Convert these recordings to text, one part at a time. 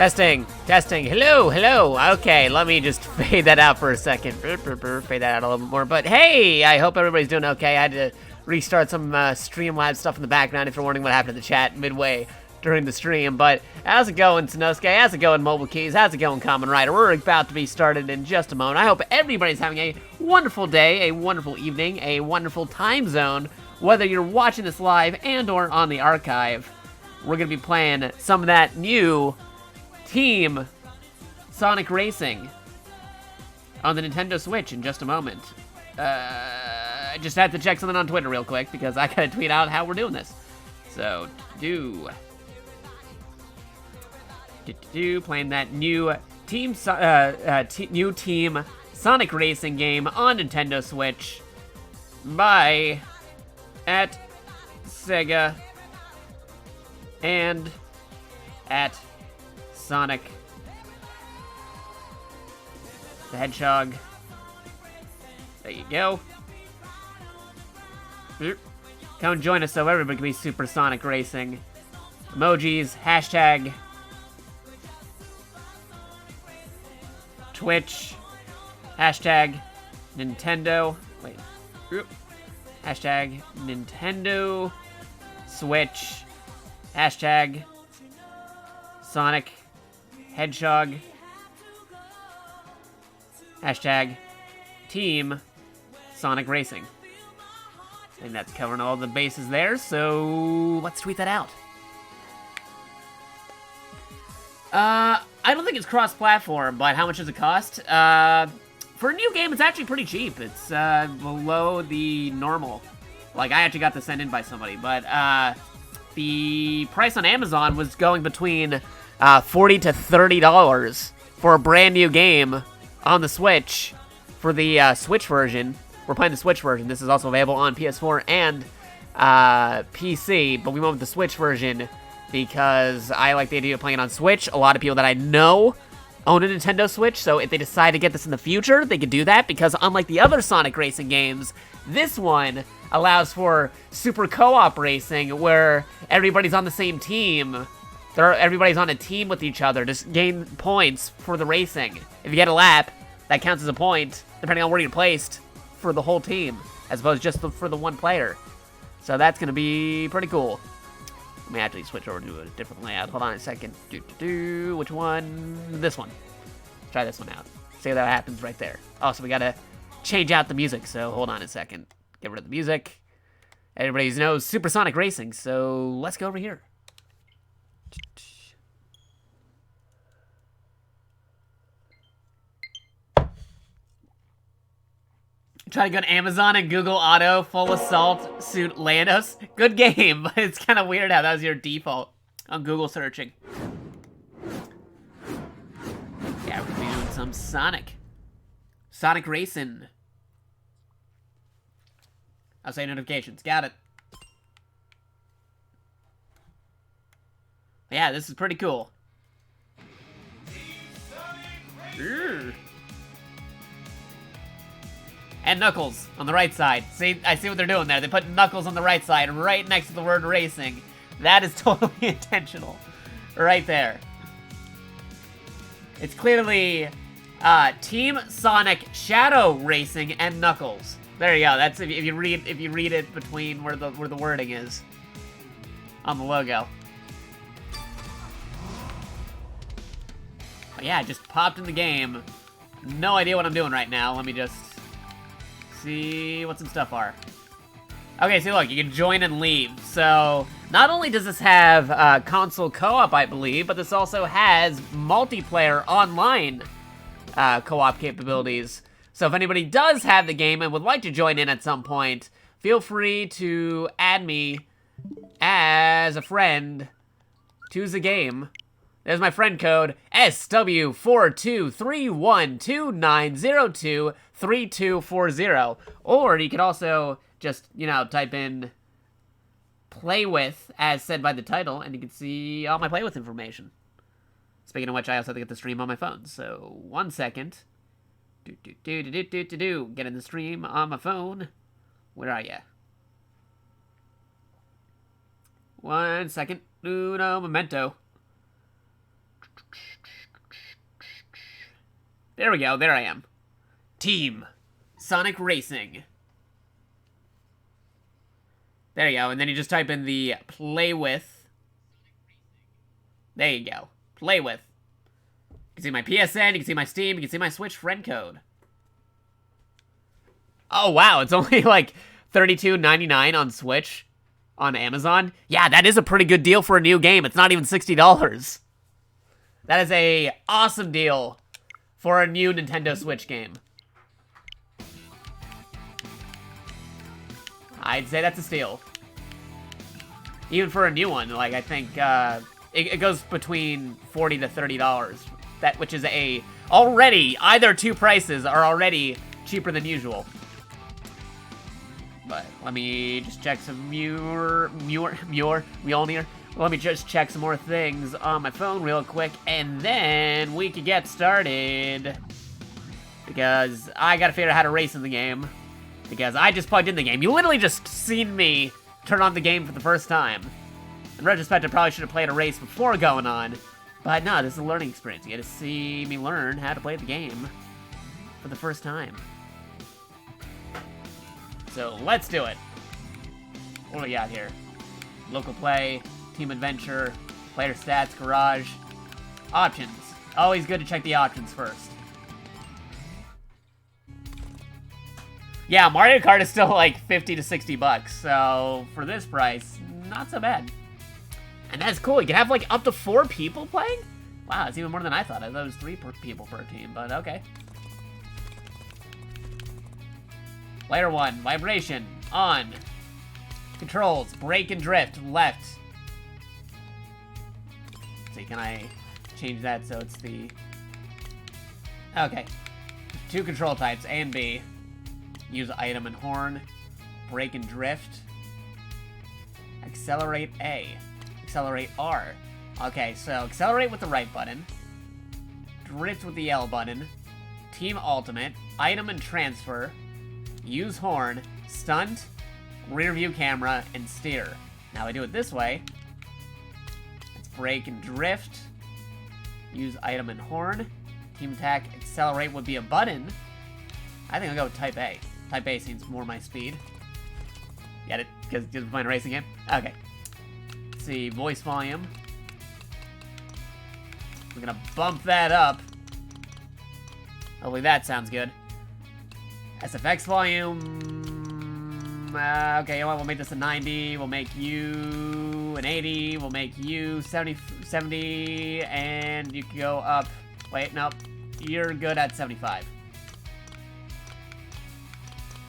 Testing, testing. Hello, hello. Okay, let me just fade that out for a second. Fade that out a little bit more. But hey, I hope everybody's doing okay. I had to restart some Streamlabs stuff in the background if you're wondering what happened to the chat midway during the stream. But how's it going, Sanosuke? How's it going, Mobile Keys? How's it going, Common Rider? We're about to be started in just a moment. I hope everybody's having a wonderful day, a wonderful evening, a wonderful time zone, whether you're watching this live and or on the archive. We're going to be playing some of that new Team Sonic Racing on the Nintendo Switch in just a moment. I just had to check something on Twitter real quick because I gotta tweet out how we're doing this. So, playing that new Team Sonic Racing game on Nintendo Switch by at Sega and at Sonic the Hedgehog. There you go. Come and join us so everybody can be Super Sonic Racing. Emojis, hashtag Twitch, hashtag Nintendo. Wait. Hashtag Nintendo Switch, hashtag Sonic Hedgehog, hashtag Team Sonic Racing. I think that's covering all the bases there, so let's tweet that out. I don't think it's cross-platform, but how much does it cost? For a new game, it's actually pretty cheap. It's below the normal. Like, I actually got this sent in by somebody, but the price on Amazon was going between $40 to $30 for a brand new game on the Switch for the Switch version. We're playing the Switch version. This is also available on PS4 and PC, but we went with the Switch version because I like the idea of playing it on Switch. A lot of people that I know own a Nintendo Switch, so if they decide to get this in the future, they could do that, because unlike the other Sonic Racing games, this one allows for super co-op racing where everybody's on the same team. Everybody's on a team with each other to gain points for the racing. If you get a lap, that counts as a point, depending on where you're placed, for the whole team, as opposed to just for the one player. So that's going to be pretty cool. Let me actually switch over to a different layout. Hold on a second. Which one? This one. Let's try this one out. See how that happens right there. Oh, so we got to change out the music, so hold on a second. Get rid of the music. Everybody knows Super Sonic Racing, so let's go over here. Try to go to Amazon and Google Auto Full Assault Suit Landos. Good game, but it's kind of weird how that was your default on Google searching. Yeah, we're gonna be doing some Sonic Racing. I'll say notifications. Got it. Yeah, this is pretty cool. And Knuckles on the right side. See, I see what they're doing there. They put Knuckles on the right side, right next to the word racing. That is totally intentional. Right there. It's clearly Team Sonic Shadow Racing and Knuckles. There you go. That's if you read it between where the wording is on the logo. But yeah, I just popped in the game. No idea what I'm doing right now. Let me just see what some stuff are. Okay, so look, you can join and leave. So not only does this have console co-op, I believe, but this also has multiplayer online co-op capabilities. So if anybody does have the game and would like to join in at some point, feel free to add me as a friend to the game. There's my friend code, SW423129023240. Or you could also just, type in play with, as said by the title, and you can see all my play with information. Speaking of which, I also have to get the stream on my phone. So, 1 second. Getting the stream on my phone. Where are ya? 1 second. Uno momento. There we go. There I am. Team Sonic Racing. There you go. And then you just type in the play with. There you go. Play with. You can see my PSN. You can see my Steam. You can see my Switch friend code. Oh, wow. It's only like $32.99 on Switch on Amazon. Yeah, that is a pretty good deal for a new game. It's not even $60. That is a awesome deal for a new Nintendo Switch game. I'd say that's a steal. Even for a new one, like, I think, it goes between $40 to $30. Which is already, either two prices are already cheaper than usual. But let me just check some Mjolnir. Let me just check some more things on my phone real quick, and then we can get started. Because I gotta figure out how to race in the game. Because I just plugged in the game. You literally just seen me turn on the game for the first time. In retrospect, I probably should have played a race before going on. But no, this is a learning experience. You get to see me learn how to play the game for the first time. So let's do it. What do we got here? Local play, team adventure, player stats, garage, options. Always good to check the options first. Yeah, Mario Kart is still like 50 to 60 bucks, so for this price, not so bad. And that's cool. You can have like up to 4 people playing? Wow, it's even more than I thought. I thought it was 3 people per team, but okay. Player 1, vibration, on. Controls, brake and drift, left. Let's see, can I change that so it's the... Okay. 2 control types, A and B. Use item and horn. Brake and drift. Accelerate A. Accelerate R. Okay, so accelerate with the right button. Drift with the L button. Team ultimate. Item and transfer. Use horn. Stunt. Rear view camera. And steer. Now I do it this way. It's brake and drift. Use item and horn. Team attack. Accelerate would be a button. I think I'll go with type A. Type A seems more my speed. Get it? Because we're playing a racing game? Okay. Let's see. Voice volume. We're gonna bump that up. Hopefully that sounds good. SFX volume. Okay, you know what? We'll make this a 90. We'll make you an 80. We'll make you 70. And you can go up. Wait, nope. You're good at 75.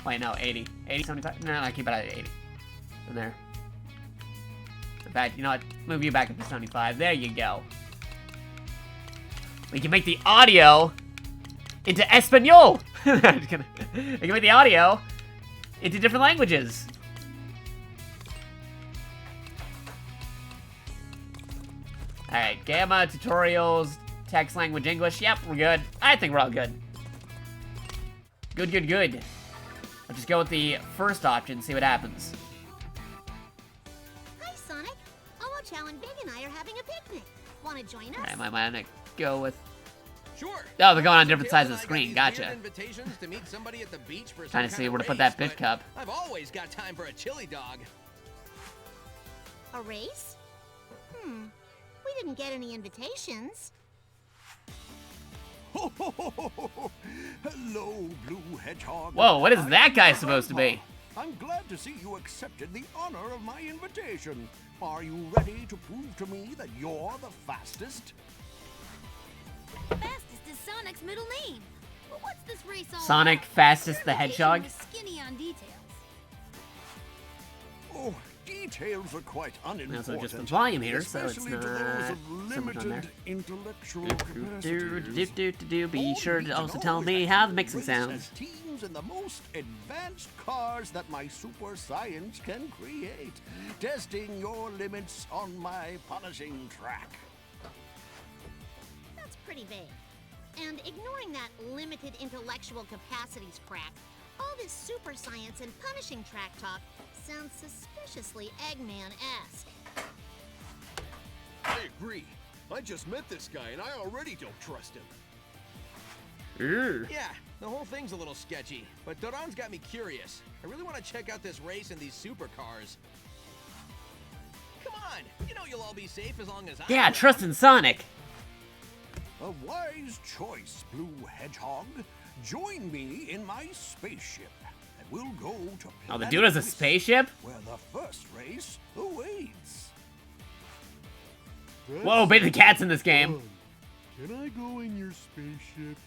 Wait, no, 80. 80, 75? No, keep it at 80. In there. In fact, you know what? Move you back up to 75. There you go. We can make the audio into Espanol! We can make the audio into different languages. Alright, Gamma, tutorials, text language English. Yep, we're good. I think we're all good. Good, good, good. Let's just go with the first option, see what happens. Hi, Sonic. Omochow and Big and I are having a picnic. Want to join us? Alright, I might want to go with... Sure. Oh, they're going on different sides of the screen. Gotcha. To meet somebody at the beach for Trying to see where to put that bit cup. I've always got time for a chili dog. A race? We didn't get any invitations. Hello, Blue Hedgehog. Whoa, what is that guy supposed to be? I'm glad to see you accepted the honor of my invitation. Are you ready to prove to me that you're the fastest? Fastest is Sonic's middle name. But what's this race all Sonic about? Fastest the Hedgehog? Skinny on details. Oh, details are quite unimportant. Also just the volume here, so it's especially to not those of so much on limited there. intellectual capacities. Be sure to All also you tell need me to how know the mixing is race sounds. as teams in the most advanced cars that my super science can create, testing your limits on my punishing track. That's pretty vague. And ignoring that limited intellectual capacities crack, all this super science and punishing track talk sounds suspiciously Eggman-esque. I agree. I just met this guy and I already don't trust him. Yeah, the whole thing's a little sketchy, but Doran's got me curious. I really want to check out this race in these supercars. Come on, you know you'll all be safe as long as I'm Yeah, around. trust in Sonic. A wise choice, Blue Hedgehog. Join me in my spaceship, and we'll go to Oh, the Planet dude has a Wisp, spaceship? where the first race awaits. Whoa, baby, the cat's in this game. Can I go in your spaceship?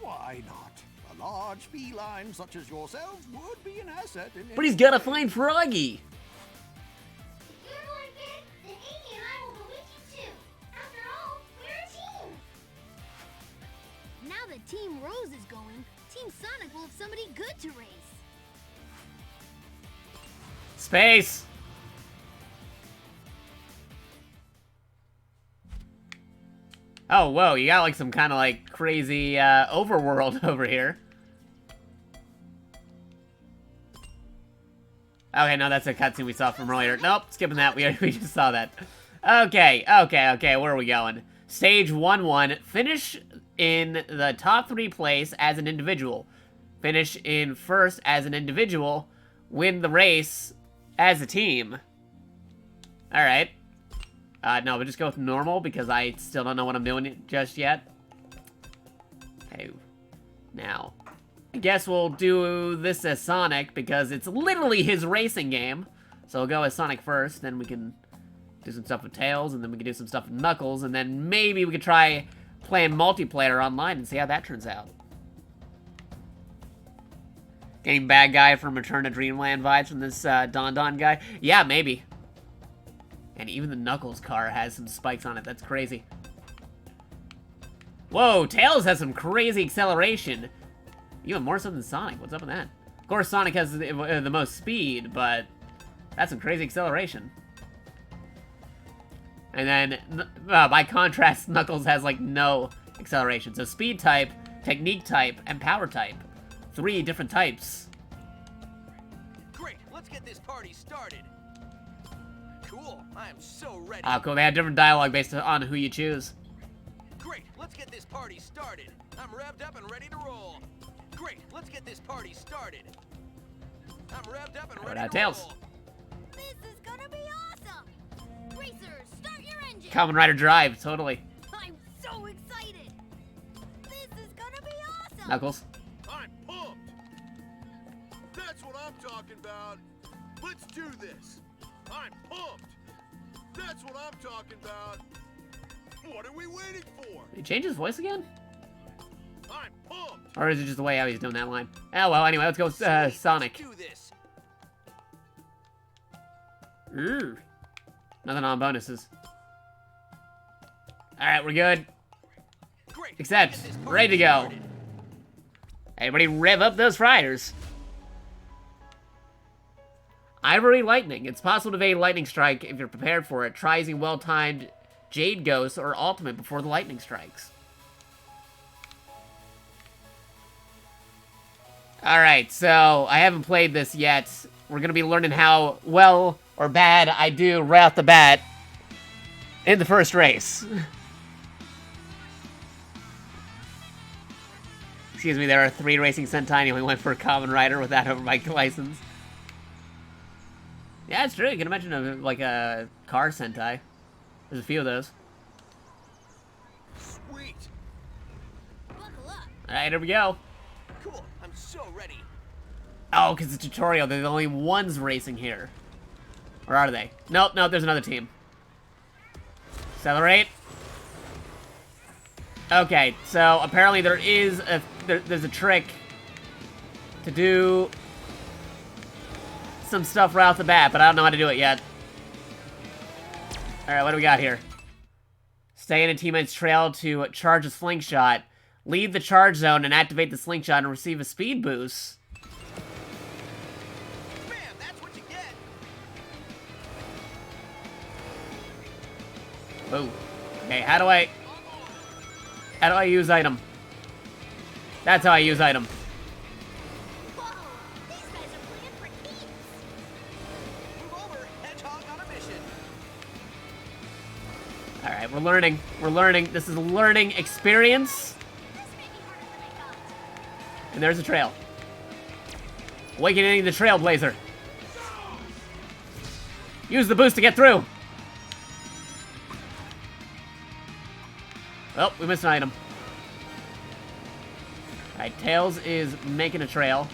Why not? A large feline such as yourself would be an asset in But he's any gotta way. find Froggy. If you're going, kid, then Amy and I will go with you too. After all, we're a team. Now that Team Rose is going, Team Sonic will have somebody good to race. Space. Oh, whoa, you got like some kind of like crazy overworld over here. Okay, no, that's a cutscene we saw from earlier. Nope, skipping that. We just saw that. Okay, where are we going? Stage 1-1. Finish in the top 3 place as an individual. Finish in first as an individual. Win the race as a team. Alright. No, we'll just go with normal because I still don't know what I'm doing just yet. Okay. Now, I guess we'll do this as Sonic because it's literally his racing game. So we'll go as Sonic first, then we can do some stuff with Tails, and then we can do some stuff with Knuckles, and then maybe we could try playing multiplayer online and see how that turns out. Getting bad guy from Return to Dreamland vibes from this Don Don guy? Yeah, maybe. And even the Knuckles car has some spikes on it. That's crazy. Whoa, Tails has some crazy acceleration. Even more so than Sonic. What's up with that? Of course, Sonic has the most speed, but that's some crazy acceleration. And then, by contrast, Knuckles has, like, no acceleration. So speed type, technique type, and power type. 3 different types. Great, let's get this party started. Cool, I am so ready. Oh, cool. They have different dialogue based on who you choose. Great, let's get this party started. I'm revved up and ready to roll. Great, let's get this party started. I'm revved up and How ready about to Tails? roll. This is gonna be awesome! Racers, start your engine! Kamen Rider Drive, totally. I'm so excited! This is gonna be awesome! Knuckles. I'm pumped. That's what I'm talking about. Let's do this. I'm pumped. That's what I'm talking about. What are we waiting for? Did he change his voice again? I'm pumped. Or is it just the way how he's doing that line? Oh, well, anyway, let's go with Sweet, Sonic. let's do this. Nothing on bonuses. Alright, we're good. Great, Except, let's get this ready to party go. started. Everybody rev up those fryers. Ivory Lightning. It's possible to evade Lightning Strike if you're prepared for it. Try using well-timed Jade Ghost or Ultimate before the Lightning strikes. Alright, so I haven't played this yet. We're going to be learning how well or bad I do right off the bat in the first race. Excuse me, there are 3 Racing Sentai, and he only went for a Kamen Rider without a bike license. Yeah, it's true. You can imagine like a car Sentai. There's a few of those. Sweet. Buckle up! Alright, here we go. Cool, I'm so ready. Oh, because it's a tutorial. They're the only ones racing here. Or are they? Nope, nope, there's another team. Accelerate. Okay, so apparently there is there's a trick to do some stuff right off the bat, but I don't know how to do it yet. Alright, what do we got here? Stay in a teammate's trail to charge a slingshot. Leave the charge zone and activate the slingshot and receive a speed boost. Bam, that's what you get. Whoa. Okay, how do I use item? That's how I use item. Whoa! These guys are playing for keeps! Move over, Hedgehog on a mission. Alright, we're learning. We're learning. This is a learning experience. And there's a trail. Awakening the Trailblazer. Use the boost to get through. Oh, we missed an item. Alright, Tails is making a trail.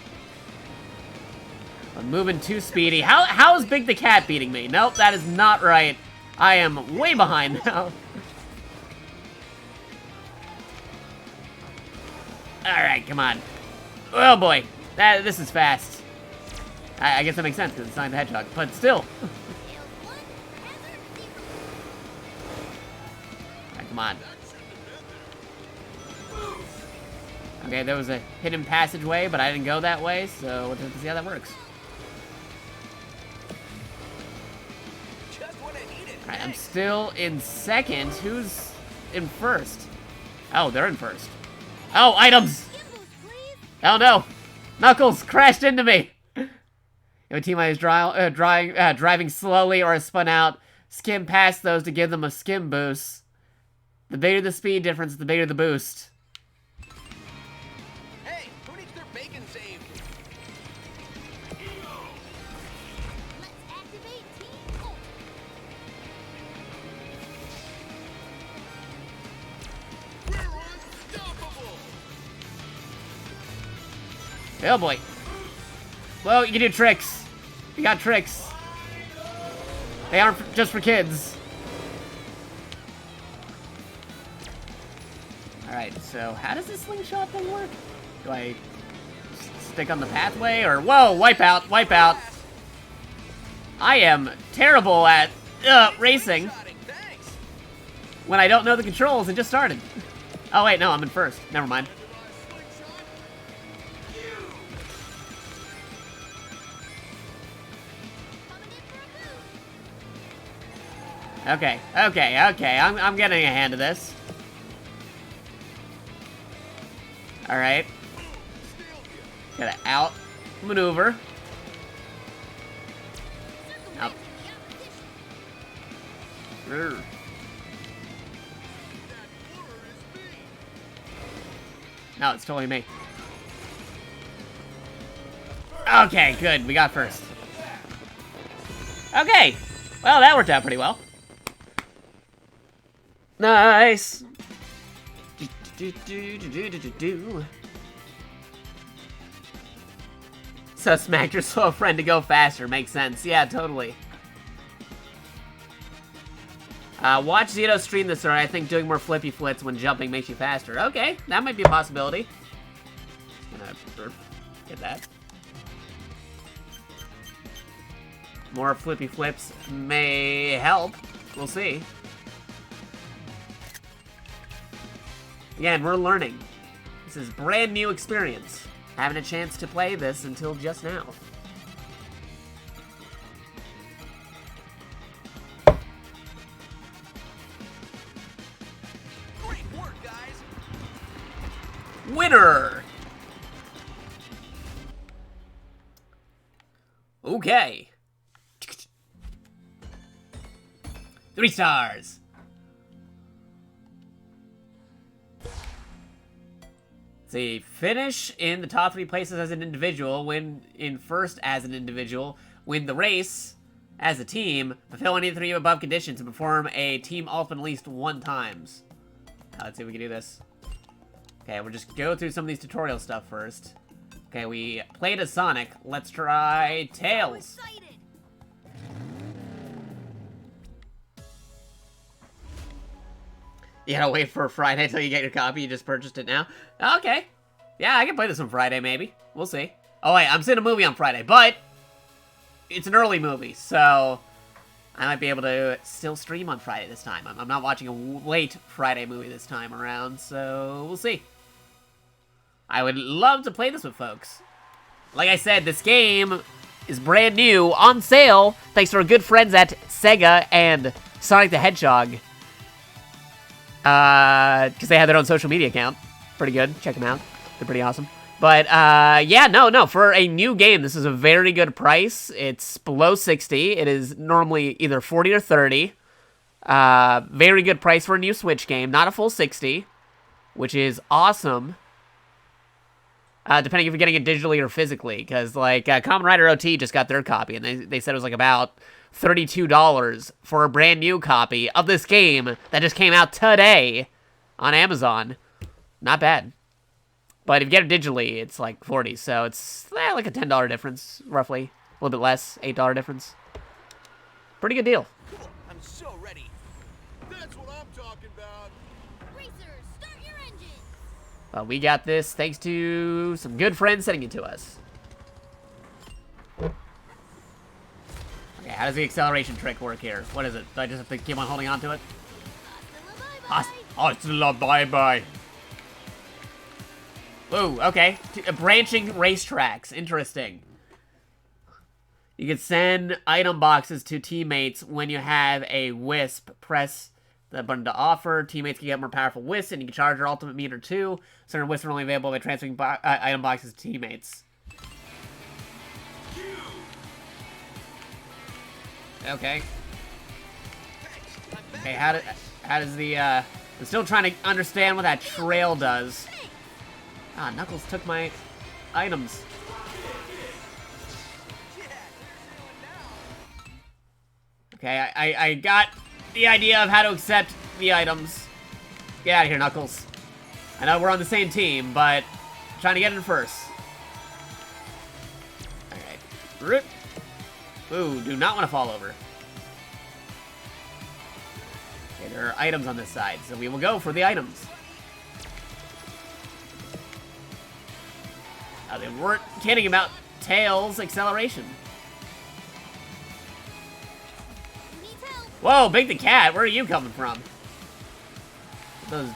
I'm moving too speedy. How is Big the Cat beating me? Nope, that is not right. I am way behind now. Alright, come on. Oh boy. This is fast. I guess that makes sense because it's Sonic the Hedgehog, but still. Alright, come on. Okay, there was a hidden passageway, but I didn't go that way, so we'll have to see how that works. Alright, I'm still in second. Who's in first? Oh, they're in first. Oh, items! Oh no! Knuckles crashed into me! If a teammate is driving slowly or is spun out, skim past those to give them a skim boost. The bigger the speed difference, the bigger the boost. Hey, who needs their bacon saved? Let's activate Team Ultra. We're unstoppable! Oh boy. Well, you can do tricks. You got tricks. They aren't just for kids. Alright, so how does this slingshot thing work? Do I stick on the pathway or... Whoa, wipe out, wipe out. I am terrible at racing Thanks. when I don't know the controls and just started. Oh wait, no, I'm in first. Never mind. Okay, I'm getting a hand of this. Alright. Gotta out-maneuver. Up. Rrr. No, it's totally me. Okay, good. We got first. Okay. Well, that worked out pretty well. Nice. So smack your slow friend to go faster. Makes sense. Yeah, totally. Watch Zito stream this, or I think doing more flippy flits when jumping makes you faster. Okay, that might be a possibility. Gonna get that. More flippy flips may help. We'll see. Again, we're learning. This is brand new experience. Having a chance to play this until just now. Great work, guys. Winner! Okay. 3 stars. See, finish in the top 3 places as an individual, win in first as an individual, win the race as a team, fulfill any of the 3 above conditions, and perform a team ultimate at least 1 times. Let's see if we can do this. Okay, we'll just go through some of these tutorial stuff first. Okay, we played as Sonic. Let's try Tails. You gotta wait for Friday till you get your copy. You just purchased it now. Okay. Yeah, I can play this on Friday, maybe. We'll see. Oh, wait, I'm seeing a movie on Friday, but it's an early movie, so I might be able to still stream on Friday this time. I'm not watching a late Friday movie this time around, so we'll see. I would love to play this with folks. Like I said, this game is brand new, on sale, thanks to our good friends at Sega and Sonic the Hedgehog. Because they have their own social media account. Pretty good. Check them out. They're pretty awesome. But, yeah, no. For a new game, this is a very good price. It's below 60. It is normally either 40 or 30. Very good price for a new Switch game. Not a full 60, which is awesome. depending if you're getting it digitally or physically. Because, like, Kamen Rider OT just got their copy, and they said it was, like, about $32 for a brand new copy of this game that just came out today on Amazon. Not bad. But if you get it digitally, it's, like, $40. So it's, like, a $10 difference, roughly. A little bit less, $8 difference. Pretty good deal. Cool. I'm so ready. That's what I'm talking about. Racers, start your engine. But we got this thanks to some good friends sending it to us. Okay, how does the acceleration trick work here? What is it? Do I just have to keep on holding on to it? Hasta la bye-bye. Ooh, okay. Branching racetracks. Interesting. You can send item boxes to teammates when you have a wisp. Press the button to offer. Teammates can get more powerful wisps, and you can charge your ultimate meter too. Certain wisps are only available by transferring item boxes to teammates. Okay. Okay, how does the, I'm still trying to understand what that trail does. Ah, Knuckles took my items. Okay, I got the idea of how to accept the items. Get out of here, Knuckles. I know we're on the same team, but I'm trying to get in first. Alright. Ooh, do not want to fall over. Okay, there are items on this side, so we will go for the items. They weren't kidding about Tails' acceleration. Whoa, Big the Cat, where are you coming from? Are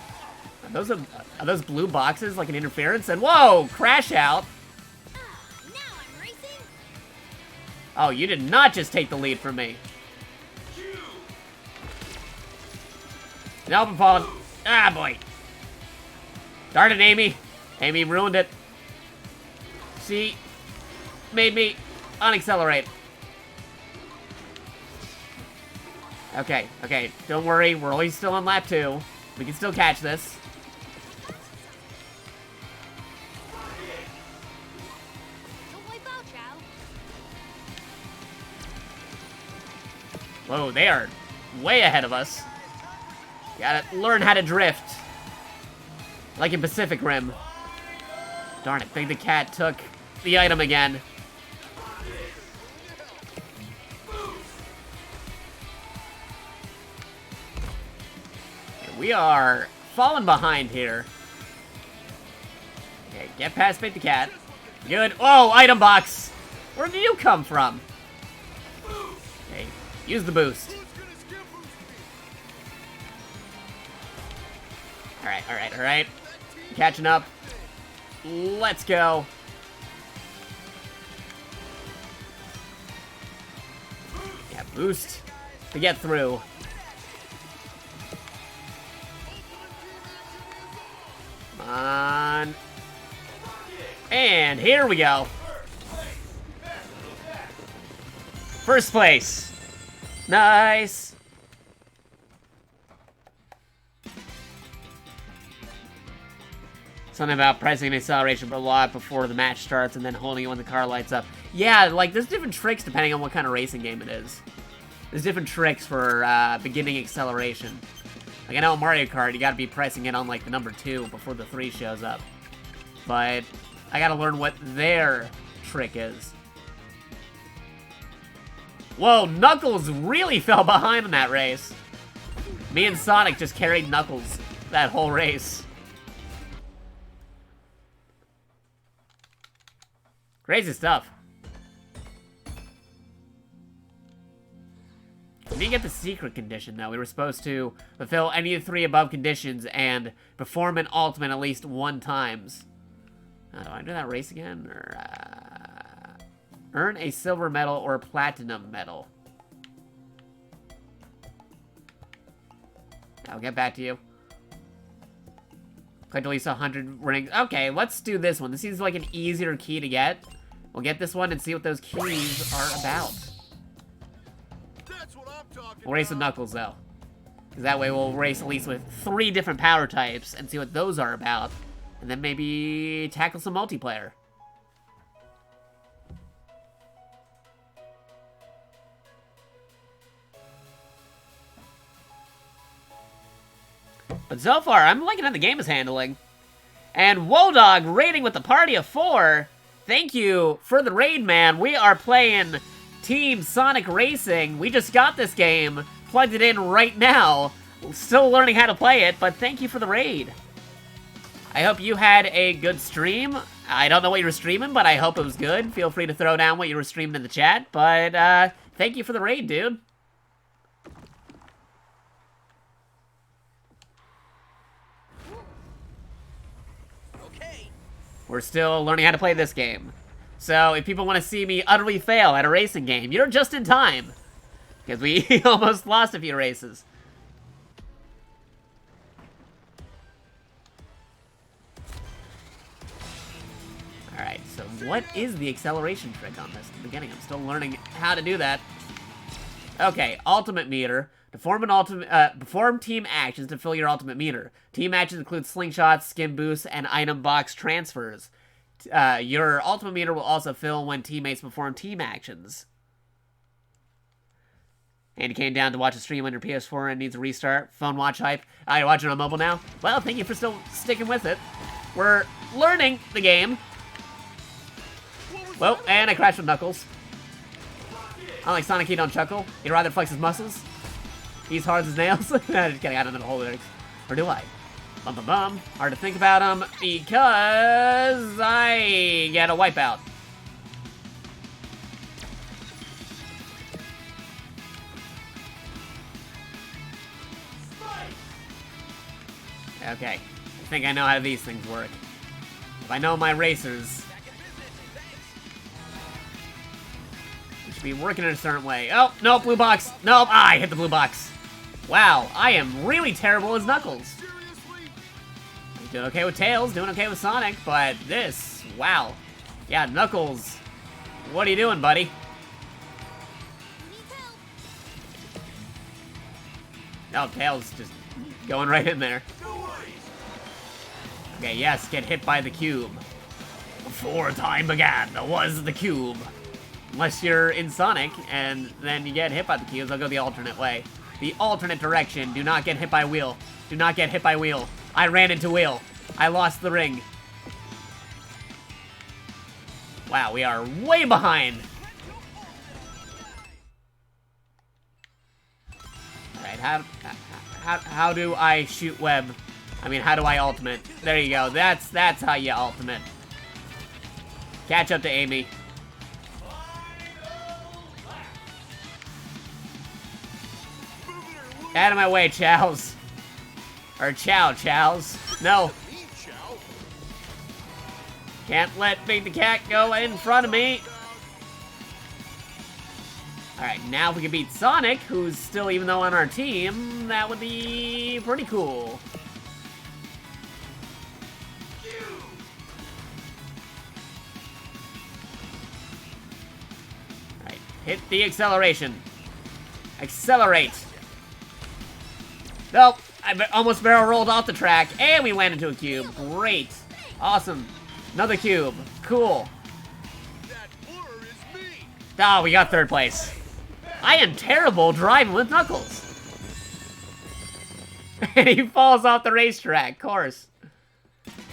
those blue boxes like an interference? And whoa, crash out. Now I'm racing. Oh, you did not just take the lead from me. Nope, I'm falling. Ah, boy. Darn it, Amy. Amy ruined it. She made me unaccelerate. Okay, okay, don't worry, we're only still on lap 2. We can still catch this. Don't wipe out, Chow. Whoa, they are way ahead of us. Gotta learn how to drift. Like in Pacific Rim. Darn it, Big the Cat took the item again. We are falling behind here. Okay, get past Big the Cat. Good. Oh, item box. Where did you come from? Okay, use the boost. Alright, alright, alright. Catching up. Let's go. Yeah, boost to get through. Come on. And here we go. First place. Nice. Something about pressing acceleration a lot before the match starts and then holding it when the car lights up. Yeah, like, there's different tricks depending on what kind of racing game it is. There's different tricks for beginning acceleration. Like, I know in Mario Kart, you gotta be pressing it on, like, the number 2 before the 3 shows up. But I gotta learn what their trick is. Whoa, Knuckles really fell behind in that race. Me and Sonic just carried Knuckles that whole race. Crazy stuff. We didn't get the secret condition, though. We were supposed to fulfill any of the 3 above conditions and perform an ultimate at least 1 times. Do I do that race again? Or, earn a silver medal or a platinum medal. I'll get back to you. Collect at least 100 rings. Okay, let's do this one. This seems like an easier key to get. We'll get this one and see what those keys are about. That's what I'm talking We'll race with Knuckles, though. Because that way we'll race at least with 3 different power types and see what those are about And then maybe tackle some multiplayer. But so far, I'm liking how the game is handling. And Wodog raiding with a party of 4. Thank you for the raid, man. We are playing Team Sonic Racing. We just got this game, plugged it in right now. Still learning how to play it, but thank you for the raid. I hope you had a good stream. I don't know what you were streaming, but I hope it was good. Feel free to throw down what you were streaming in the chat. But thank you for the raid, dude. Okay. We're still learning how to play this game. So if people want to see me utterly fail at a racing game, you're just in time. Because we almost lost a few races. Alright, so what is the acceleration trick on this in the beginning? I'm still learning how to do that. Okay, ultimate meter. Perform team actions to fill your ultimate meter. Team actions include slingshots, skin boosts, and item box transfers. Your ultimate meter will also fill when teammates perform team actions. And you came down to watch a stream on your PS4 and needs a restart. Phone watch hype. You're watching on mobile now? Well, thank you for still sticking with it. We're learning the game. Well, and I crashed with Knuckles. Unlike Sonic, he don't chuckle. He'd rather flex his muscles. He's hard as nails. Just kidding, I don't know the whole lyrics. Or do I? Bum bum bum. Hard to think about him because I get a wipeout. Okay, I think I know how these things work. If I know my racers, we should be working in a certain way. Oh, no, blue box. Nope, I hit the blue box. Wow, I am really terrible as Knuckles. I'm doing okay with Tails, doing okay with Sonic, but this, wow. Yeah, Knuckles, what are you doing, buddy? Oh, Tails just going right in there. Okay, yes, get hit by the cube. Before time began, there was the cube. Unless you're in Sonic, and then you get hit by the cubes, I'll go the alternate way. The alternate direction. Do not get hit by wheel. Do not get hit by wheel. I ran into wheel. I lost the ring. Wow, we are way behind. Alright, how do I shoot web? I mean, how do I ultimate? There you go. That's how you ultimate. Catch up to Amy. Out of my way, Chows. Or Chows. No. Can't let Big the Cat go in front of me. Alright, now if we can beat Sonic, who's still even though on our team, that would be pretty cool. Alright, hit the acceleration. Accelerate. Nope, I almost barrel rolled off the track, and we went into a cube. Great. Awesome. Another cube. Cool. Oh, we got third place. I am terrible driving with Knuckles. And he falls off the racetrack, of course.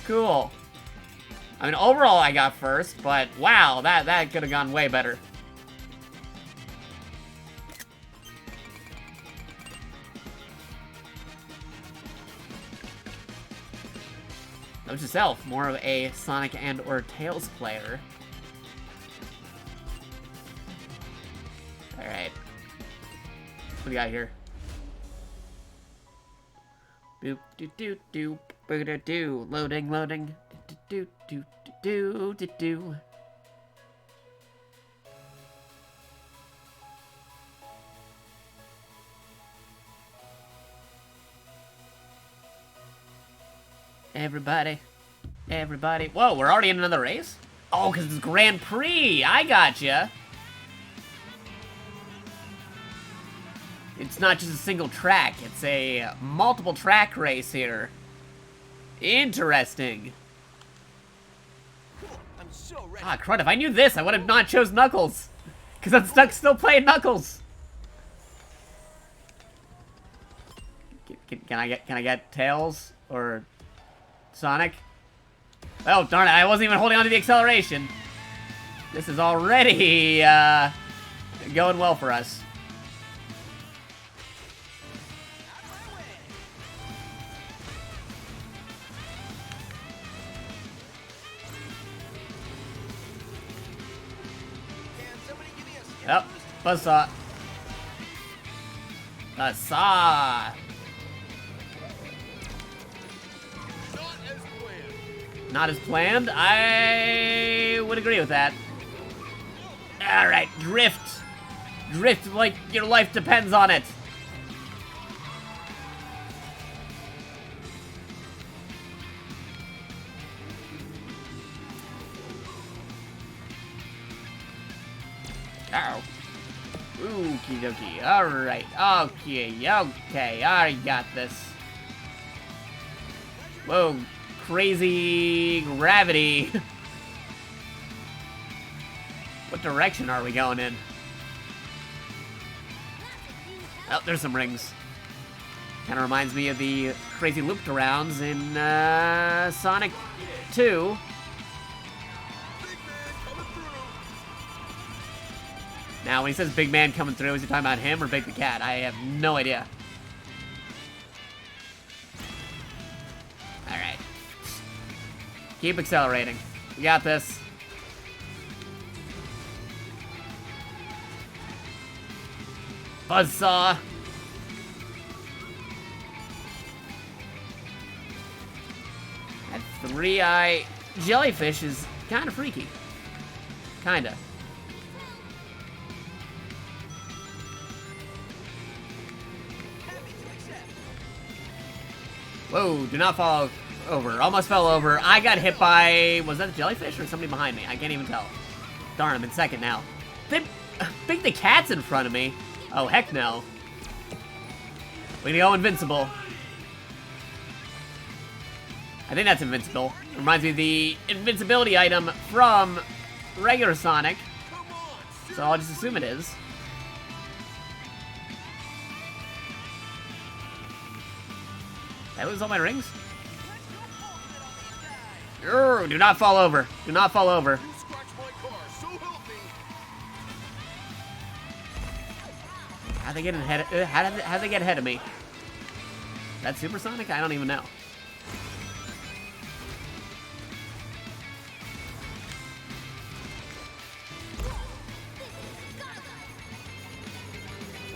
Cool. I mean, overall I got first, but wow, that could have gone way better. Note yourself, more of a Sonic and or Tails player. Alright. What do we got here? Boop doo doo doo boo doo doo. Loading, loading. Do do do do do do. Everybody. Whoa, we're already in another race? Oh, because it's Grand Prix. I gotcha. It's not just a single track. It's a multiple track race here. Interesting. I'm so ready. Ah, crud, if I knew this, I would have not chose Knuckles. Because I'm stuck still playing Knuckles. Can I get Tails or Sonic? Oh, darn it, I wasn't even holding on to the acceleration. This is already going well for us. Yep, buzzsaw. Buzzsaw. Not as planned. I would agree with that. Alright, drift. Drift like your life depends on it. Ow. Okie dokie. Alright. Okay. I got this. Whoa. Crazy gravity. What direction are we going in? Oh, there's some rings. Kind of reminds me of the crazy looped arounds in Sonic 2. Now, when he says big man coming through, is he talking about him or Big the Cat? I have no idea. Alright. Keep accelerating. We got this. Buzzsaw. That three-eye jellyfish is kind of freaky. Kinda. Whoa, do not fall over. Almost fell over. I got hit by... Was that a jellyfish or somebody behind me? I can't even tell. Darn, I'm in second now. Big the Cat's in front of me. Oh, heck no. We're gonna go invincible. I think that's invincible. Reminds me of the invincibility item from regular Sonic. So I'll just assume it is. That was all my rings? Do not fall over. Do not fall over. How'd they get ahead? How'd they get ahead of me? That Super Sonic? I don't even know.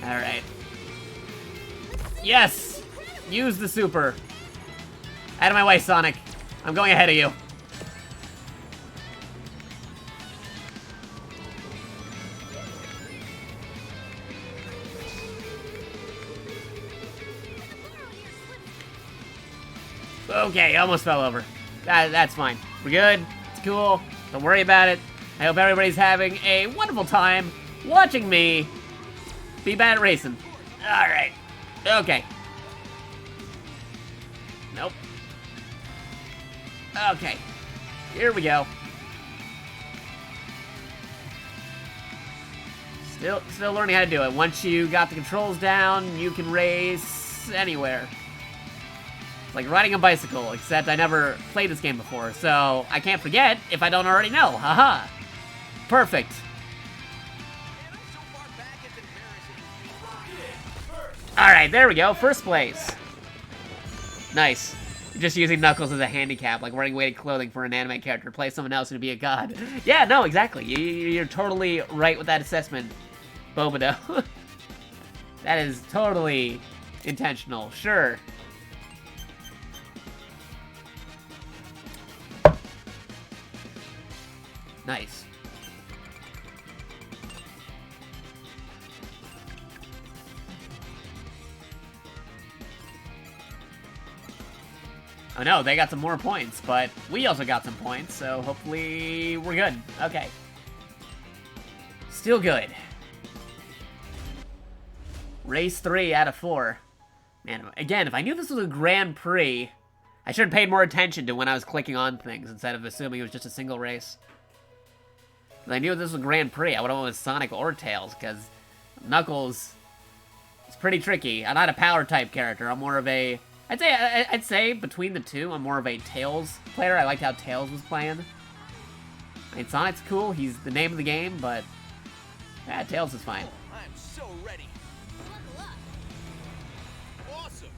All right. Yes. Use the super. Out of my way, Sonic. I'm going ahead of you. Okay, almost fell over. That's fine. We're good. It's cool. Don't worry about it. I hope everybody's having a wonderful time watching me be bad at racing. Alright. Okay. Nope. Okay. Here we go. Still learning how to do it. Once you got the controls down, you can race anywhere. It's like riding a bicycle, except I never played this game before, so I can't forget if I don't already know. Haha. Perfect. Alright, there we go. First place. Nice. Just using Knuckles as a handicap, like wearing weighted clothing for an anime character. Play someone else and be a god. Yeah, no, exactly. You're totally right with that assessment, Bobodo. That is totally intentional. Sure. Nice. Oh no, they got some more points, but we also got some points, so hopefully we're good. Okay. Still good. Race 3 out of 4. Man, again, if I knew this was a Grand Prix, I should have paid more attention to when I was clicking on things instead of assuming it was just a single race. If I knew this was a Grand Prix, I would have went with Sonic or Tails, because Knuckles is pretty tricky. I'm not a power type character. I'm more of a... I'd say between the two, I'm more of a Tails player. I liked how Tails was playing. I mean, Sonic's cool. He's the name of the game, but... yeah, Tails is fine. I'm so ready. Buckle up. Awesome.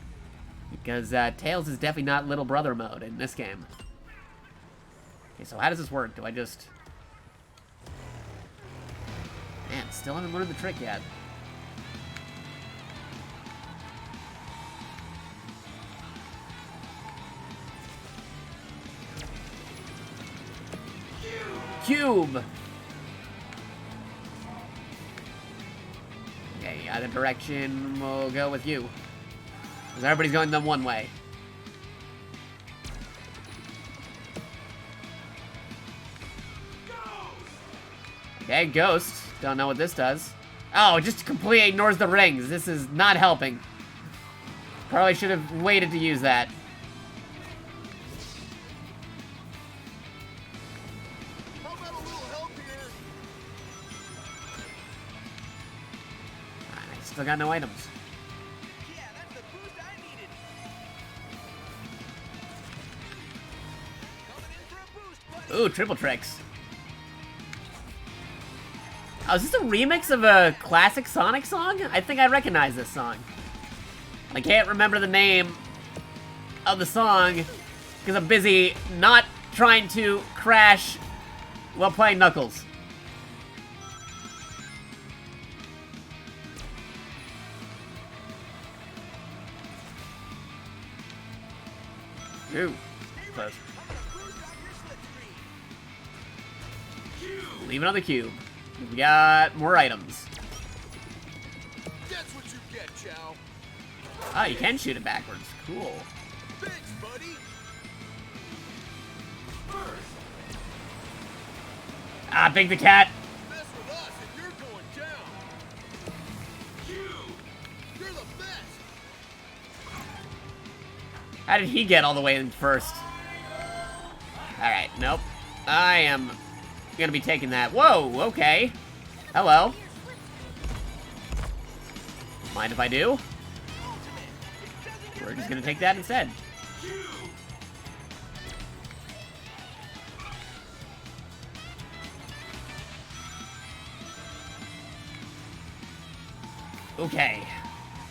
Because Tails is definitely not Little Brother mode in this game. Okay, so how does this work? Do I just... man, still haven't learned the trick yet. Cube! Okay, either direction, we'll go with you. Because everybody's going the one way. Okay, Ghost. Don't know what this does. Oh, it just completely ignores the rings. This is not helping. Probably should have waited to use that. How about a little help here? I still got no items. Yeah, that's the boost I needed. Coming in for a boost, buddy. Ooh, triple tricks. Oh, is this a remix of a classic Sonic song? I think I recognize this song. I can't remember the name of the song because I'm busy not trying to crash while playing Knuckles. Ooh, close. Leave it on the cube. We got more items. That's what you get, Chow. Oh, you can shoot it backwards. Cool. Thanks, buddy. Ah, Big the Cat. Mess with us and you're going down. You're the best. How did he get all the way in first? Alright, nope. I am gonna be taking that. Whoa, okay. Hello. Mind if I do? We're just gonna take that instead. Okay.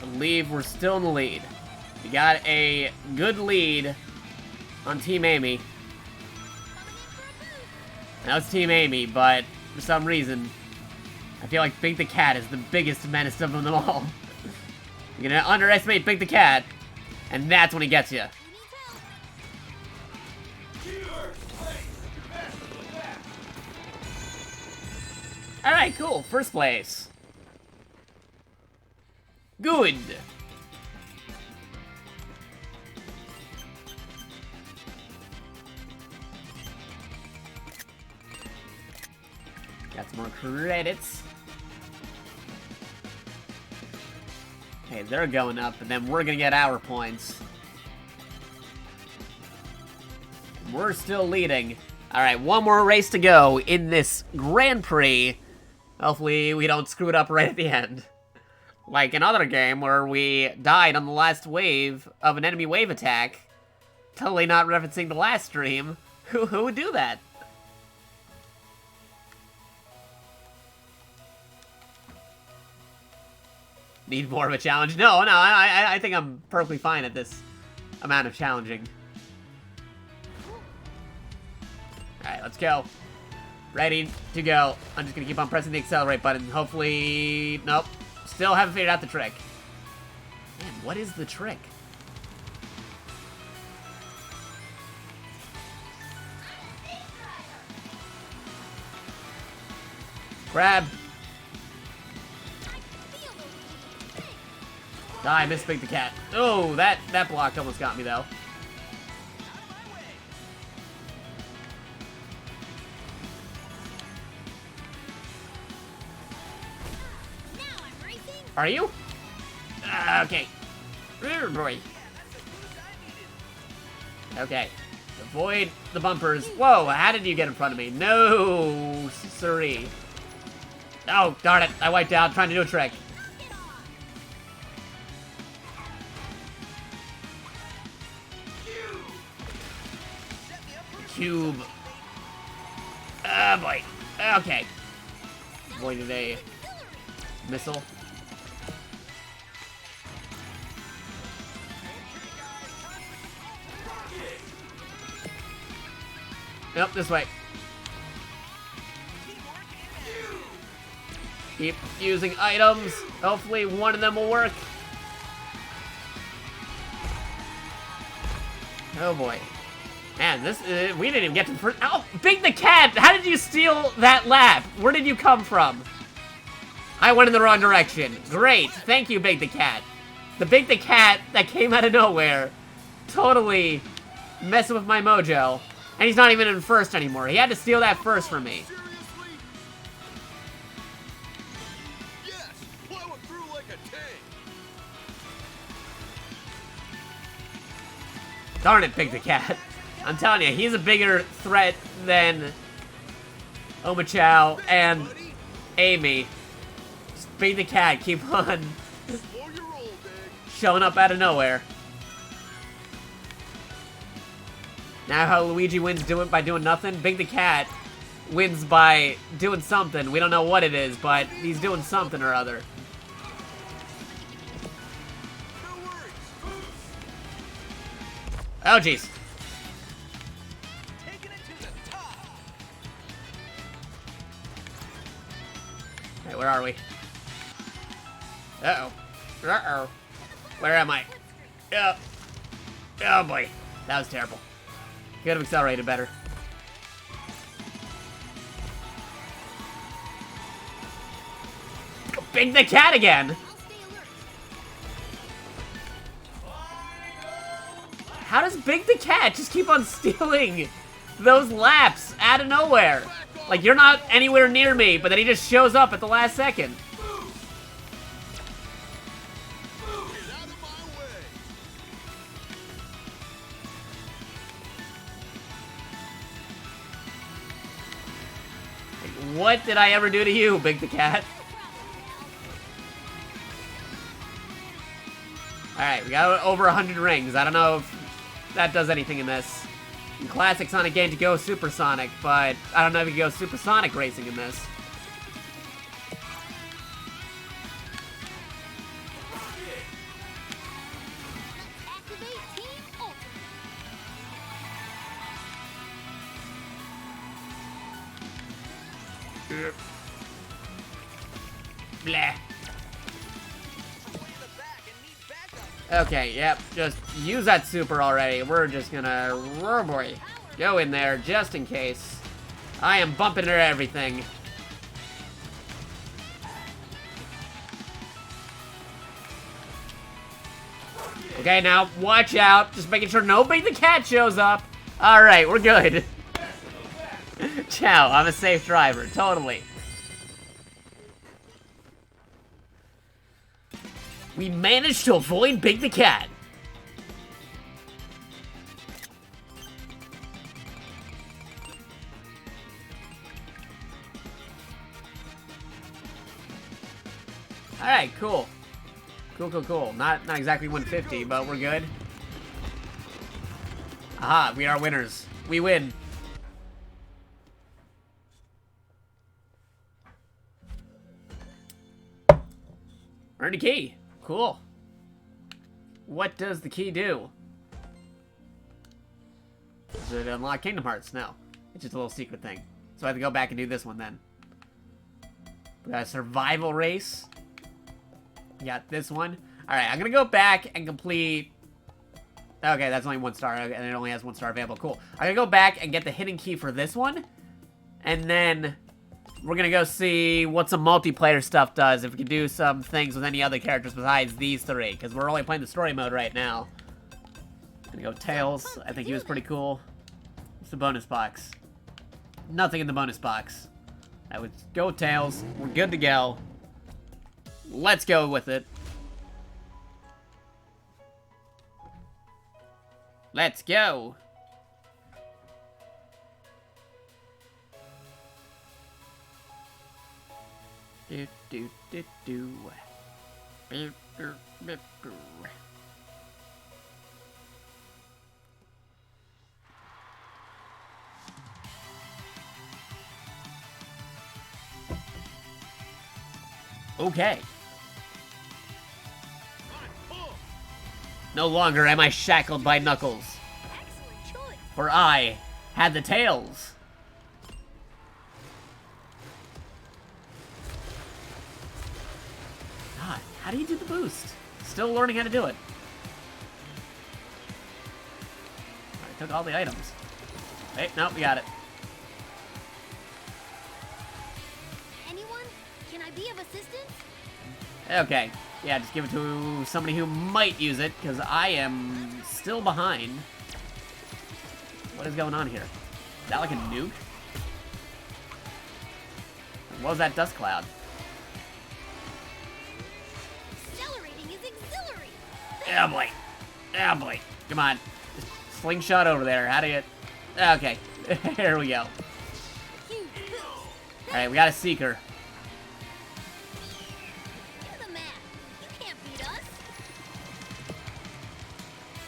I believe we're still in the lead. We got a good lead on Team Amy. Now it's Team Amy, but for some reason, I feel like Big the Cat is the biggest menace of them all. You're gonna underestimate Big the Cat, and that's when he gets you. Alright, cool. First place. Good. Got some more credits. Okay, they're going up, and then we're gonna get our points. We're still leading. Alright, one more race to go in this Grand Prix. Hopefully we don't screw it up right at the end. Like another game where we died on the last wave of an enemy wave attack. Totally not referencing the last stream. Who would do that? Need more of a challenge? No, I think I'm perfectly fine at this amount of challenging. Alright, let's go. Ready to go. I'm just gonna keep on pressing the accelerate button. Hopefully... nope. Still haven't figured out the trick. Man, what is the trick? Grab. I missed Big the Cat. Oh, that block almost got me, though. Are you? Okay. Boy. Okay. Avoid the bumpers. Whoa, how did you get in front of me? No, siree. Oh, darn it. I wiped out trying to do a trick. Cube. Oh, boy. Okay. Avoided a missile. Nope, this way. Keep using items. Hopefully one of them will work. Oh boy. Man, this we didn't even get to the first. Oh, Big the Cat! How did you steal that lap? Where did you come from? I went in the wrong direction. Great. Thank you, Big the Cat. The Big the Cat that came out of nowhere. Totally messing with my mojo. And he's not even in first anymore. He had to steal that first from me. Seriously? Yes, plow it through like a tank. Darn it, Big the Cat. I'm telling you, he's a bigger threat than Omachow and Amy. Just Big the Cat, keep on Slow your roll, Big. showing up out of nowhere. Now how Luigi wins by doing nothing, Big the Cat wins by doing something. We don't know what it is, but he's doing something or other. No worries. Oh, jeez. Taking it to the top. Hey, where are we? Uh-oh. Uh-oh. Where am I? Yeah. Oh, boy. That was terrible. Could have accelerated better. Big the Cat again! I'll stay alert. How does Big the Cat just keep on stealing those laps out of nowhere? Like, you're not anywhere near me, but then he just shows up at the last second. Get out of my way. What did I ever do to you, Big the Cat? Alright, we got over 100 rings. I don't know if that does anything in this. In classic Sonic games, you go supersonic, but I don't know if you go supersonic racing in this. Activate Team Ultra. Blah. Okay, yep, just use that super already. We're just gonna, oh boy, go in there just in case. I am bumping into everything. Okay, now watch out. Just making sure nobody the cat shows up. All right, we're good. Ciao, I'm a safe driver, totally. We managed to avoid Big the Cat. Alright, cool. Cool. Not exactly 150, but we're good. Aha, we are winners. We win. Earned a key. Cool. What does the key do? Does it unlock Kingdom Hearts? No. It's just a little secret thing. So I have to go back and do this one then. We got a survival race. We got this one. Alright, I'm gonna go back and complete... Okay, that's only 1 star, and it only has 1 star available. Cool. I'm gonna go back and get the hidden key for this one. And then... we're gonna go see what some multiplayer stuff does, if we can do some things with any other characters besides these 3, because we're only playing the story mode right now. Gonna go Tails. I think he was pretty cool. What's the bonus box? Nothing in the bonus box. I would go Tails. We're good to go. Let's go with it. Let's go. Do, do, do, do. Beep, beep, beep, beep. Okay. No longer am I shackled by Knuckles, Excellent choice. for I had the tails. God, how do you do the boost? Still learning how to do it. I took all the items. Wait, no, we got it. Anyone? Can I be of assistance? Okay, yeah, just give it to somebody who might use it, because I am still behind. What is going on here? Is that like a nuke? What was that dust cloud? Accelerating is auxiliary. Oh boy. Oh boy. Come on. Just slingshot over there. How do you... Okay. Here we go. Huge boost. Alright, we got a seeker. Do the math. You can't beat us.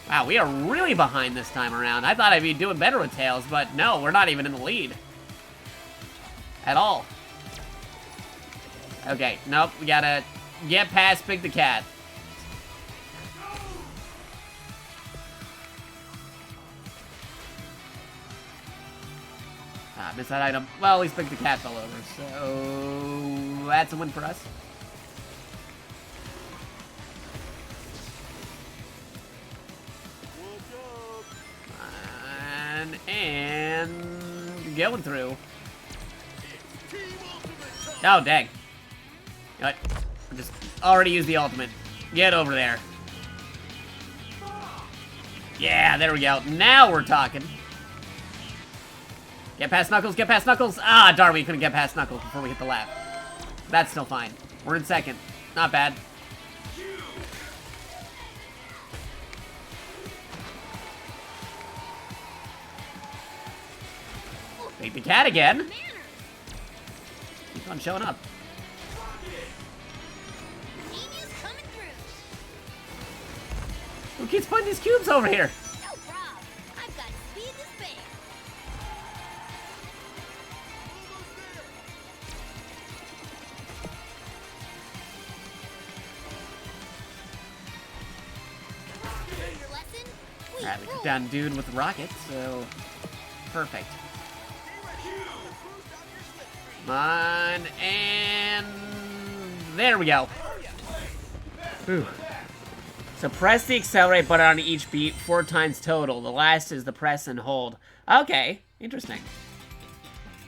Wow, we are really behind this time around. I thought I'd be doing better with Tails, but no, we're not even in the lead. At all. Okay, nope, we gotta get past Big the Cat. Ah, missed that item. Well, at least Big the Cat fell over, so that's a win for us. And going through. Oh, dang. What? I just already used the ultimate. Get over there. Yeah, there we go. Now we're talking. Get past Knuckles, get past Knuckles. Ah, darn, we couldn't get past Knuckles before we hit the lap. That's still fine. We're in second. Not bad. Beat the cat again. Manners. Keep on showing up. Genius coming through. Who keeps putting these cubes over here? No problem. I've got speed to spare. Learn your lesson? Alright, we took down dude with the rocket, so perfect. Come on, and there we go. Whew. So press the accelerate button on each beat 4 times total. The last is the press and hold. Okay, interesting.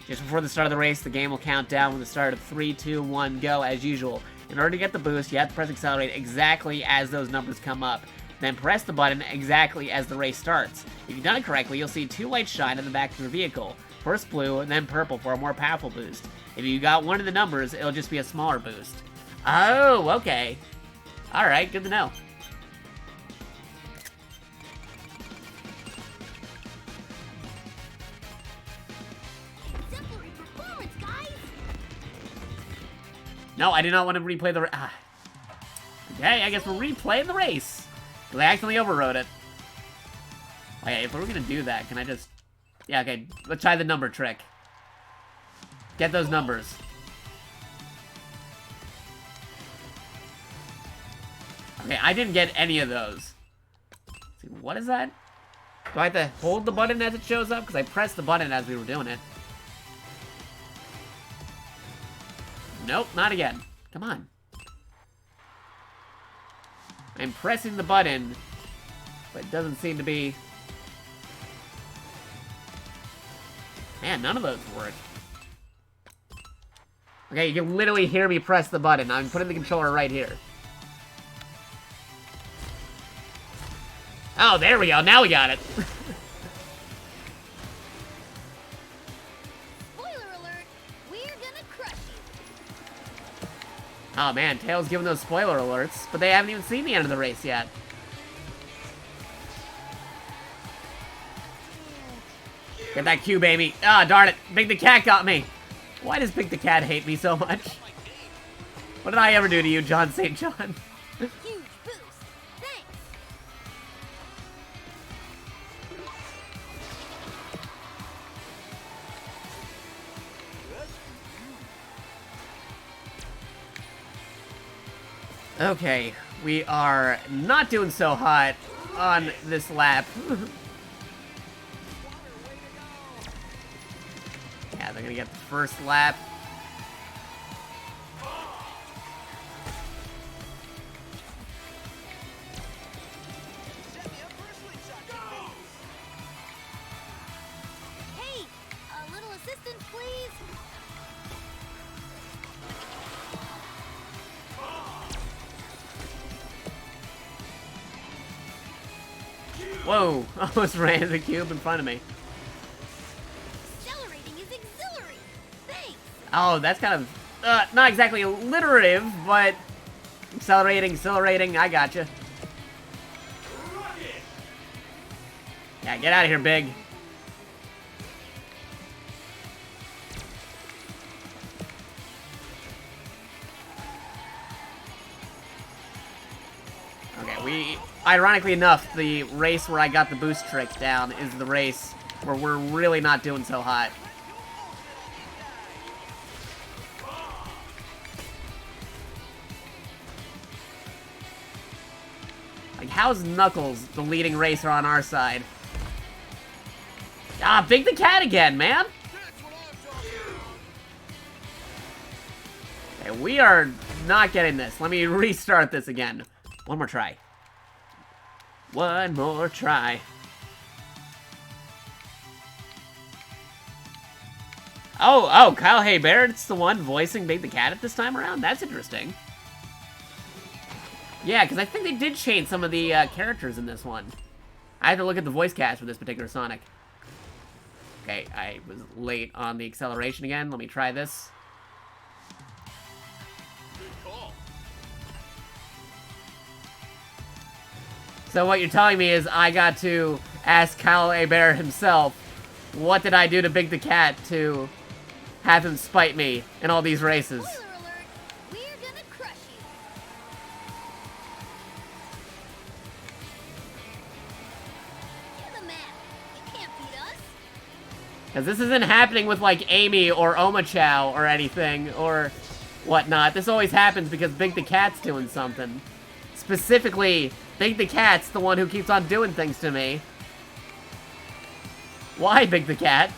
Just before the start of the race, the game will count down with the start of 3, 2, 1, go as usual. In order to get the boost, you have to press accelerate exactly as those numbers come up. Then press the button exactly as the race starts. If you've done it correctly, you'll see 2 lights shine in the back of your vehicle. First blue, and then purple for a more powerful boost. If you got one of the numbers, it'll just be a smaller boost. Oh, okay. Alright, good to know. Exemplary performance, guys. No, I did not want to replay the Okay, I guess we're replaying the race. Because I accidentally overrode it. Okay, if we're gonna do that, can I just... Yeah, okay, let's try the number trick. Get those numbers. Okay, I didn't get any of those. Let's see, what is that? Do I have to hold the button as it shows up? Because I pressed the button as we were doing it. Nope, not again. Come on. I'm pressing the button, but it doesn't seem to be... Man, none of those work. Okay, you can literally hear me press the button. I'm putting the controller right here. Oh, there we go. Now we got it. Spoiler alert, we're gonna crush you. Oh man, Tails giving those spoiler alerts, but they haven't even seen the end of the race yet. Get that Q, baby. Ah, darn it. Big the Cat got me. Why does Big the Cat hate me so much? What did I ever do to you, John St. John? Huge boost. Thanks. Okay, we are not doing so hot on this lap. Yeah, they're gonna get the first lap. Hey, a little assistance, please. Whoa, almost ran into the cube in front of me. Accelerating is exhilarating. Thanks. Oh, that's kind of, not exactly alliterative, but exhilarating, I gotcha. Yeah, get out of here, Big. Okay, ironically enough, the race where I got the boost trick down is the race where we're really not doing so hot. Like, how's Knuckles the leading racer on our side? Ah, Big the Cat again, man! Okay, we are not getting this. Let me restart this again. One more try. One more try. Oh, Kyle Haybarrett's the one voicing Big the Cat at this time around? That's interesting. Yeah, because I think they did change some of the characters in this one. I had to look at the voice cast for this particular Sonic. Okay, I was late on the acceleration again. Let me try this. So what you're telling me is I got to ask Kyle Hebert himself, what did I do to Big the Cat to have him spite me in all these races? Spoiler alert, we're gonna crush you. Do the math. You can't beat us. Because this isn't happening with, like, Amy or Omachow or anything, or whatnot. This always happens because Big the Cat's doing something. Specifically, Big the Cat's the one who keeps on doing things to me. Why, Big the Cat?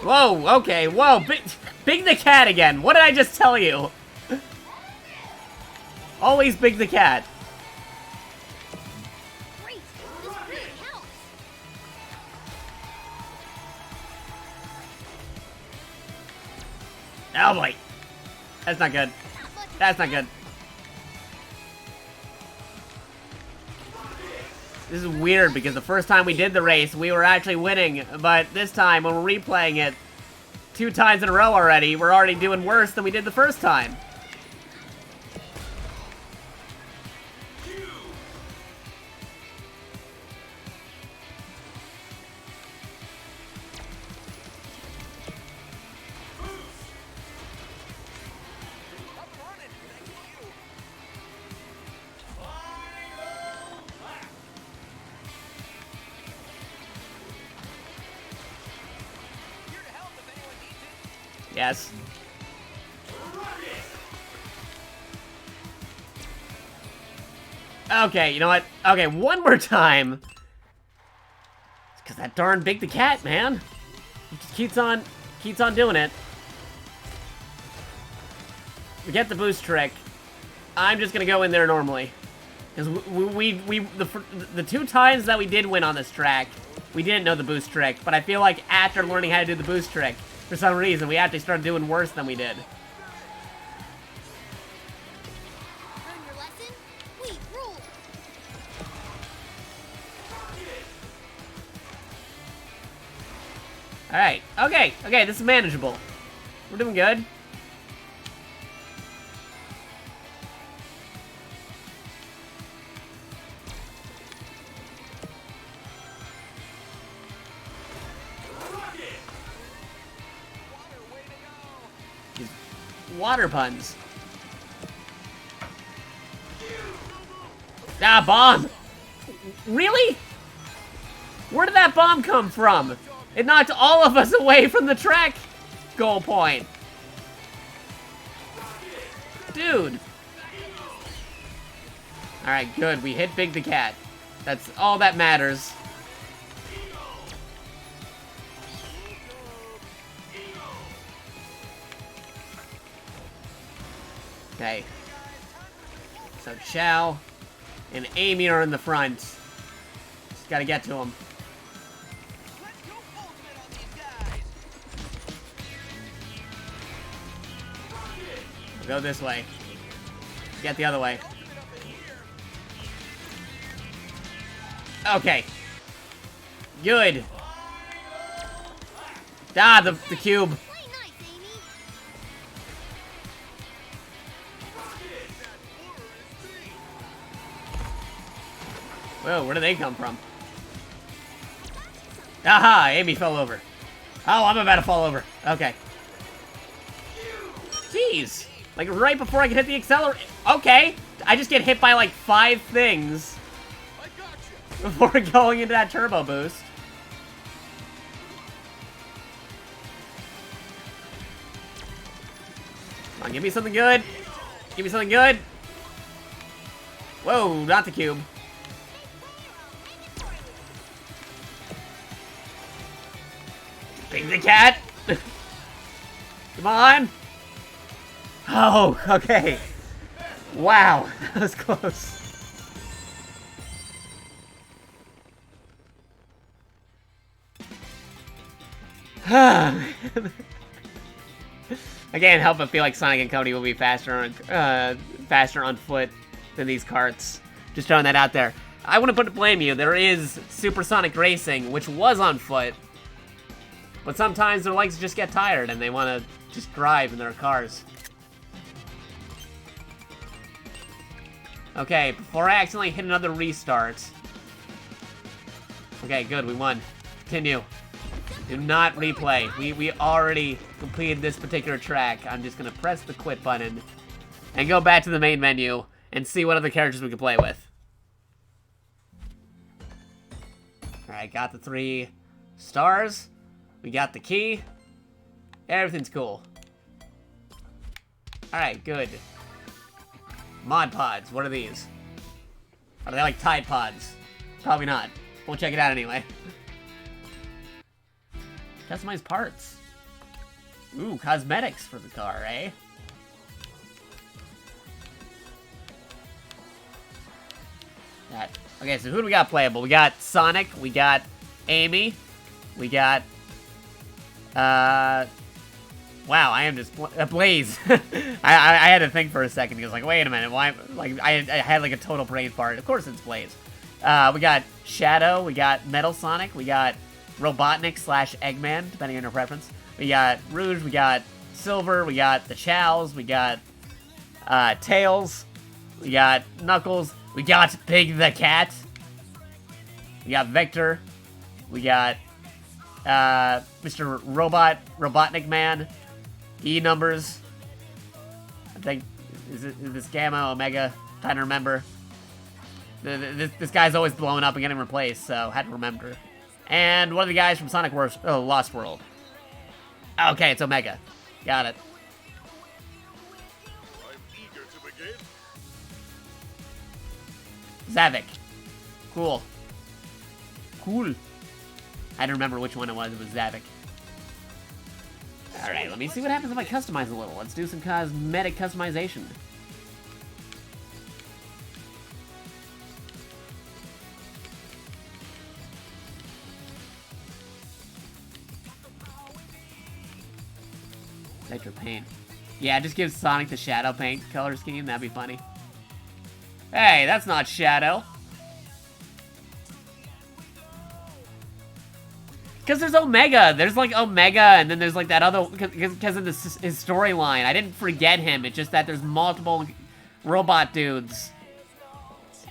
Whoa, okay, whoa, Big the Cat again. What did I just tell you? Always Big the Cat. Great, this really helps. Oh boy. That's not good. That's not good. This is weird because the first time we did the race, we were actually winning, but this time, when we're replaying it 2 times in a row already, we're already doing worse than we did the first time. Yes. Okay, you know what? Okay, one more time. It's because that darn Big the Cat, man. He just keeps on doing it. We get the boost trick. I'm just gonna go in there normally. Because the 2 times that we did win on this track, we didn't know the boost trick. But I feel like after learning how to do the boost trick, for some reason, we actually started doing worse than we did. Learn your lesson? We rule. Alright, okay, this is manageable. We're doing good. These water puns. Ah, bomb! Really? Where did that bomb come from? It knocked all of us away from the track goal point. Dude. Alright, good. We hit Big the Cat. That's all that matters. Okay. So Chow and Amy are in the front. Just gotta get to him. We'll go this way. Get the other way. Okay. Good. Ah, the cube. Play nice, Amy. Whoa, where did they come from? Aha, Amy fell over. Oh, I'm about to fall over. Okay. Jeez. Like, right before I could hit the accelerator. Okay. I just get hit by, like, 5 things I got you. before going into that turbo boost. Come on, give me something good. Give me something good. Whoa, not the cube. Big the Cat. Come on. Oh, okay. Wow, that was close. I can't help but feel like Sonic and Cody will be faster on foot than these carts. Just throwing that out there. I wouldn't blame you. There is Supersonic Racing, which was on foot, but sometimes their legs just get tired and they want to just drive in their cars. Okay, before I accidentally hit another restart. Okay, good, we won. Continue. Do not replay. We already completed this particular track. I'm just gonna press the quit button and go back to the main menu and see what other characters we can play with. Alright, got the 3 stars. We got the key. Everything's cool. Alright, good. Mod Pods, what are these? Are they like Tide Pods? Probably not. We'll check it out anyway. Customize parts. Ooh, cosmetics for the car, eh? That. Okay, so who do we got playable? We got Sonic, we got Amy, we got, wow, I am just, Blaze. I had to think for a second, because like, wait a minute, why, like, I had like a total brain fart. Of course it's Blaze. We got Shadow, we got Metal Sonic, we got Robotnik / Eggman, depending on your preference. We got Rouge, we got Silver, we got the Chows, we got Tails, we got Knuckles, we got Big the Cat, we got Vector, we got Mr. Robotnik Man, E-numbers, I think, is this Gamma, Omega, trying to remember. This guy's always blowing up and getting replaced, so had to remember. And one of the guys from Sonic Lost World. Okay, it's Omega. Got it. I'm eager to begin. Zavik. Cool. Cool. I had to remember which one it was. It was Zavik. Alright, let me see what happens if I customize a little. Let's do some cosmetic customization. Vector paint. Yeah, just give Sonic the Shadow paint color scheme. That'd be funny. Hey, that's not Shadow. Because there's Omega. There's like Omega, and then there's like that other. Because of his storyline. I didn't forget him. It's just that there's multiple robot dudes.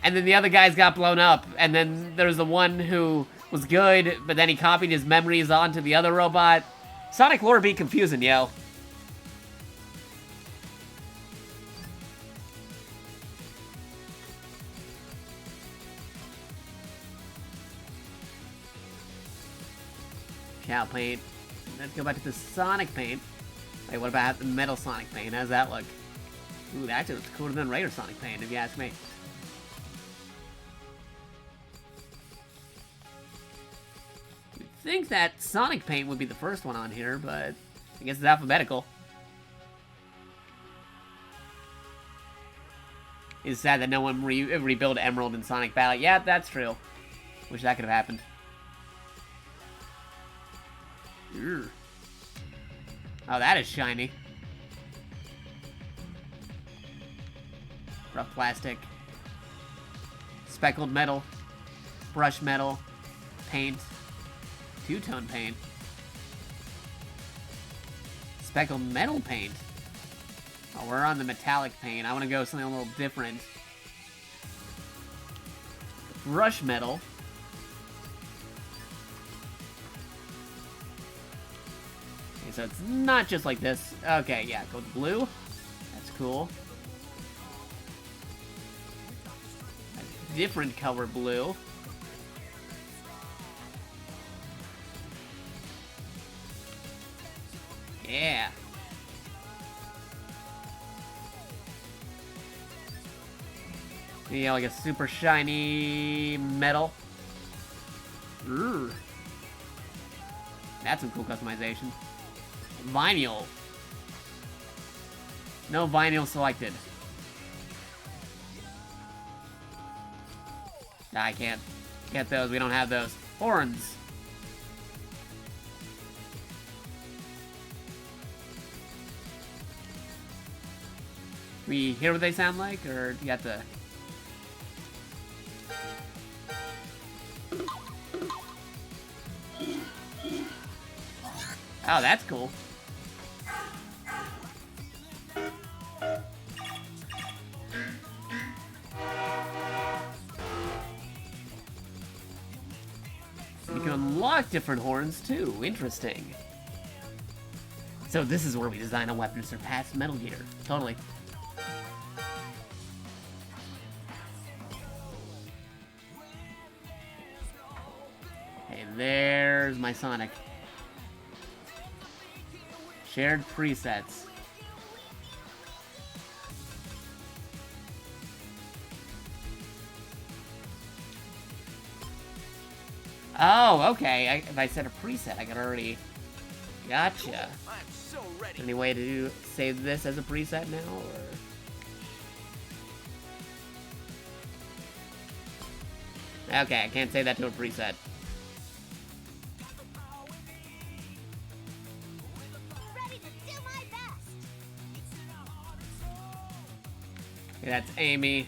And then the other guys got blown up. And then there's the one who was good, but then he copied his memories onto the other robot. Sonic lore be confusing, yo. Cow paint. Let's go back to the Sonic paint. Wait, what about the Metal Sonic paint? How's that look? Ooh, that actually looks cooler than regular Sonic paint, if you ask me. You'd think that Sonic paint would be the first one on here, but I guess it's alphabetical. It's sad that no one rebuilt Emerald in Sonic Valley. Yeah, that's true. Wish that could have happened. Urgh. Oh, that is shiny. Rough plastic. Speckled metal. Brush metal. Paint. Two-tone paint. Speckled metal paint. Oh, we're on the metallic paint. I want to go something a little different. Brush metal. Okay, so it's not just like this. Okay, yeah, go with blue. That's cool. A different color blue. Yeah. Yeah, like a super shiny metal. Ooh. That's some cool customization. Vinyl. No vinyl selected. I can't get those. We don't have those. Horns. We hear what they sound like, or do you have to... Oh, that's cool. You can unlock different horns, too. Interesting. So this is where we design a weapon to surpass Metal Gear. Totally. Okay, there's my Sonic. Shared presets. Oh, okay. If I set a preset, I could already... Gotcha. I'm so ready. Any way to save this as a preset now, or... Okay, I can't save that to a preset. Okay, that's Amy.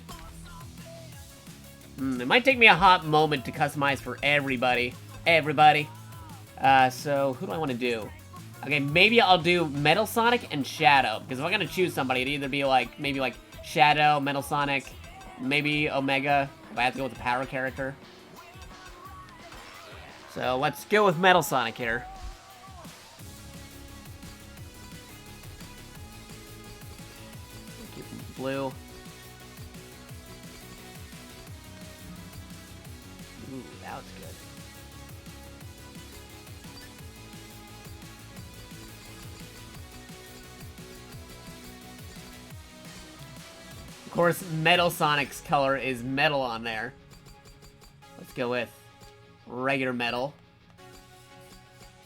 It might take me a hot moment to customize for everybody. So, who do I want to do? Okay, maybe I'll do Metal Sonic and Shadow. Because if I'm going to choose somebody, it'd either be like, maybe like Shadow, Metal Sonic, maybe Omega, if I have to go with a power character. So, let's go with Metal Sonic here. Keep him blue. Ooh, that was good. Of course, Metal Sonic's color is metal on there. Let's go with regular metal.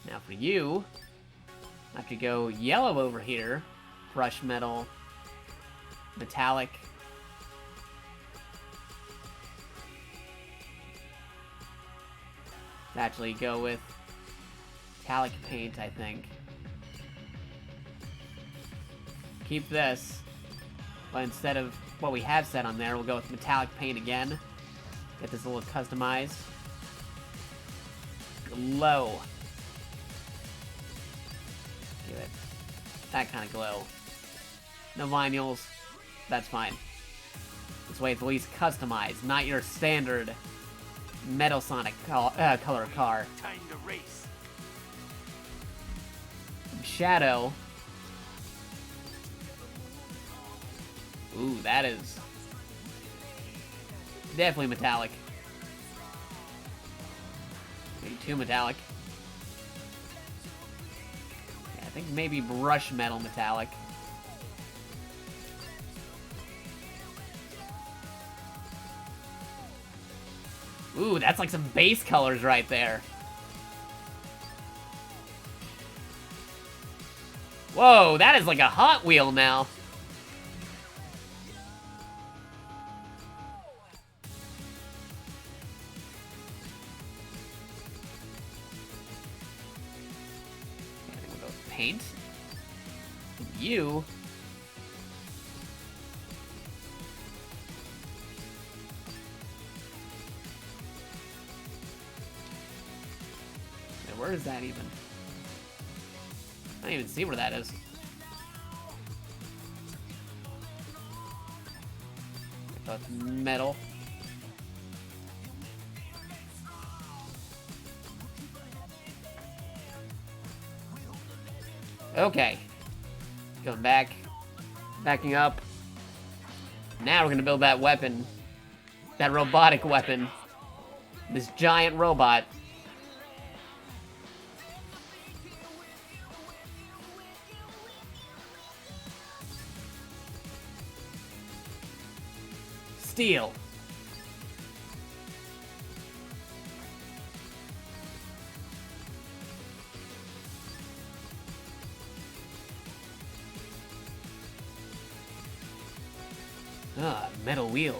Now for you, I have to go yellow over here. Brush metal. Metallic. Actually go with metallic paint, I think. Keep this, but instead of what we have set on there, we'll go with metallic paint again. Get this a little customized. Glow. that kind of glow. No vinyls. That's fine. This way it's at least customized, not your standard Metal Sonic color car. Time to race. Shadow. Ooh, that is definitely metallic. Maybe too metallic. Yeah, I think maybe brush metal metallic. Ooh, that's like some base colors right there. Whoa, that is like a Hot Wheel now. Okay, I think we'll go with paint. You. Where is that even? I don't even see where that is. That's metal. Okay. Going back. Backing up. Now we're gonna build that weapon. That robotic weapon. This giant robot. Steel. Metal wheels.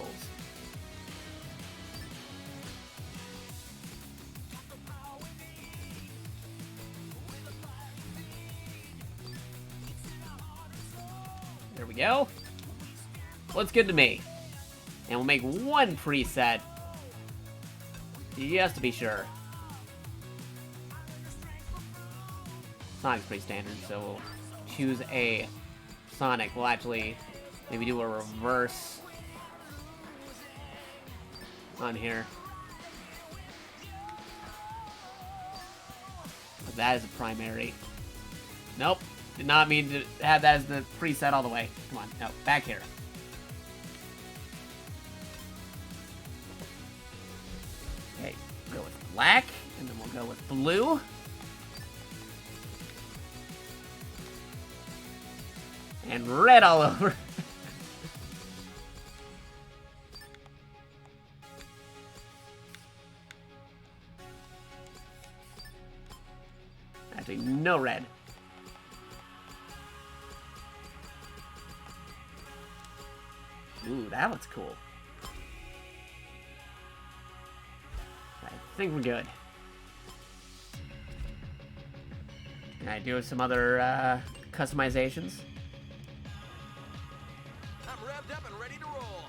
There we go. Looks good to me. And we'll make one preset, just to be sure. Sonic's pretty standard, so we'll choose a Sonic. We'll actually maybe do a reverse on here. But that is a primary. Nope, did not mean to have that as the preset all the way. Come on, no, back here. Okay, we'll go with black, and then we'll go with blue. And red all over. Actually, no red. Ooh, that looks cool. I think we're good. Can I do some other customizations? I'm revved up and ready to roll.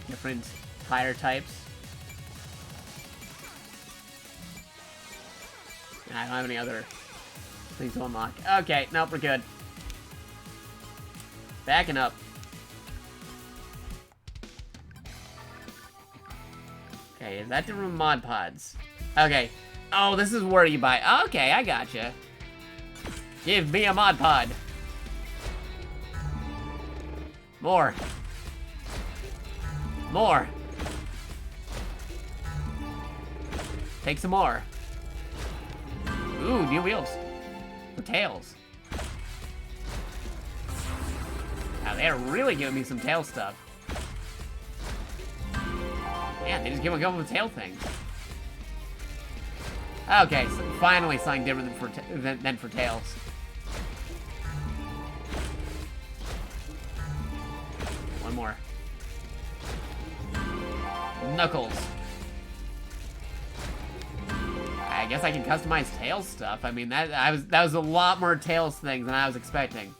Different tire types. I don't have any other things to unlock. Okay, nope, we're good. Backing up. Okay, is that different mod pods? Okay. Oh, this is where you buy. Okay, I gotcha. Give me a mod pod. More. More. Take some more. Ooh, new wheels. For tails. Now they're really giving me some tail stuff. Yeah, they just give a couple of tail things. Okay, so finally something different than for tails. One more. Knuckles. I guess I can customize Tails stuff. I mean, that was a lot more Tails things than I was expecting.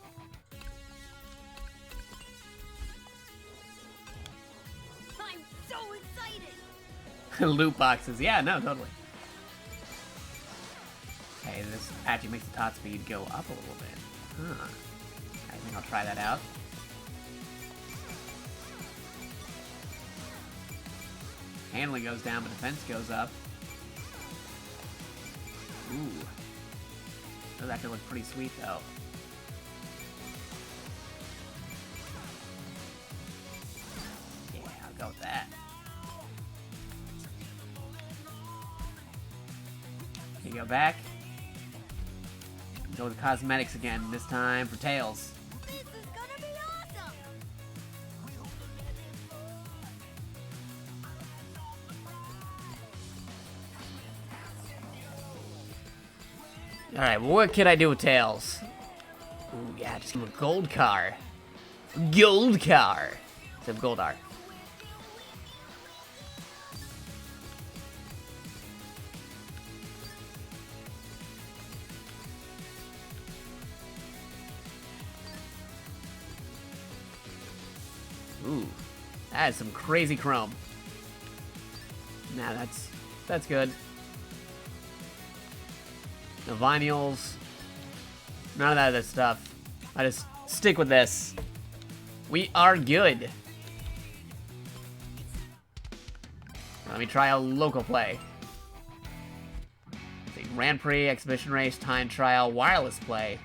I'm so excited! Loot boxes. Yeah, no, totally. Okay, this actually makes the top speed go up a little bit. Huh. I think I'll try that out. Handling goes down, but defense goes up. Ooh. Does actually look pretty sweet, though. Yeah, I'll go with that. Okay, go back. Go with the cosmetics again, this time for Tails. This is gonna be awesome! Alright, well, what can I do with Tails? Ooh, yeah, just give him a gold car. Gold car! Instead of gold art. Ooh, that is some crazy chrome. Nah, that's good. No vinyls. None of that other stuff. I just stick with this. We are good. Let me try a local play. The Grand Prix, Exhibition Race, Time Trial, Wireless Play.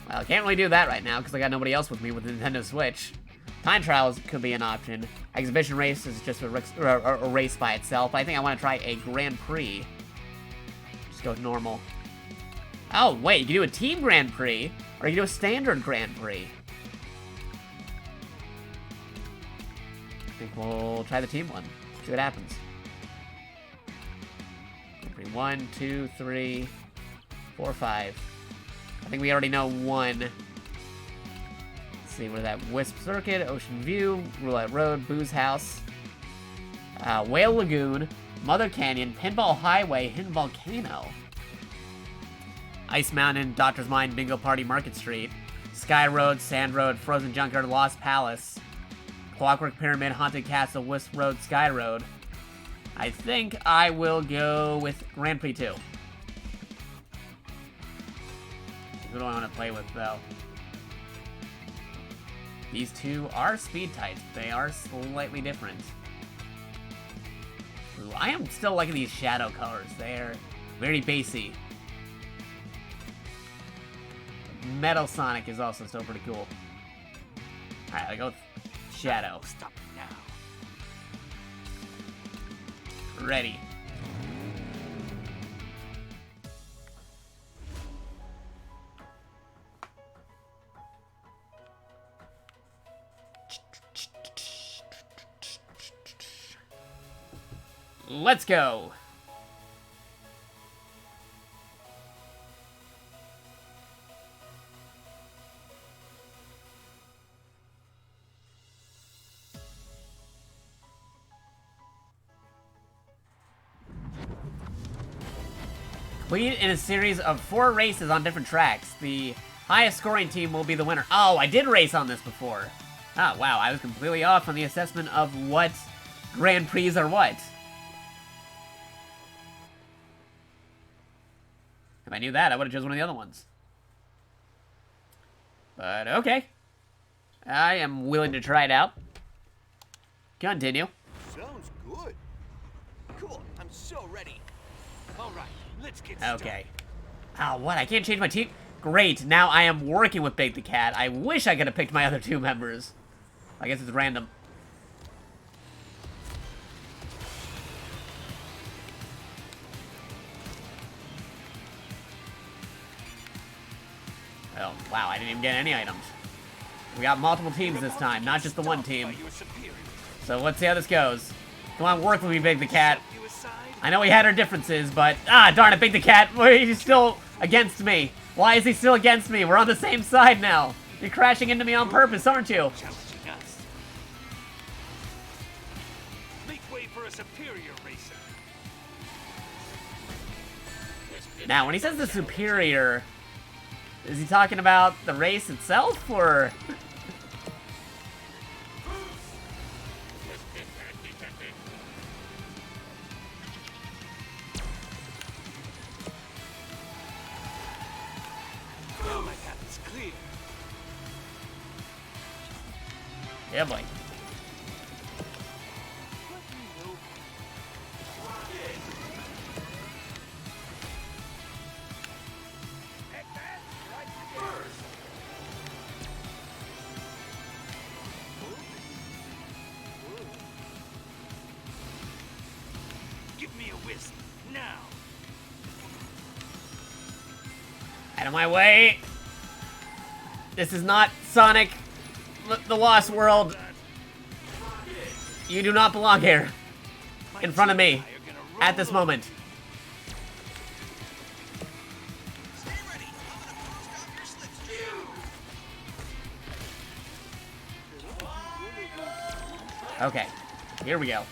Well, I can't really do that right now because I got nobody else with me with the Nintendo Switch. Time Trials could be an option. Exhibition Race is just a race by itself. I think I want to try a Grand Prix. Just go with normal. Oh, wait, you can do a Team Grand Prix, or you can do a Standard Grand Prix. I think we'll try the Team one. See what happens. Grand Prix 1, 2, 3, 4, 5. I think we already know one. Let's see, what is that? Wisp Circuit, Ocean View, Roulette Road, Booze House, Whale Lagoon, Mother Canyon, Pinball Highway, Hidden Volcano, Ice Mountain, Doctor's Mine, Bingo Party, Market Street, Sky Road, Sand Road, Frozen Junkyard, Lost Palace, Clockwork Pyramid, Haunted Castle, Wisp Road, Sky Road. I think I will go with Grand Prix 2. Who do I want to play with, though? These two are speed types. They are slightly different. Ooh, I am still liking these shadow colors. They're very bassy. Metal Sonic is also still pretty cool. Alright, I'll go with Shadow. Stop now. Ready. Let's go. Complete in a series of 4 races on different tracks. The highest scoring team will be the winner. Oh, I did race on this before. Oh, wow, I was completely off on the assessment of what Grand Prix are what. If I knew that, I would have chosen one of the other ones. But, okay. I am willing to try it out. Continue. Sounds good. Cool, I'm so ready. All right, let's get started. Okay. Oh, what? I can't change my team? Great, now I am working with Big the Cat. I wish I could have picked my other 2 members. I guess it's random. Oh, wow, I didn't even get any items. We got multiple teams this time, not just the one team. So let's see how this goes. Come on, work with me, Big the Cat. I know we had our differences, but... Ah, darn it, Big the Cat! He's still against me. Why is he still against me? We're on the same side now. You're crashing into me on purpose, aren't you? Make way for a superior racer. Now, when he says the superior... Is he talking about the race itself, or... Yeah, boy. Give me a whisk now. Out of my way. This is not Sonic, the Lost World. You do not belong here. In front of me. At this moment. Stay ready. I'm gonna post off your slipstream. Okay. Here we go.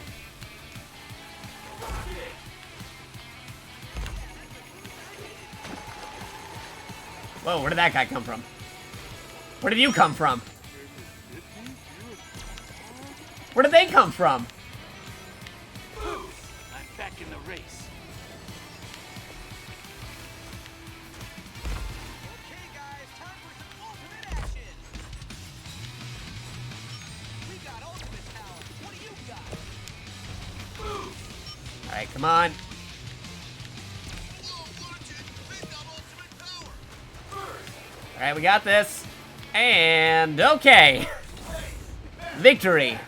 Whoa, where did that guy come from? Where did you come from? Where did they come from? I'm back in the race. Okay, guys, time for some ultimate action. We got ultimate power. What do you got? Alright, come on. Whoa, watch it! They've got ultimate power! Alright, we got this. And okay. Victory.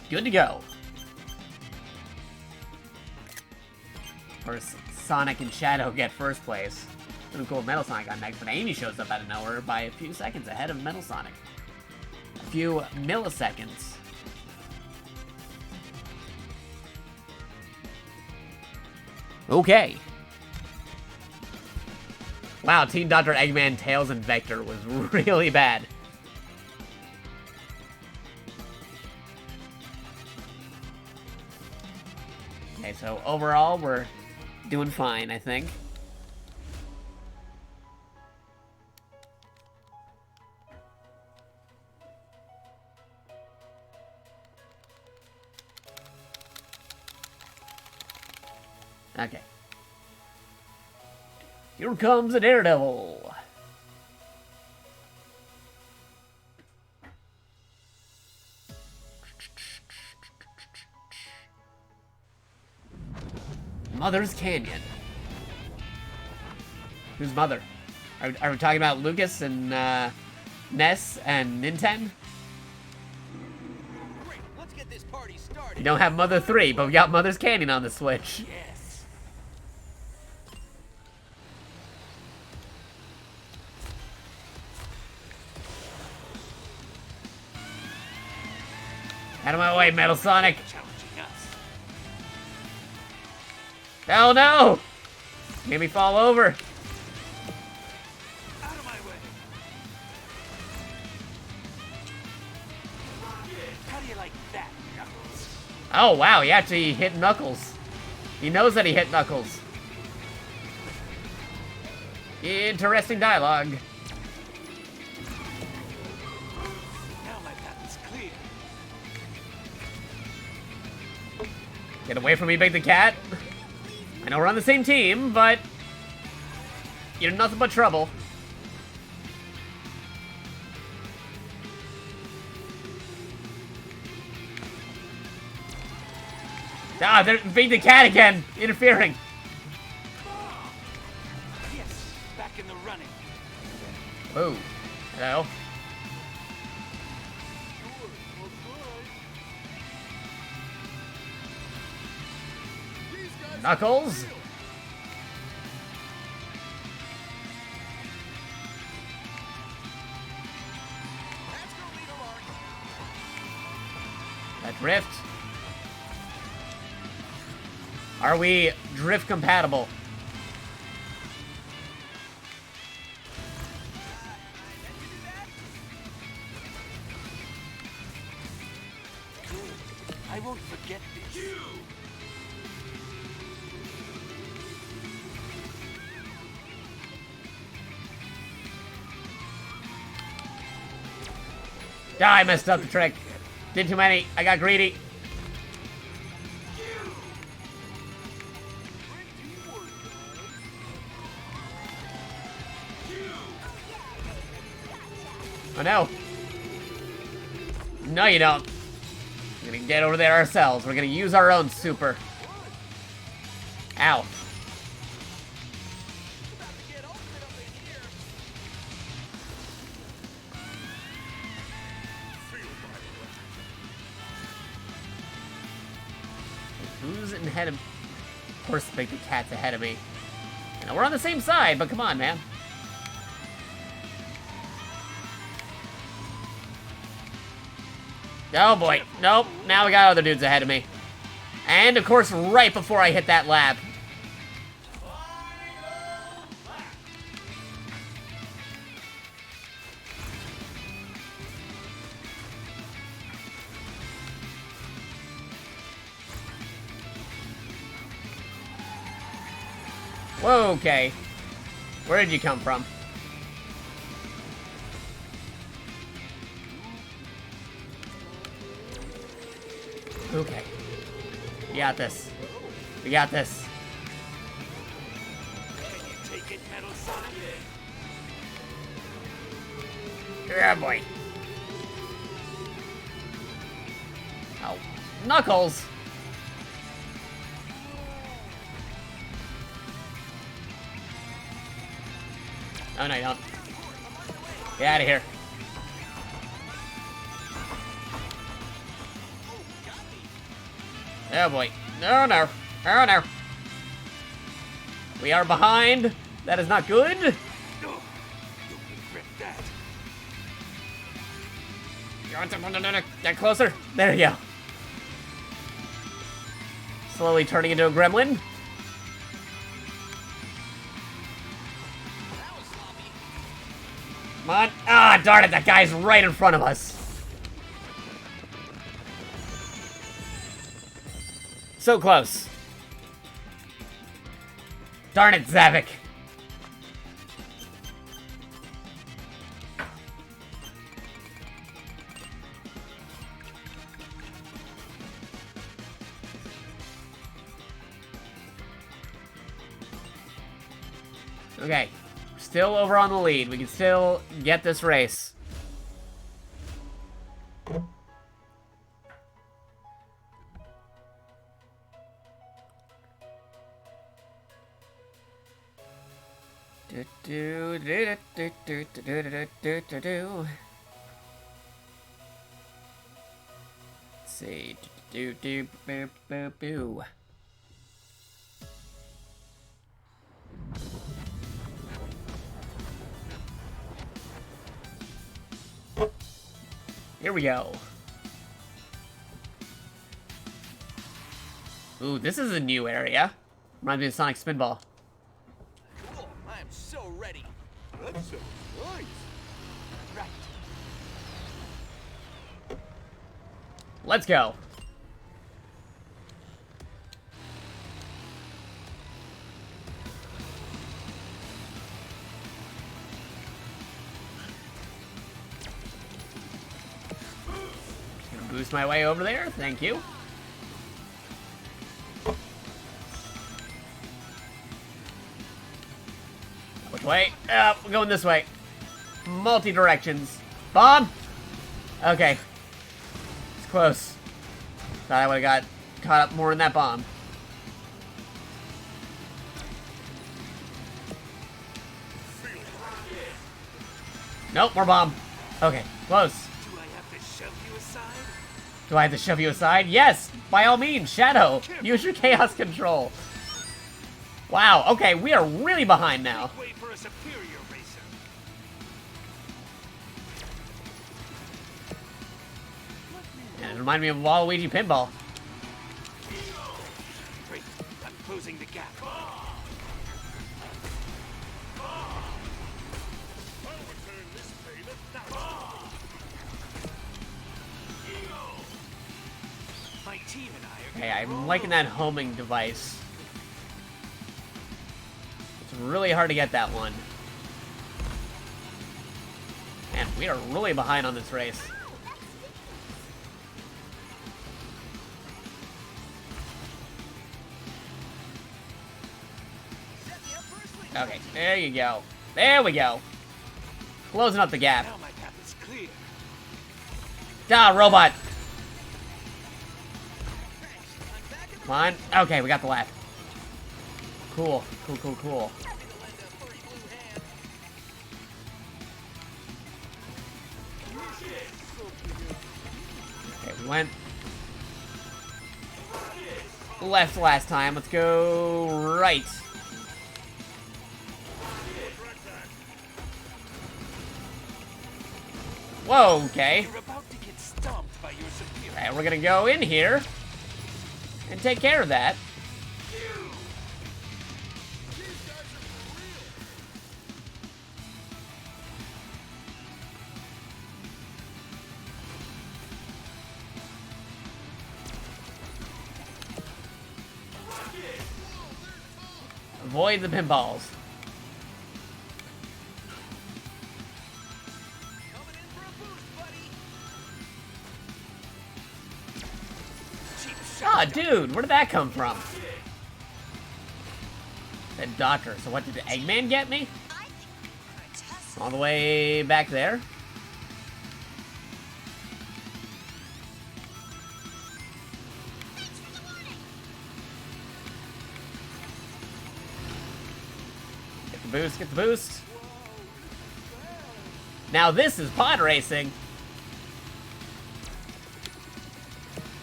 Good to go. First, Sonic and Shadow get first place. Pretty cool if Metal Sonic got next, but Amy shows up out of nowhere by a few seconds ahead of Metal Sonic. A few milliseconds. Okay. Wow, Team Dr. Eggman, Tails, and Vector was really bad. Okay, so overall, we're doing fine, I think. Okay. Here comes a Daredevil. Mother's Canyon. Who's Mother? Are we talking about Lucas and Ness and Nintendo? Great, let's get this party started. We don't have Mother 3, but we got Mother's Canyon on the Switch. Yes. Out of my way, Metal Sonic. Challenging us. Oh no! Made me fall over. Out of my way. How do you like that, Knuckles? Oh wow, he actually hit Knuckles. He knows that he hit Knuckles. Interesting dialogue. Now my path is clear. Get away from me, Big the Cat. I know we're on the same team, but you're nothing but trouble. Ah, there's Big the Cat again, interfering. Yes, back in the running. Whoa. Hello. These guys Knuckles. Let's go leave a mark. That drift. Are we drift compatible? I won't forget this. Ah, I messed up the trick. Did too many. I got greedy. no. No, you don't. We're gonna get over there ourselves. We're gonna use our own super. Ow. Who's ahead of... Of course, the big cat's ahead of me. You know, we're on the same side, but come on, man. Oh boy. Nope. Now we got other dudes ahead of me. And of course, right before I hit that lab. Whoa, okay. Where did you come from? Okay. We got this. We got this. Can you take it, Metal Sonic? Yeah, boy. Oh, Knuckles. Oh, no, you don't. Get out of here. Oh, boy. No, no. Oh, no. We are behind. That is not good. No, you'll regret that. You want to get closer? There you go. Slowly turning into a gremlin. Come on. Ah, darn it. That guy's right in front of us. So close. Darn it, Zavik. Okay. Still over on the lead. We can still get this race. Let's see. Here we go. Ooh, this is a new area. Reminds me of Sonic Spinball. Cool. I am so ready. That's so nice. Right. Let's go. Boost my way over there, thank you. Which way? We're going this way. Multi-directions. Bomb! Okay. It's close. Thought I would've got caught up more in that bomb. Nope, more bomb. Okay, close. Do I have to shove you aside? Do I have to shove you aside? Yes! By all means, Shadow! Use your chaos control! Wow, okay, we are really behind now. Make way for a superior racer. And it reminded me of Waluigi Pinball. Great, I'm closing the gap. My team and I are Hey, I'm liking that homing device. It's really hard to get that one. Man, we are really behind on this race. Okay, there you go. There we go. Closing up the gap. Now my path is clear. Ah, robot. Come on. Okay, we got the lap. Cool. Cool, cool, cool. Okay, we went left last time. Let's go right. Whoa, okay. You're about to get stomped by your superior. Alright, we're gonna go in here and take care of that. Avoid the pinballs. Coming in for a boost, buddy. Cheap Ah, shot. dude, where did that come from? That doctor. So what did the Eggman get me? I think we could test All the way back there? Thanks for the warning. Get the boost, get the boost. Now this is pod racing.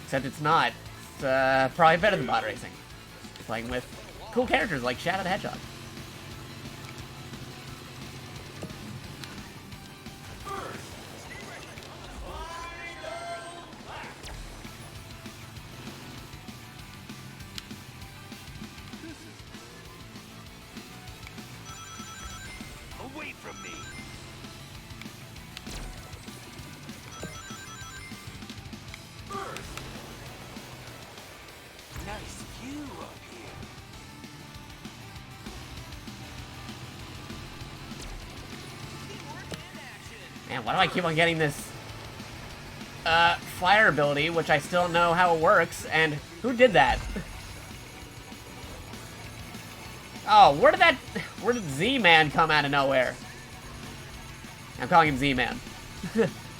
Except it's not. It's probably better than pod racing. Playing with cool characters like Shadow the Hedgehog. Away from me. Nice view up here. Man, why do I keep on getting this fire ability, which I still don't know how it works, and who did that? Oh, where did Z-Man come out of nowhere? I'm calling him Z-Man.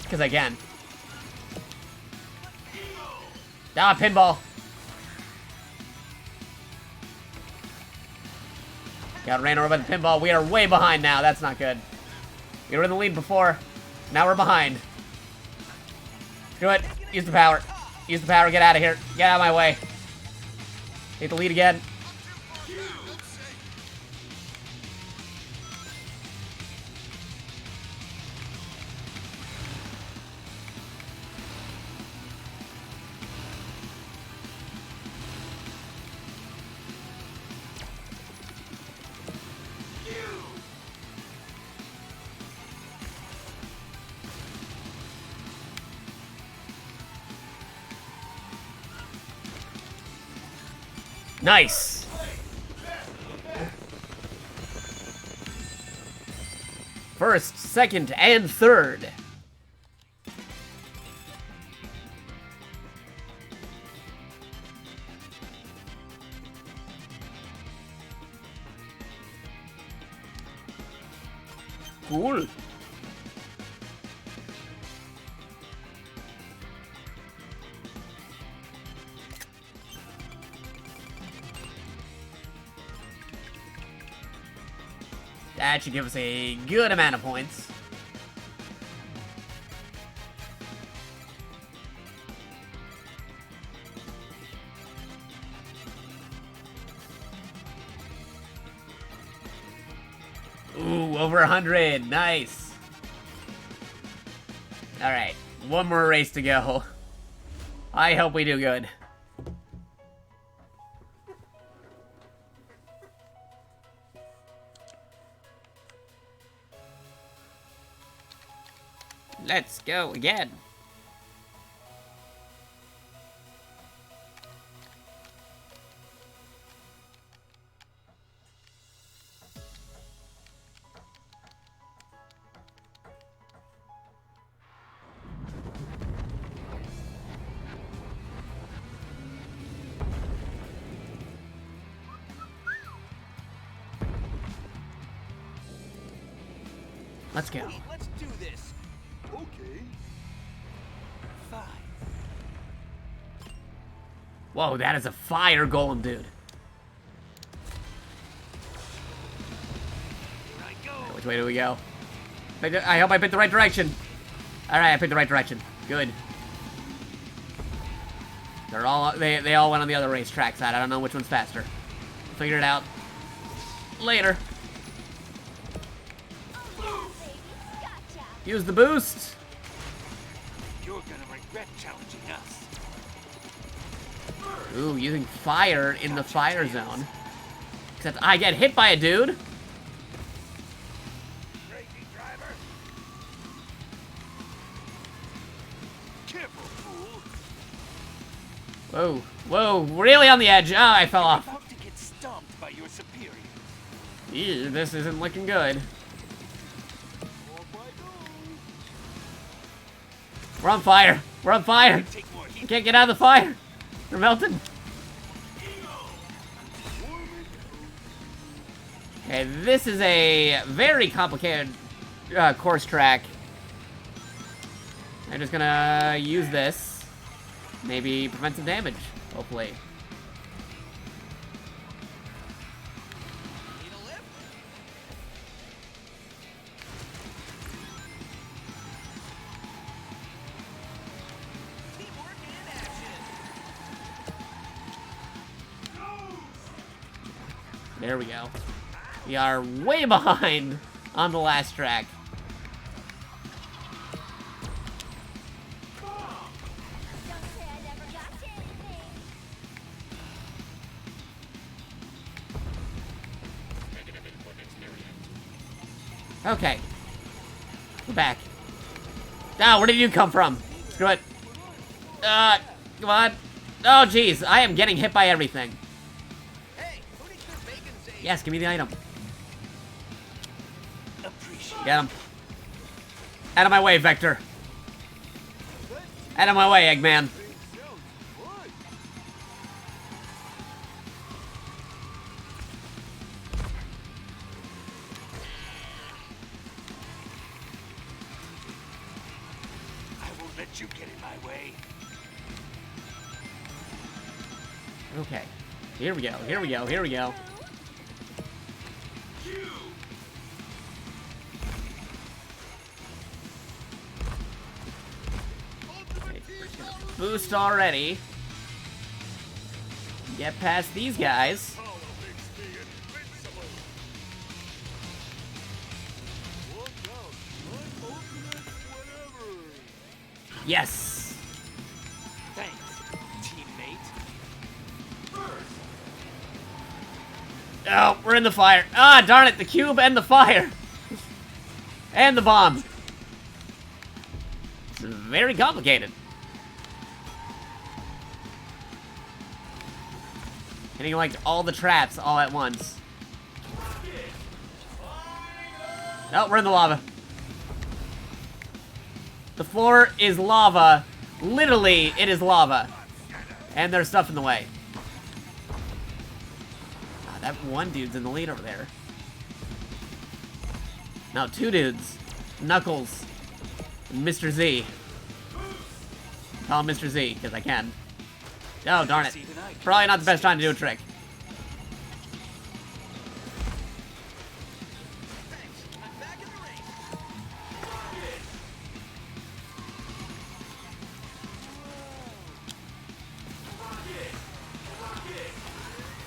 Because I can. Ah, pinball. Got ran over by the pinball. We are way behind now. That's not good. We were in the lead before. Now we're behind. Do it. Use the power. Use the power. Get out of here. Get out of my way. Take the lead again. Nice. First, second, and third. Cool. That should give us a good amount of points. Ooh, over 100. Nice. Alright, one more race to go. I hope we do good. Let's go again. Let's go. Let's do this. Okay. Whoa, that is a fire golem, dude. Here I go. Which way do we go? I hope I picked the right direction. Alright, I picked the right direction. Good. They're all they all went on the other racetrack side. I don't know which one's faster. We'll figure it out later. Use the boost. You're gonna regret challenging us. Ooh, using fire in the fire zone. Except I get hit by a dude. Crazy driver. Careful, fool. Whoa, whoa, really on the edge. Oh, I fell off. About to get stomped by your superior. Ew, this isn't looking good. We're on fire. We're on fire. Take more heat. Can't get out of the fire. We're melting. Okay, this is a very complicated course track. I'm just gonna use this. Maybe prevent some damage, hopefully. Need a lift? Teamwork in action. There we go. We are way behind on the last track. Okay. We're back. Ah, where did you come from? Screw it. Come on. Oh, jeez. I am getting hit by everything. Hey, who needs this bacon save? Yes, give me the item. Appreciate. Get him. Out of my way, Vector. Out of my way, Eggman. I won't let you get in my way. Okay. Here we go, here we go, here we go. Okay, boost already. Get past these guys. Yes! Thanks, teammate. Oh, we're in the fire. Ah, darn it, the cube and the fire. And the bomb. It's very complicated. Hitting like all the traps all at once. Oh, we're in the lava. The floor is lava. Literally, it is lava. And there's stuff in the way. Ah, that one dude's in the lead over there. No, two dudes. Knuckles. And Mr. Z. Call him Mr. Z, because I can. Oh, darn it. Probably not the best time to do a trick. Thanks. I'm back in the race.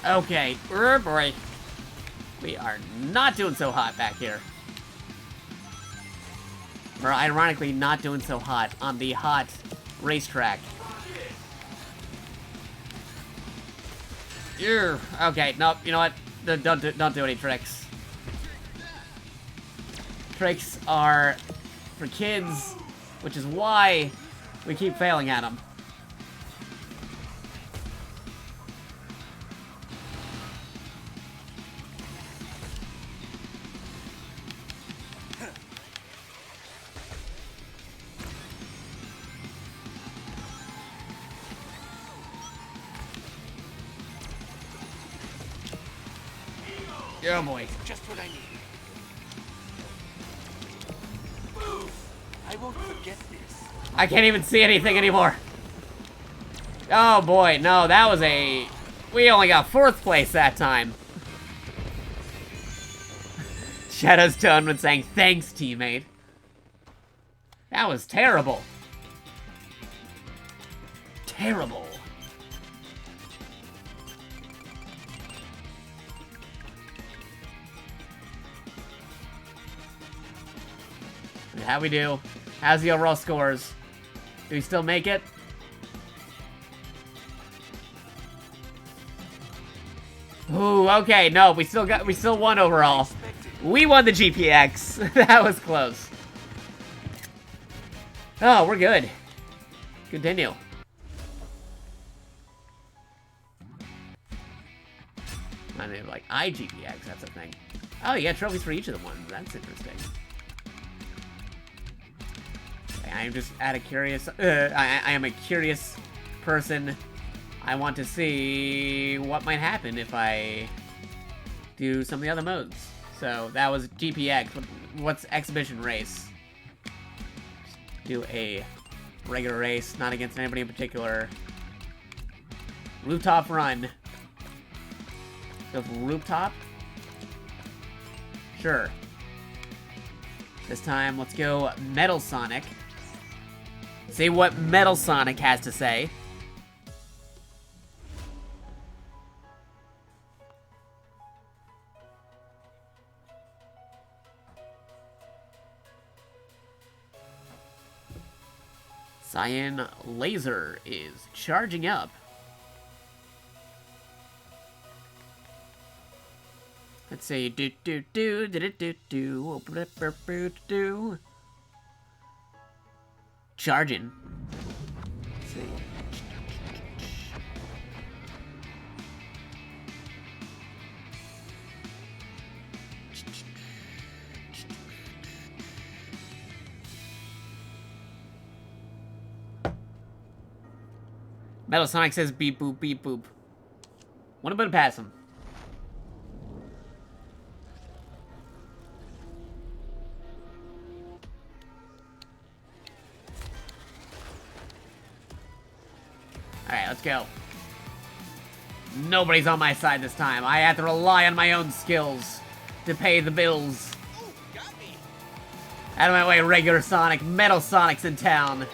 Okay, oh boy. We are not doing so hot back here. We're ironically not doing so hot on the hot racetrack. Ew. Okay, nope, you know what? Don't do any tricks. Tricks are for kids, which is why we keep failing at them. Oh boy. Just what I need. I won't forget this. I can't even see anything anymore. Oh boy, no, that was a... We only got 4th place that time. Shadow's tone when saying, thanks, teammate. That was terrible. Terrible. How we do? How's the overall scores? Do we still make it? Ooh, okay, no, we still won overall. We won the GPX. That was close. Oh, we're good. Continue. I mean, like, IGPX, that's a thing. Oh, you got trophies for each of the ones. That's interesting. I am just at a curious... I am a curious person. I want to see what might happen if I do some of the other modes. So, that was GPX. What's Exhibition Race? Do a regular race, not against anybody in particular. Rooftop Run. Go for rooftop? Sure. This time, let's go Metal Sonic. See what Metal Sonic has to say. Cyan Laser is charging up. Let's see. Charging. Let's see. Metal Sonic says beep boop beep boop. What about to pass him? Alright, let's go. Nobody's on my side this time. I have to rely on my own skills to pay the bills. Ooh, got me. Out of my way, regular Sonic. Metal Sonic's in town.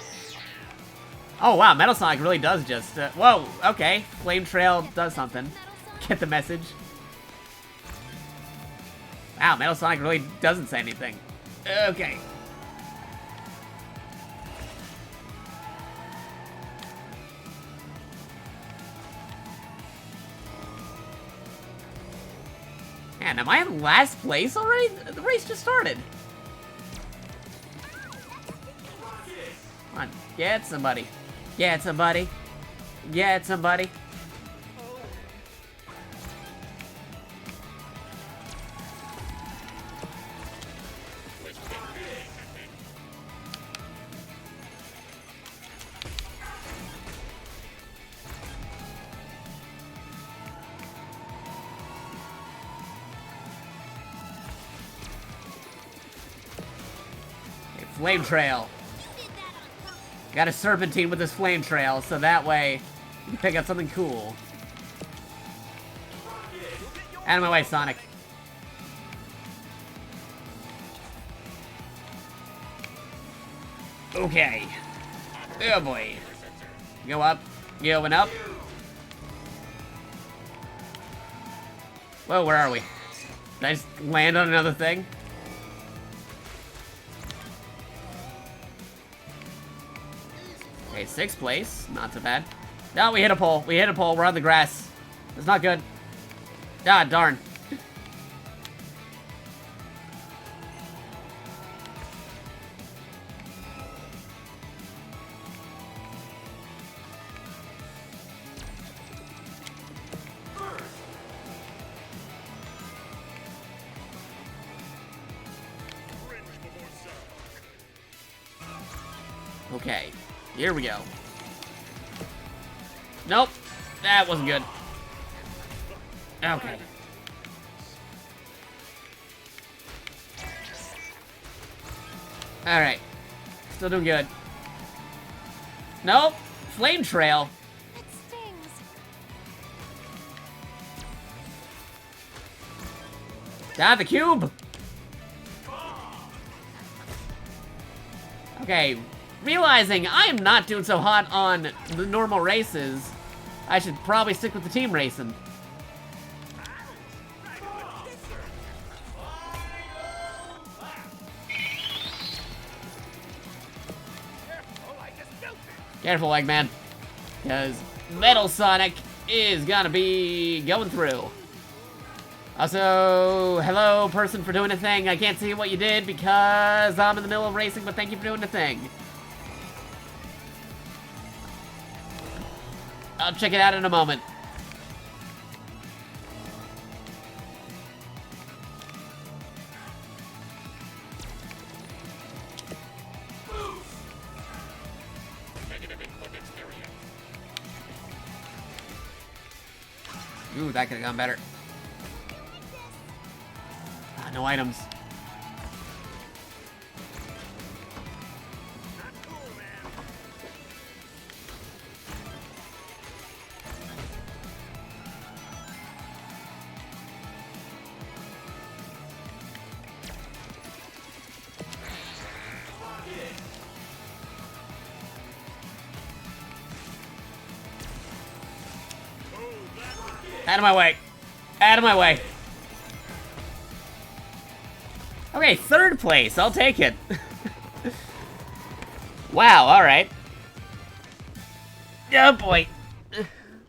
Oh, wow, Metal Sonic really does just... whoa, okay. Flame Trail does something. Get the message. Wow, Metal Sonic really doesn't say anything. Okay. Man, am I in last place already? The race just started. Come on, get somebody. Get somebody. Get somebody. Okay, Flame Trail. Got a Serpentine with this Flame Trail, so that way you can pick up something cool. Out of my way, Sonic. Okay. Oh boy. Go up. Going up. Whoa, where are we? Did I just land on another thing? Okay, 6th place. Not so bad. No, we hit a pole. We hit a pole. We're on the grass. It's not good. Ah, darn. Okay. Here we go. Nope. That wasn't good. Okay. Alright. Still doing good. Nope. Flame Trail. Let's Ah, the cube! Okay, realizing I am not doing so hot on the normal races, I should probably stick with the team racing. Careful, Eggman. Because Metal Sonic is gonna be going through. Also, hello, person, for doing a thing. I can't see what you did because I'm in the middle of racing, but thank you for doing the thing. I'll check it out in a moment. Ooh, that could have gone better. Ah, no items. Out of my way. Out of my way. Okay, third place. I'll take it. Wow, alright. Oh boy.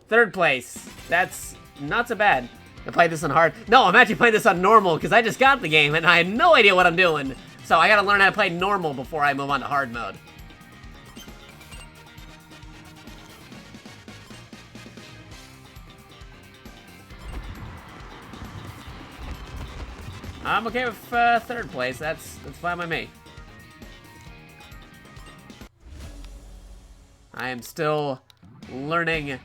Third place. That's not so bad. I played this on hard. No, I'm actually playing this on normal because I just got the game and I had no idea what I'm doing. So I gotta learn how to play normal before I move on to hard mode. I'm okay with third place. That's fine by me. I am still learning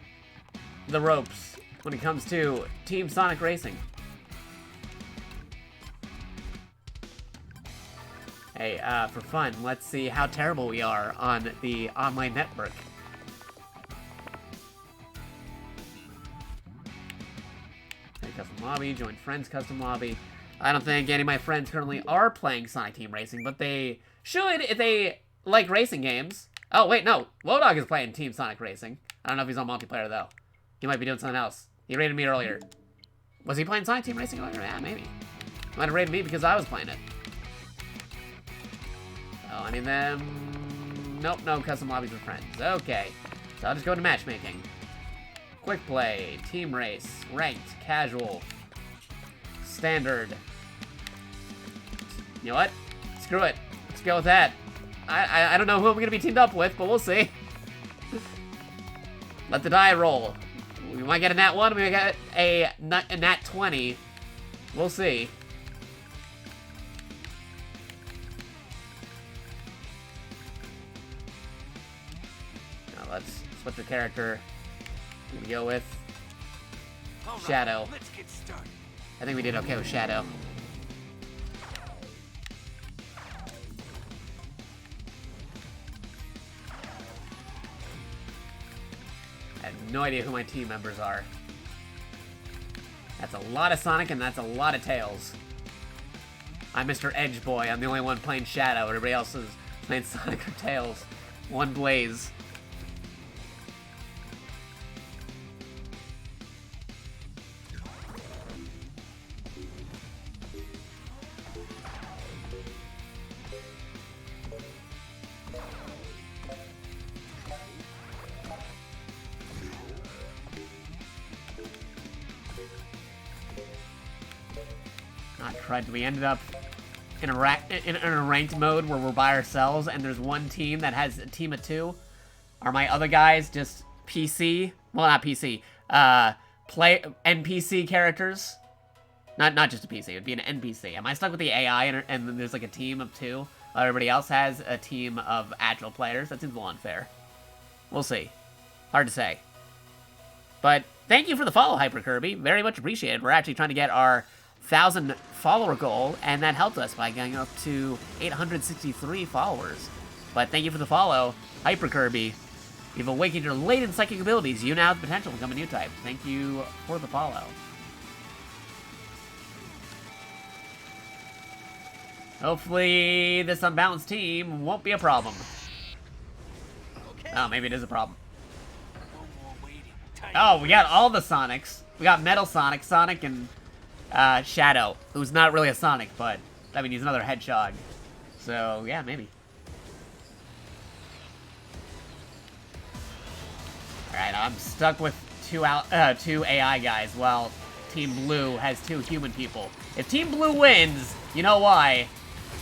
the ropes when it comes to Team Sonic Racing. Hey, for fun, let's see how terrible we are on the online network. Custom lobby, join friends custom lobby. I don't think any of my friends currently are playing Sonic Team Racing, but they should if they like racing games. Oh, wait, no. Lodog is playing Team Sonic Racing. I don't know if he's on multiplayer, though. He might be doing something else. He rated me earlier. Was he playing Sonic Team Racing earlier? Yeah, maybe. He might have rated me because I was playing it. Oh, any of them? Nope, no custom lobbies with friends. Okay. So I'll just go to matchmaking. Quick play, team race, ranked, casual, standard. You know what? Screw it. Let's go with that. I don't know who I'm going to be teamed up with, but we'll see. Let the die roll. We might get a nat 1, we might get a nat 20. We'll see. Now let's switch the character. I'm gonna go with Shadow. Let's get started. I think we did okay with Shadow. I have no idea who my team members are. That's a lot of Sonic and that's a lot of Tails. I'm Mr. Edge Boy. I'm the only one playing Shadow. Everybody else is playing Sonic or Tails. One Blaze. Crud, we ended up in a ranked mode where we're by ourselves and there's one team that has a team of 2. Are my other guys just PC? Well, not PC. Play NPC characters? Not just a PC, it'd be an NPC. Am I stuck with the AI and then there's like a team of 2? Everybody else has a team of actual players? That seems a little unfair. We'll see. Hard to say. But thank you for the follow, Hyper Kirby. Very much appreciated. We're actually trying to get our 1,000 follower goal, and that helped us by getting up to 863 followers. But thank you for the follow, Hyper Kirby. You've awakened your latent psychic abilities. You now have the potential to become a new type. Thank you for the follow. Hopefully this unbalanced team won't be a problem. Okay. Oh, maybe it is a problem. No more waiting. Time Oh, to we got rest. all the Sonics. We got Metal Sonic, Sonic, and Shadow, who's not really a Sonic, but I mean he's another Hedgehog. So yeah, maybe. All right, I'm stuck with two AI guys, while Team Blue has 2 human people. If Team Blue wins, you know why?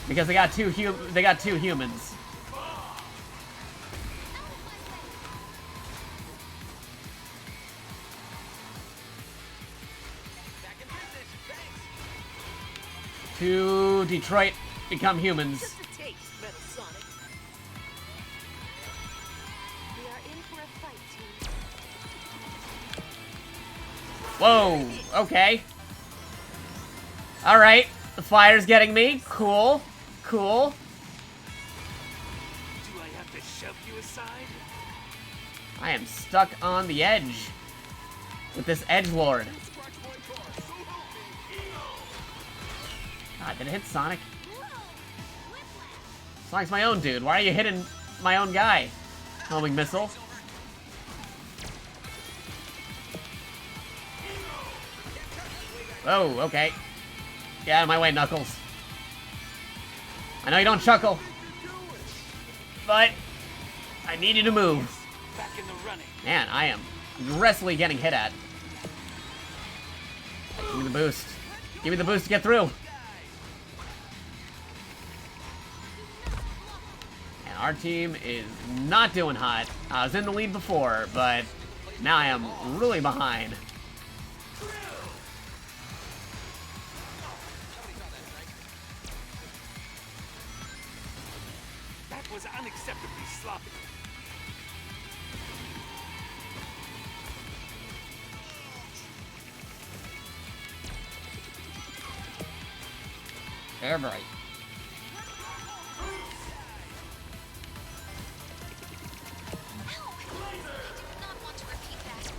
Because they got two humans. Back in business. Thanks. 2 Detroit become humans. Just a taste, Metal Sonic. We are in for a fight, team. Whoa, okay. Alright, the fire's getting me. Cool, cool. Do I have to shove you aside? I am stuck on the edge with this edgelord. Scratch my car, so help me. God, did it hit Sonic? Whoa! Whiplash! Sonic's my own dude. Why are you hitting my own guy? Homing missile. Oh, okay. Get out of my way, Knuckles. I know you don't chuckle, but I need you to move. Back in the running. Man, I am aggressively getting hit at. Give me the boost. Give me the boost to get through. And our team is not doing hot. I was in the lead before, but now I am really behind. That was unacceptably sloppy. Air bright. Not want to repeat that.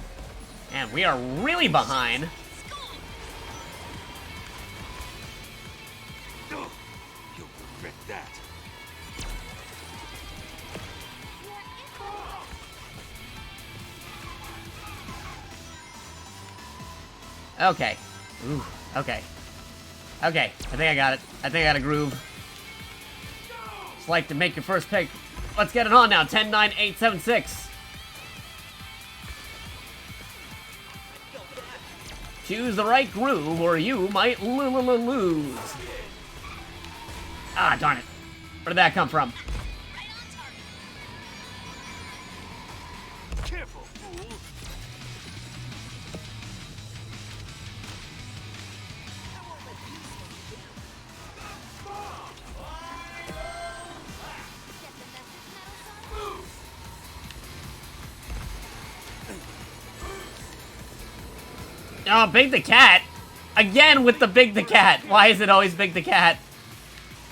And we are really behind. Ugh, you'll regret that. Okay. Ooh, okay. Okay, I think I got it. I think I got a groove. Just like to make your first pick. Let's get it on now. 10, 9, 8, 7, 6. Choose the right groove or you might lose. Ah, darn it. Where did that come from? Right on target. Careful, fool. Get the message, Metal Sonic? Oh, Big the Cat. Again with the Big the Cat. Why is it always Big the Cat?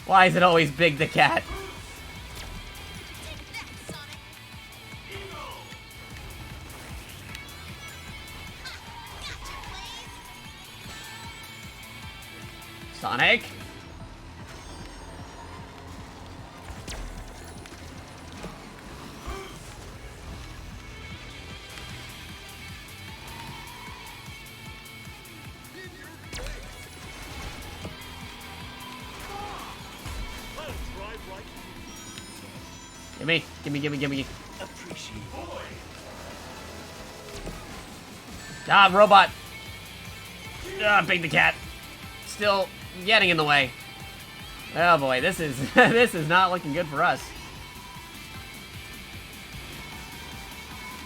Why is it always Big the Cat? Take that, Sonic. Gotcha, Blaze. Sonic. Gimme. Appreciate it. Ah, robot. Ah, Big the Cat. Still getting in the way. Oh boy, this is this is not looking good for us.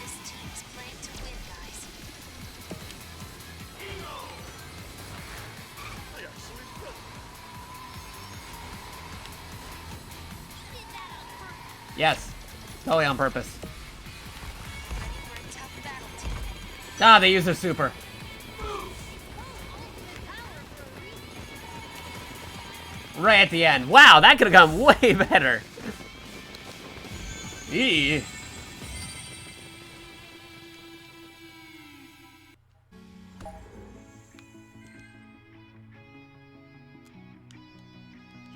This team's playing to win, guys. I actually built You did that on purpose. Yes, totally on purpose. Ready for a tough battle, team. Ah, they use their super. Right at the end. Wow, that could have gone way better. Eee.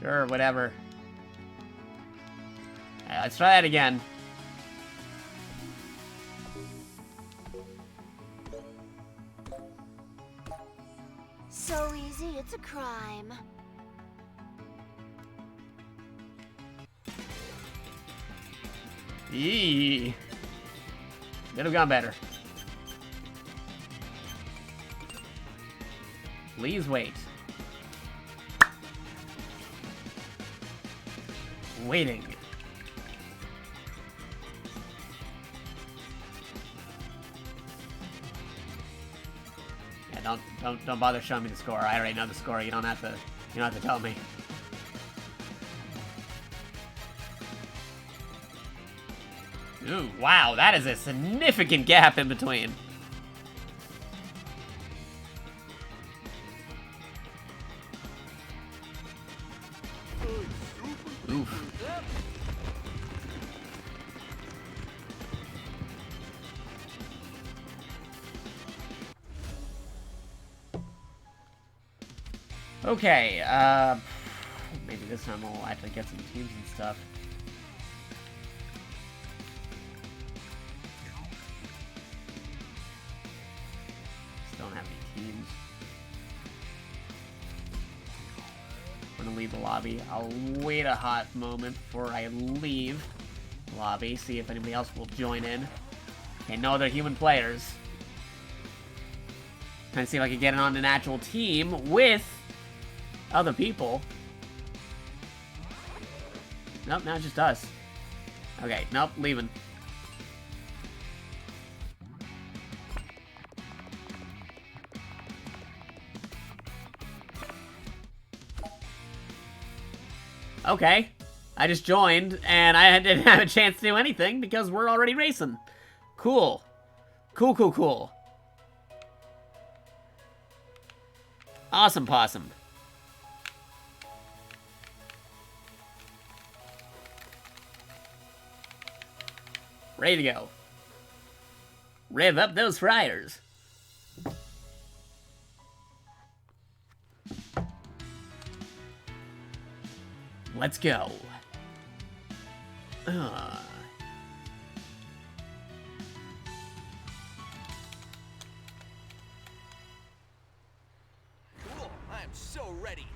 Sure, whatever. Alright, let's try that again. So easy, it's a crime. Eee. Could have gone better. Please wait. Waiting. Yeah, don't bother showing me the score. I already know the score. You don't have to tell me. Ooh, wow, that is a significant gap in between. Oof. Okay, maybe this time we'll actually get some teams and stuff. Don't have any teams. I'm gonna leave the lobby. I'll wait a hot moment before I leave the lobby, see if anybody else will join in. Okay, no other human players. Trying to see if I can get on an actual team with other people. Nope, now it's just us. Okay, nope, leaving. Okay, I just joined, and I didn't have a chance to do anything because we're already racing. Cool. Cool, cool, cool. Awesome possum. Ready to go. Rev up those fryers. Let's go. Cool. I'm so ready.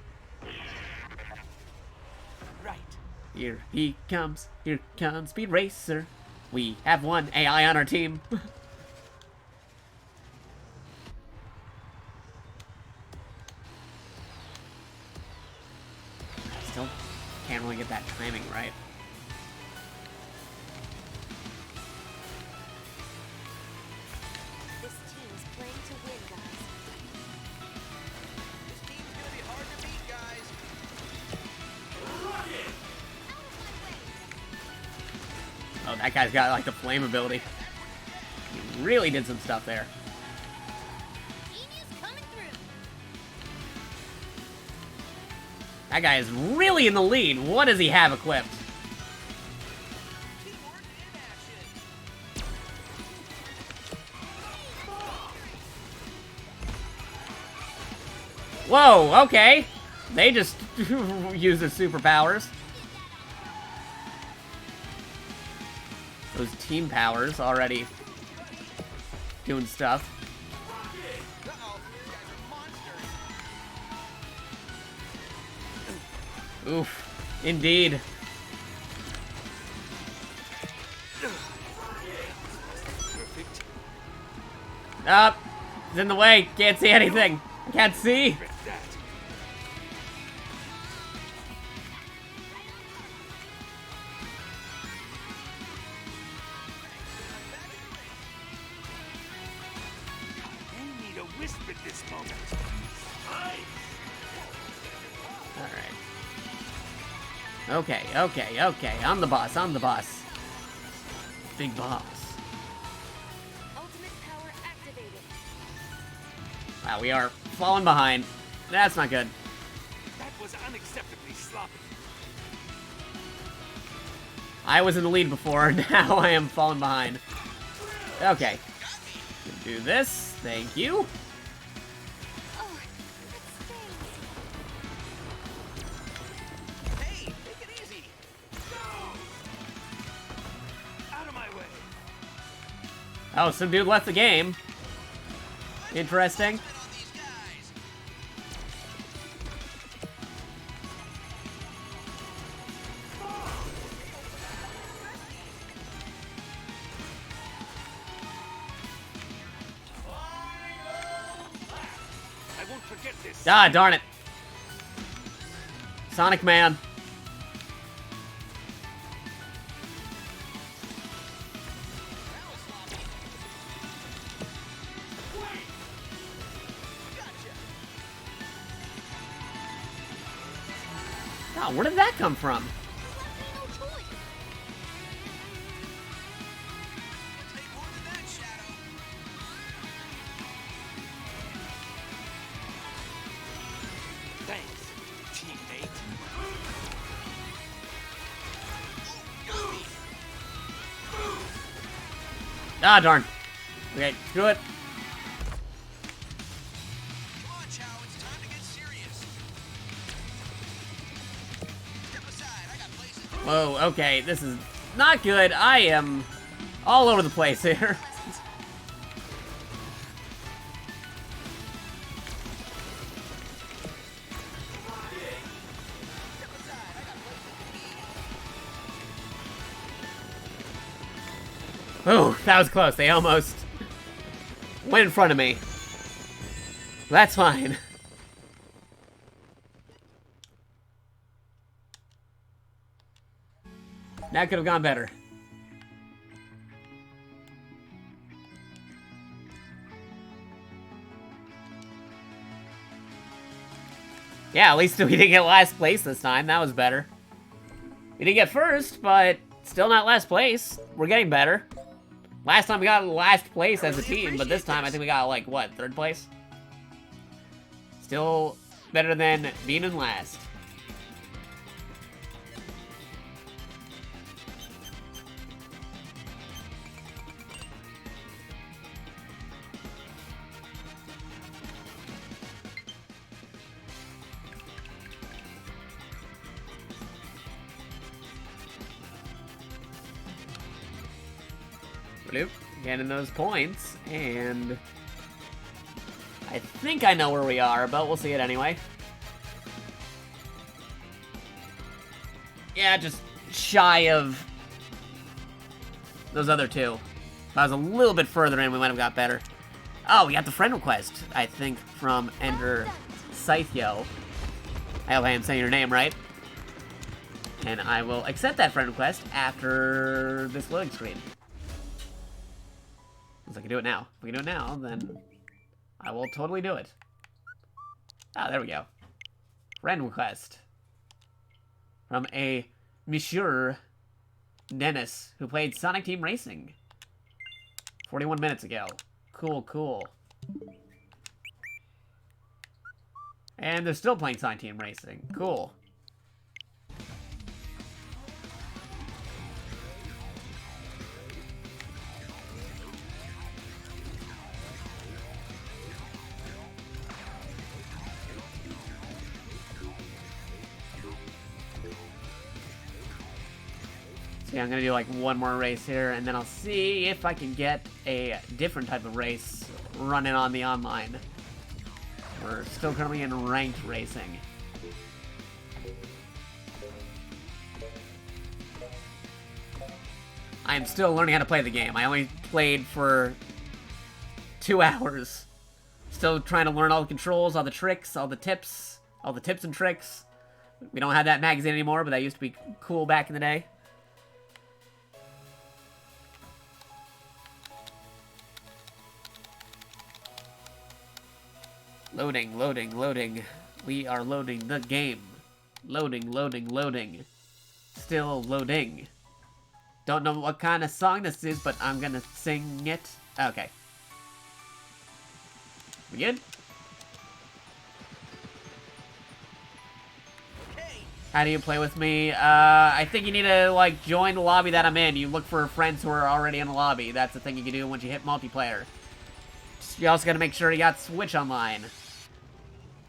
Right. Here he comes. Here comes Speed Racer. We have one AI on our team. I still can't really get that timing right. This team is playing to win, guys. This team's gonna be hard to beat, guys. Oh, that guy's got like the flame ability. He really did some stuff there. Genius coming through. That guy is really in the lead. What does he have equipped? Teamwork in action. Whoa, okay. They just use their superpowers. Those team powers already doing stuff. Uh-oh, you guys are monsters. Oof. Indeed. Perfect. Up. It's in the way. Can't see anything. I can't see. Regret that. You need a wisp at this moment. Alright. Okay. I'm the boss. Big boss. Ultimate power activated. Wow, we are falling behind. That's not good. That was unacceptably sloppy. I was in the lead before, now I am falling behind. Okay. Do this. Thank you. Oh, that stings. Oh, some dude left the game. Interesting. I won't forget this. Ah, darn it. Sonic Man. Oh, where did that come from? Thanks, teammate. Ah, darn. Okay, screw it. Come on, Chow, it's time to get serious. Step aside, I got places to Whoa, okay, this is not good. I am all over the place here. Oh, that was close. They almost went in front of me. That's fine. That could have gone better. Yeah, at least we didn't get last place this time. That was better. We didn't get first, but still not last place. We're getting better. Last time we got last place as a team, but this time I think we got, like, what, third place? Still better than being in last. Bloop. Getting those points, and I think I know where we are, but we'll see it anyway. Yeah, just shy of those other two. If I was a little bit further in, we might have got better. Oh, we got the friend request, I think, from Ender Scythio. I hope I am saying your name right. And I will accept that friend request after this loading screen. If I can do it now. If we can do it now, then I will totally do it. Ah, there we go. Friend request. From a Monsieur Dennis, who played Sonic Team Racing 41 minutes ago. Cool, cool. And they're still playing Sonic Team Racing. Cool. So yeah, I'm gonna do like one more race here, and then I'll see if I can get a different type of race running on the online. We're still currently in ranked racing. I am still learning how to play the game. I only played for 2 hours. Still trying to learn all the controls, all the tricks, all the tips and tricks. We don't have that magazine anymore, but that used to be cool back in the day. Loading, loading, loading. We are loading the game. Loading, loading, loading. Still loading. Don't know what kind of song this is, but I'm gonna sing it. Okay. We good? How do you play with me? I think you need to, like, join the lobby that I'm in. You look for friends who are already in the lobby. That's the thing you can do once you hit multiplayer. You also gotta make sure you got Switch online.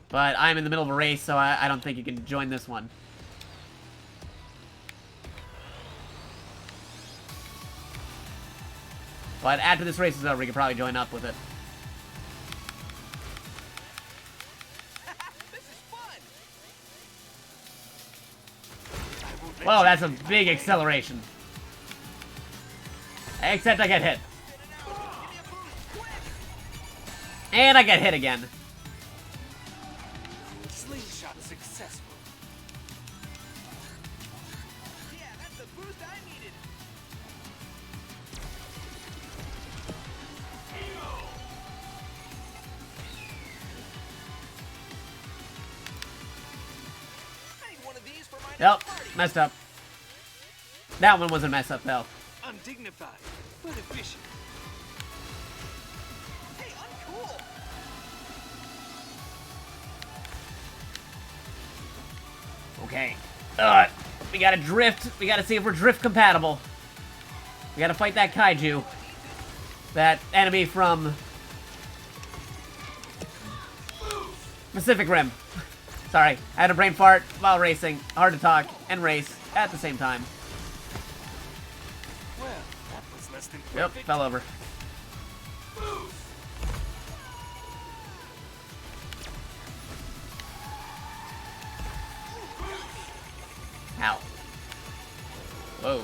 But I'm in the middle of a race, so I don't think you can join this one. But after this race is over, we can probably join up with it. This is fun. I won't let Whoa, you that's a get in my big way. acceleration. Except I get hit. Spin it out. Give me a boost, quick. And I get hit again. Slingshot successful. Yeah, that's the boost I needed. I need one of these for my Nope, next party. messed up. That one wasn't messed up, though. Undignified, but efficient. Hey, uncool. Okay. We gotta drift. We gotta see if we're drift compatible. We gotta fight that kaiju. That enemy from Pacific Rim. Sorry, I had a brain fart while racing. Hard to talk and race at the same time. Well, that was less than Yep, perfect. fell over. Ow. Whoa.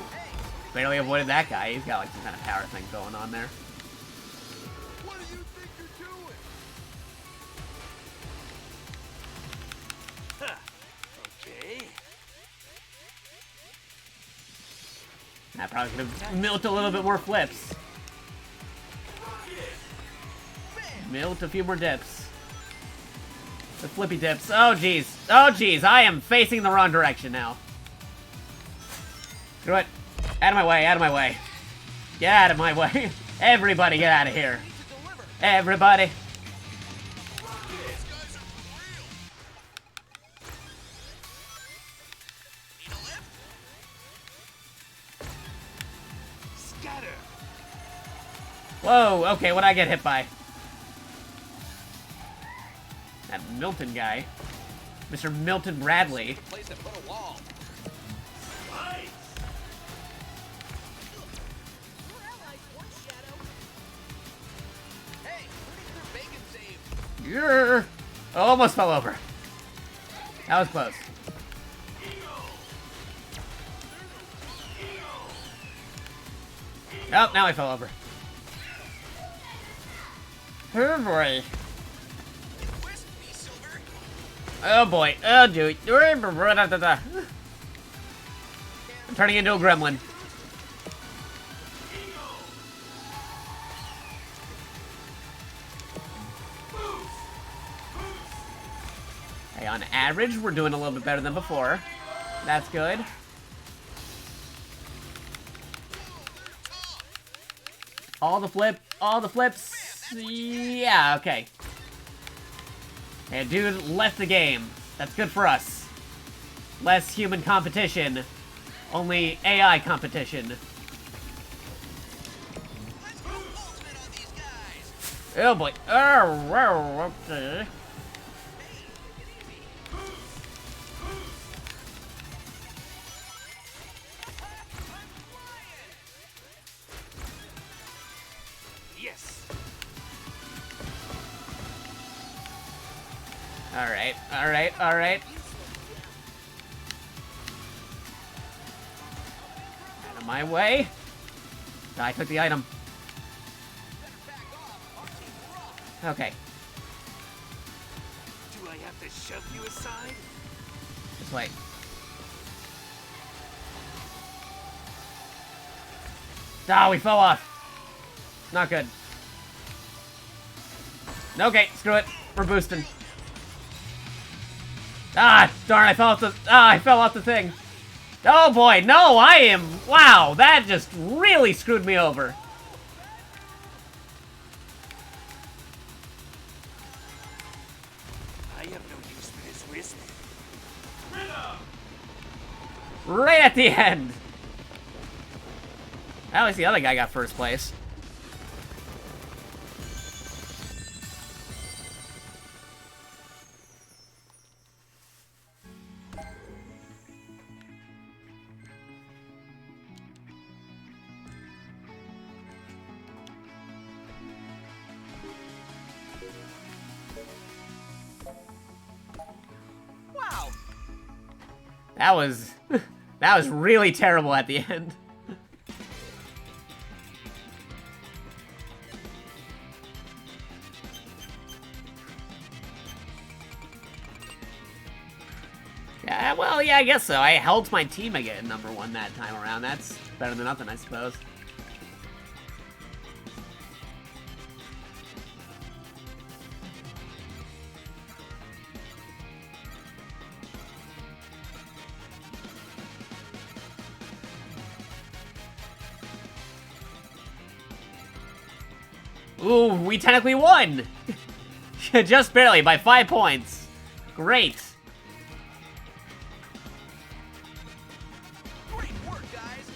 Barely avoided that guy. He's got like some kind of power thing going on there. What do you think you're doing? Huh. Okay. I probably could have milked a little bit more flips. Milked a few more dips. The flippy dips. Oh, jeez. Oh, jeez. I am facing the wrong direction now. Screw it. Out of my way. Out of my way. Get out of my way. Everybody get out of here. Everybody. These guys are for real. Need a lift? Scatter. Whoa. Okay, what'd I get hit by? That Milton guy. Mr. Milton Bradley. Place to put a wall. Hey, pretty sure bacon saved. Grrr. Almost fell over. That was close. Oh, now I fell over. Oh boy. Twist me, Silver. Oh boy. Oh dude. I'm turning into a gremlin. Hey, on average, we're doing a little bit better than before. That's good. All the flips. Yeah, okay. Hey, dude left the game. That's good for us. Less human competition. Only AI competition. Let's go ultimate on these guys. Oh boy. Oh, wow, okay. Yes. Alright, alright, alright. Out of my way. I took the item. Okay, Do I have to shove you aside? this way. Ah, we fell off. Not good. Okay, screw it. We're boosting. Ah, darn, I fell off the thing. Oh boy, no, wow, that just really screwed me over. I have no use for this wisp. Right at the end. At least the other guy got first place. That was... that was really terrible at the end. Yeah, well, yeah, I guess so. I helped my team get #1 that time around. That's better than nothing, I suppose. Ooh, we technically won! Just barely, by 5 points. Great. Great work, guys.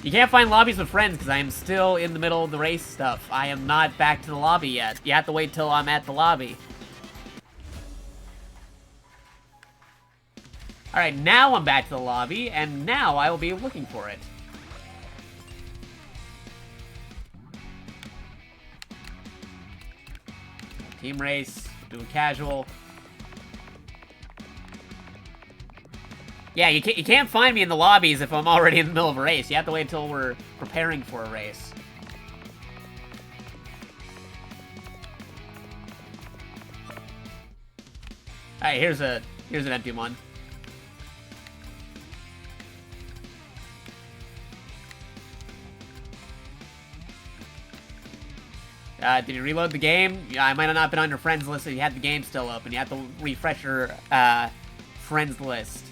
You can't find lobbies with friends because I am still in the middle of the race stuff. I am not back to the lobby yet. You have to wait till I'm at the lobby. Alright, now I'm back to the lobby, and now I will be looking for it. Team race, doing casual. Yeah, you can't find me in the lobbies if I'm already in the middle of a race. You have to wait until we're preparing for a race. Alright, here's an empty one. Did you reload the game? Yeah, I might have not been on your friends list if you had the game still open. You have to refresh your friends list.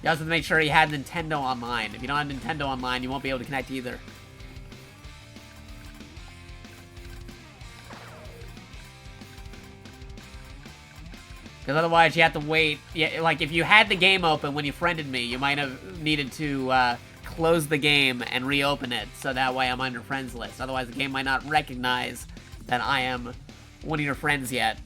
You also have to make sure you had Nintendo Online. If you don't have Nintendo Online, you won't be able to connect either. Because otherwise you have to wait. Yeah, like, if you had the game open when you friended me, you might have needed to close the game and reopen it, so that way I'm on your friends list. Otherwise the game might not recognize that I am one of your friends yet.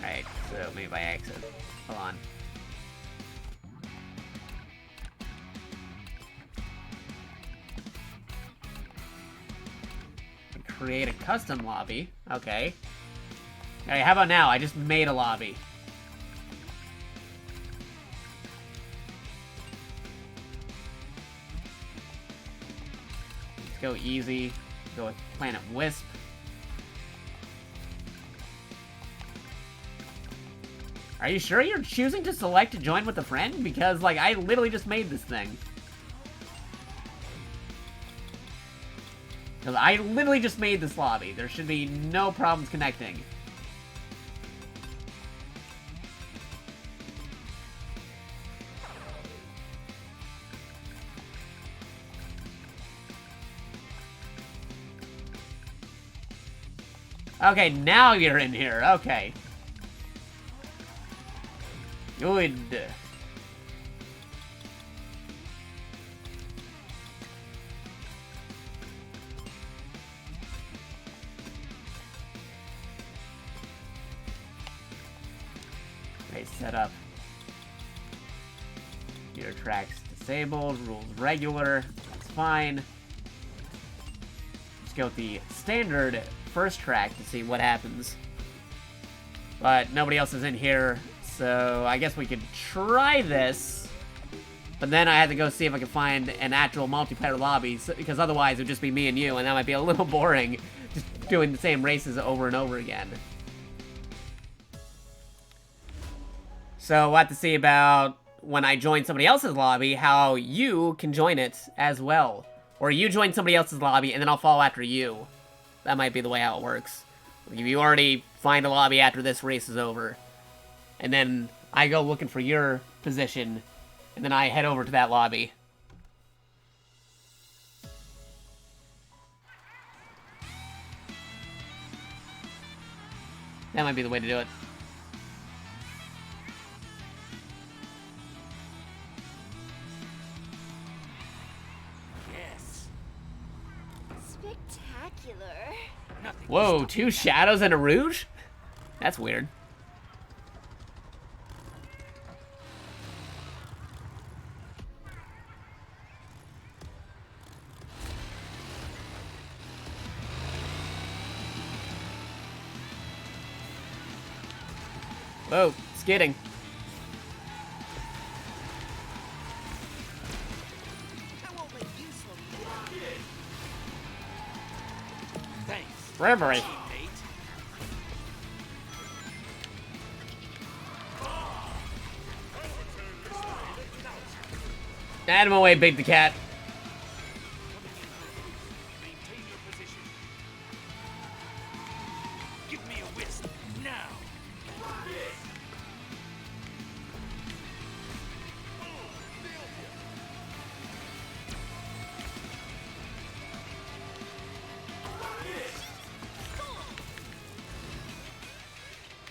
Alright, so maybe by accident. Hold on. Create a custom lobby. Okay. Alright, how about now? I just made a lobby. Let's go easy. Go with Planet Wisp. Are you sure you're choosing to select to join with a friend? Because, like, I literally just made this thing. Because I literally just made this lobby. There should be no problems connecting. Okay, now you're in here. Okay. Good. Okay, set up. Computer tracks disabled, rules regular. That's fine. Let's go with the standard first track to see what happens. But nobody else is in here, so I guess we could try this. But then I had to go see if I could find an actual multiplayer lobby, because otherwise it would just be me and you, and that might be a little boring, just doing the same races over and over again. So we'll have to see about when I join somebody else's lobby, how you can join it as well. Or you join somebody else's lobby, and then I'll follow after you. That might be the way how it works. If you already find a lobby after this race is over, and then I go looking for your position, and then I head over to that lobby. That might be the way to do it. Yes. Spectacular. Nothing. Whoa, 2 shadows and a rouge? That's weird. Oh, skidding. I won't let you slow me down. Thanks, Reverie. teammate. Out of my way, Big the Cat. Maintain your position. Give me a whisk now.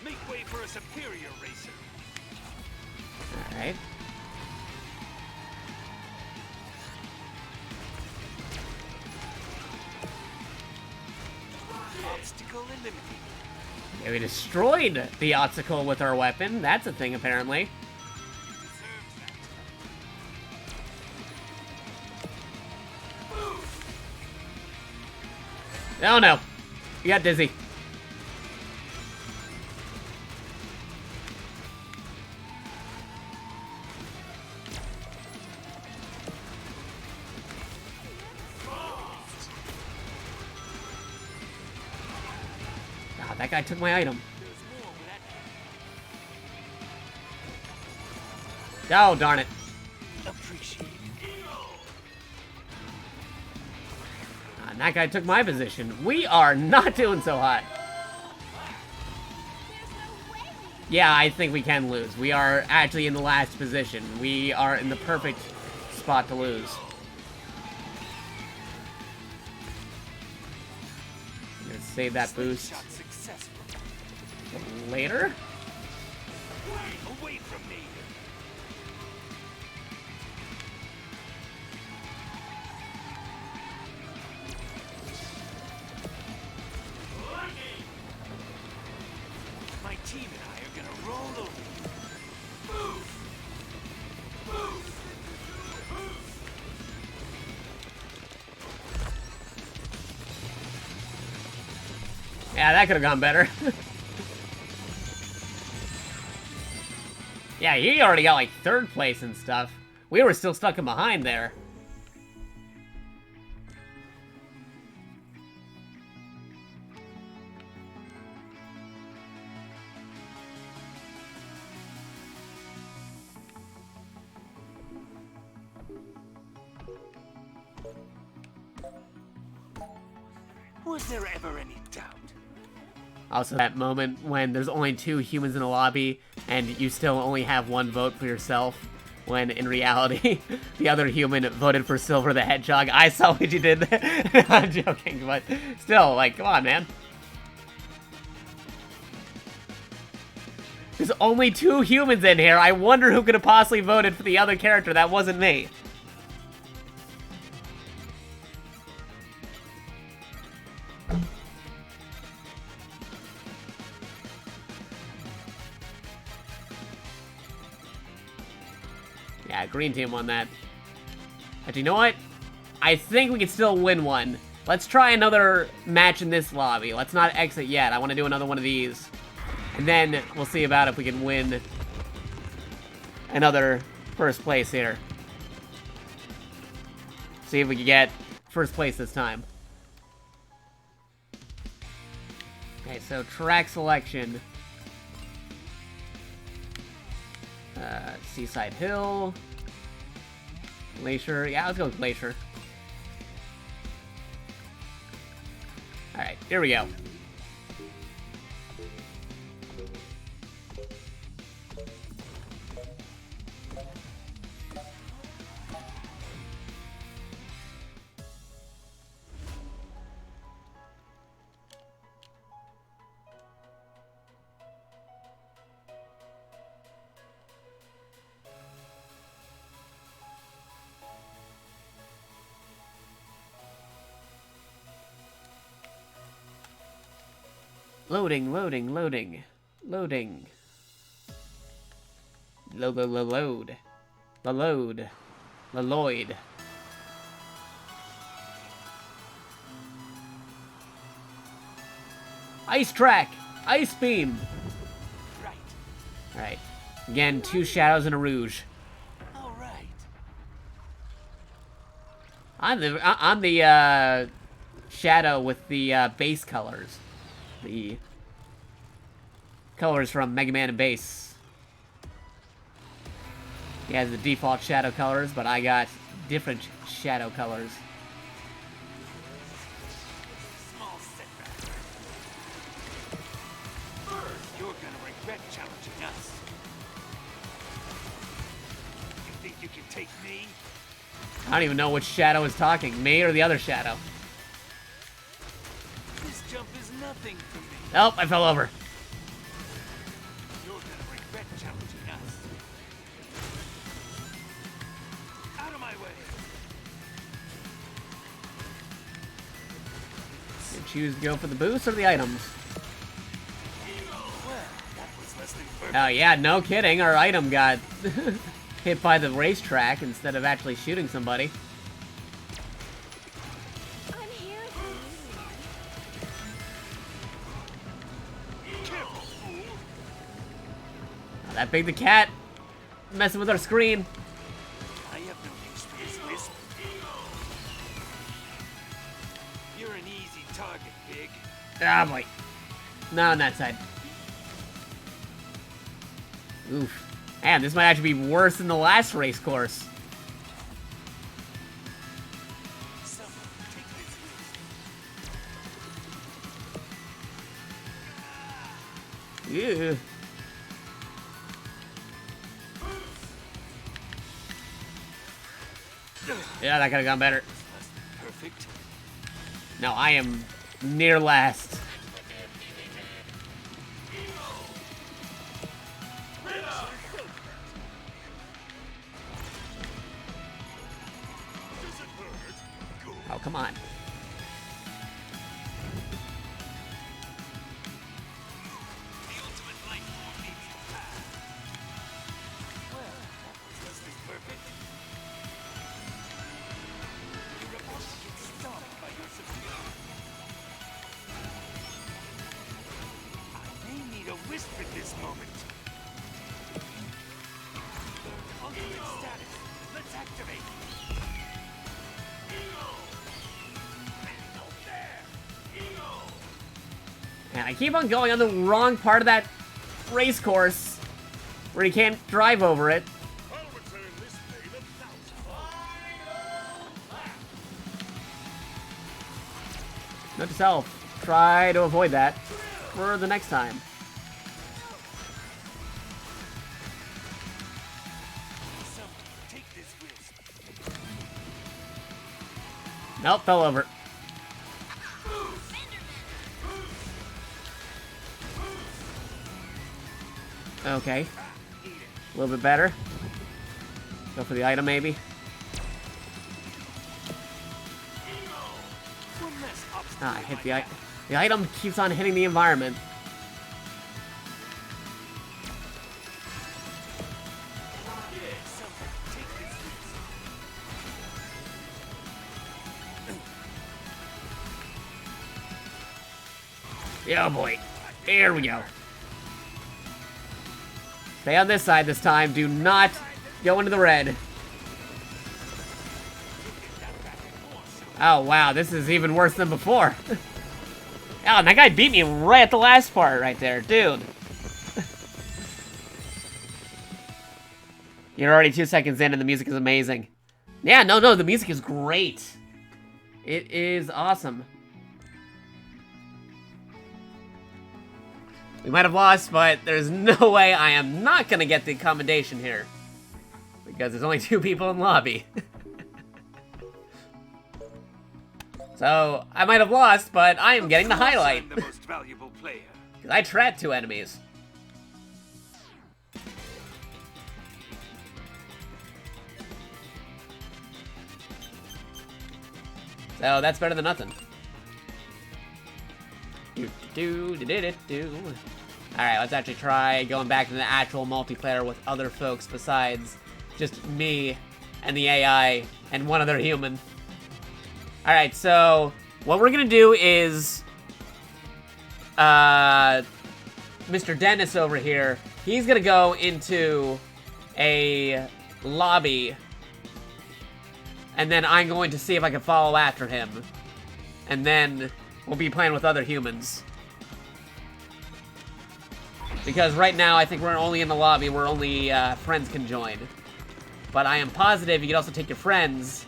Make way for a superior racer. Alright. Obstacle eliminated. Yeah, we destroyed the obstacle with our weapon. That's a thing, apparently. Deserves that. Oh no. We got dizzy. Ah, that guy took my item. There's more where that Oh, darn it. appreciate. And that guy took my position. We are not doing so hot. Yeah, I think we can lose. We are actually in the last position. We are in the perfect spot to lose. I'm gonna save that boost Shot successful. for later. Away from me. My team and I are gonna roll over you. Yeah, that could have gone better. Yeah, he already got like 3rd place and stuff. We were still stuck in behind there. Was there ever any doubt? Also, that moment when there's only 2 humans in a lobby and you still only have 1 vote for yourself, when in reality, the other human voted for Silver the Hedgehog. I saw what you did there. I'm joking, but still, like, come on, man. There's only 2 humans in here. I wonder who could have possibly voted for the other character. That wasn't me. Yeah, green team won that. Actually, you know what? I think we can still win one. Let's try another match in this lobby. Let's not exit yet. I want to do another one of these. And then we'll see about if we can win another 1st place here. See if we can get 1st place this time. Okay, so track selection. Seaside Hill. Glacier. Yeah, let's go with Glacier. Alright, here we go. Loading, loading, loading, loading. Load. The load. The Lloyd. Ice track! Ice beam! Right. Alright. Again, 2 shadows and a rouge. All right. I'm the shadow with the base colors. The colors from Mega Man and Base. He has the default shadow colors, but I got different shadow colors. Small setback. You're gonna regret challenging us. You think you can take me? I don't even know which shadow is talking, me or the other shadow. This jump is nothing for me. Nope, I fell over. You're gonna regret challenging us. Out of my way. You choose to go for the boost or the items. Well, that was less than perfect. Oh yeah, no kidding, our item got hit by the racetrack instead of actually shooting somebody. I'm here. Careful, fool. Oh, that big the cat messing with our screen. I have no use for this wisp. You're an easy target, Big. Ah, boy. No, on that side. Oof. Man, this might actually be worse than the last race course. Someone take this wisp. Ew. Yeah, that could have gone better. Less than perfect. No, I am near last. Oh, come on. The ultimate life form needs to pass. Well, that was less than perfect. You're about to get stomped by your superior. I may need a wisp at this moment. Ultimate status. Let's activate. And I keep on going on the wrong part of that race course where you can't drive over it. I'll return this favor 1,000 times. Note to self, try to avoid that for the next time. Someone take this wisp. Nope, fell over. Okay. A little bit better. Go for the item, maybe. One less obstacle. Ah, I hit the item. The item keeps on hitting the environment. Someone take this wisp. Yeah, boy. There we go. Stay on this side this time. Do not go into the red. Oh, wow. This is even worse than before. Oh, and that guy beat me right at the last part right there. Dude. You're already 2 seconds in and the music is amazing. Yeah, no, the music is great. It is awesome. We might have lost, but there's no way I am not gonna get the commendation here. Because there's only 2 people in lobby. So, I might have lost, but I am getting the highlight. I'm the most valuable player. Because I trapped 2 enemies. So, that's better than nothing. Alright, let's actually try going back to the actual multiplayer with other folks besides just me and the AI and one other human. Alright, so what we're gonna do is Mr. Dennis over here He's gonna go into a lobby, and then I'm going to see if I can follow after him, and then we'll be playing with other humans. Because right now, I think we're only in the lobby where only friends can join. But I am positive you can also take your friends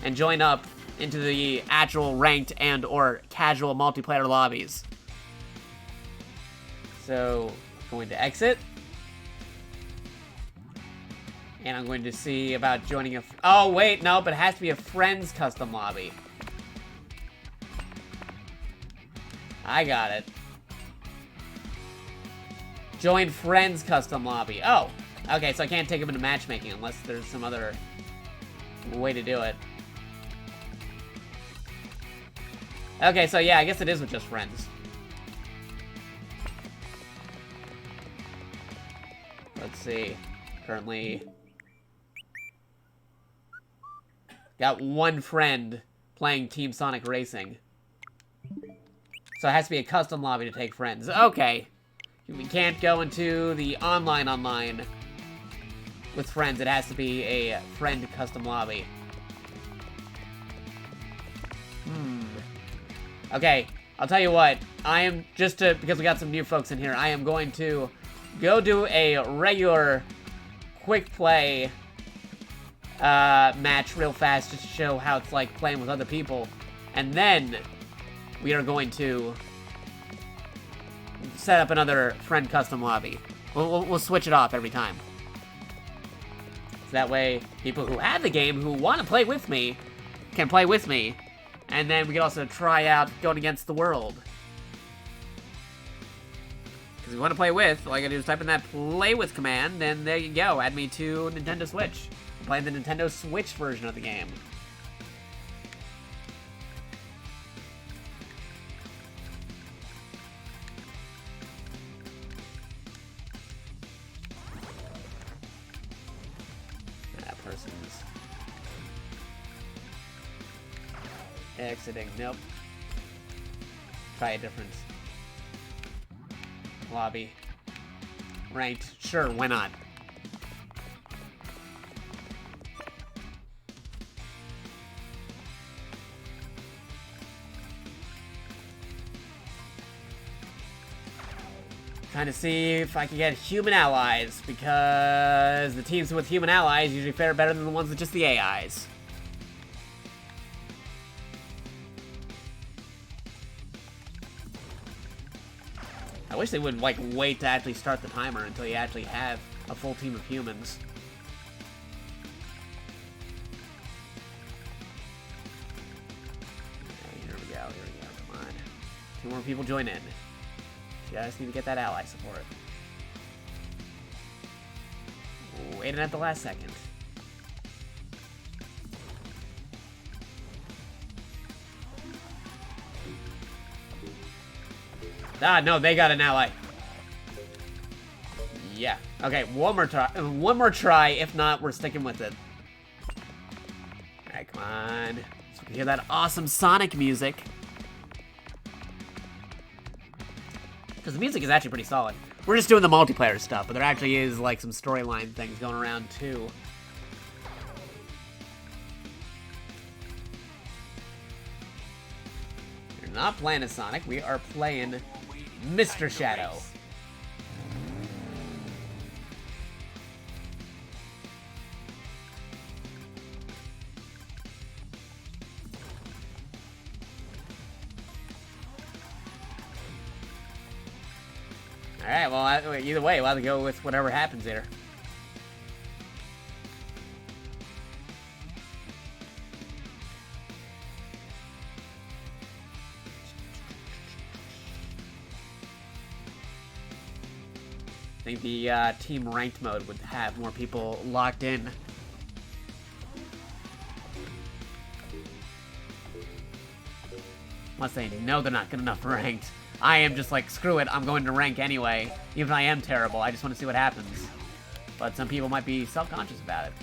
and join up into the actual ranked and or casual multiplayer lobbies. So, I'm going to exit. And I'm going to see about joining a... Oh, wait, no, but it has to be a friends custom lobby. I got it. Join friends custom lobby. Oh, okay, so I can't take them into matchmaking unless there's some other way to do it. Okay, so yeah, I guess it is with just friends. Let's see. Currently got one friend playing Team Sonic Racing. So it has to be a custom lobby to take friends. Okay. We can't go into the online with friends. It has to be a friend custom lobby. Okay, I'll tell you what. I am because we got some new folks in here, I am going to go do a regular quick play match real fast just to show how it's like playing with other people. And then we are going to set up another friend custom lobby. We'll switch it off every time. So that way, people who have the game, who want to play with me, can play with me. And then we can also try out going against the world. Because if you want to play with, all I gotta do is type in that play with command, and there you go. Add me to Nintendo Switch. I'm playing the Nintendo Switch version of the game. That person's exiting. Nope. Try a different lobby. Ranked. Sure, why not? Trying to see if I can get human allies, because the teams with human allies usually fare better than the ones with just the AIs. I wish they would, like, wait to actually start the timer until you actually have a full team of humans. Okay, here we go, come on. 2 more people join in. Just need to get that ally support. Waiting at the last second. Ah, no, they got an ally. Yeah. Okay, one more try. If not, we're sticking with it. Alright, come on. So we can hear that awesome Sonic music. Because the music is actually pretty solid. We're just doing the multiplayer stuff, but there actually is, like, some storyline things going around, too. We're not playing as Sonic. We are playing Mr. Shadow. Alright, well, either way, we'll have to go with whatever happens here. I think the team ranked mode would have more people locked in. Unless they know they're not good enough for ranked. I am just like, screw it, I'm going to rank anyway. Even if I am terrible, I just want to see what happens. But some people might be self-conscious about it.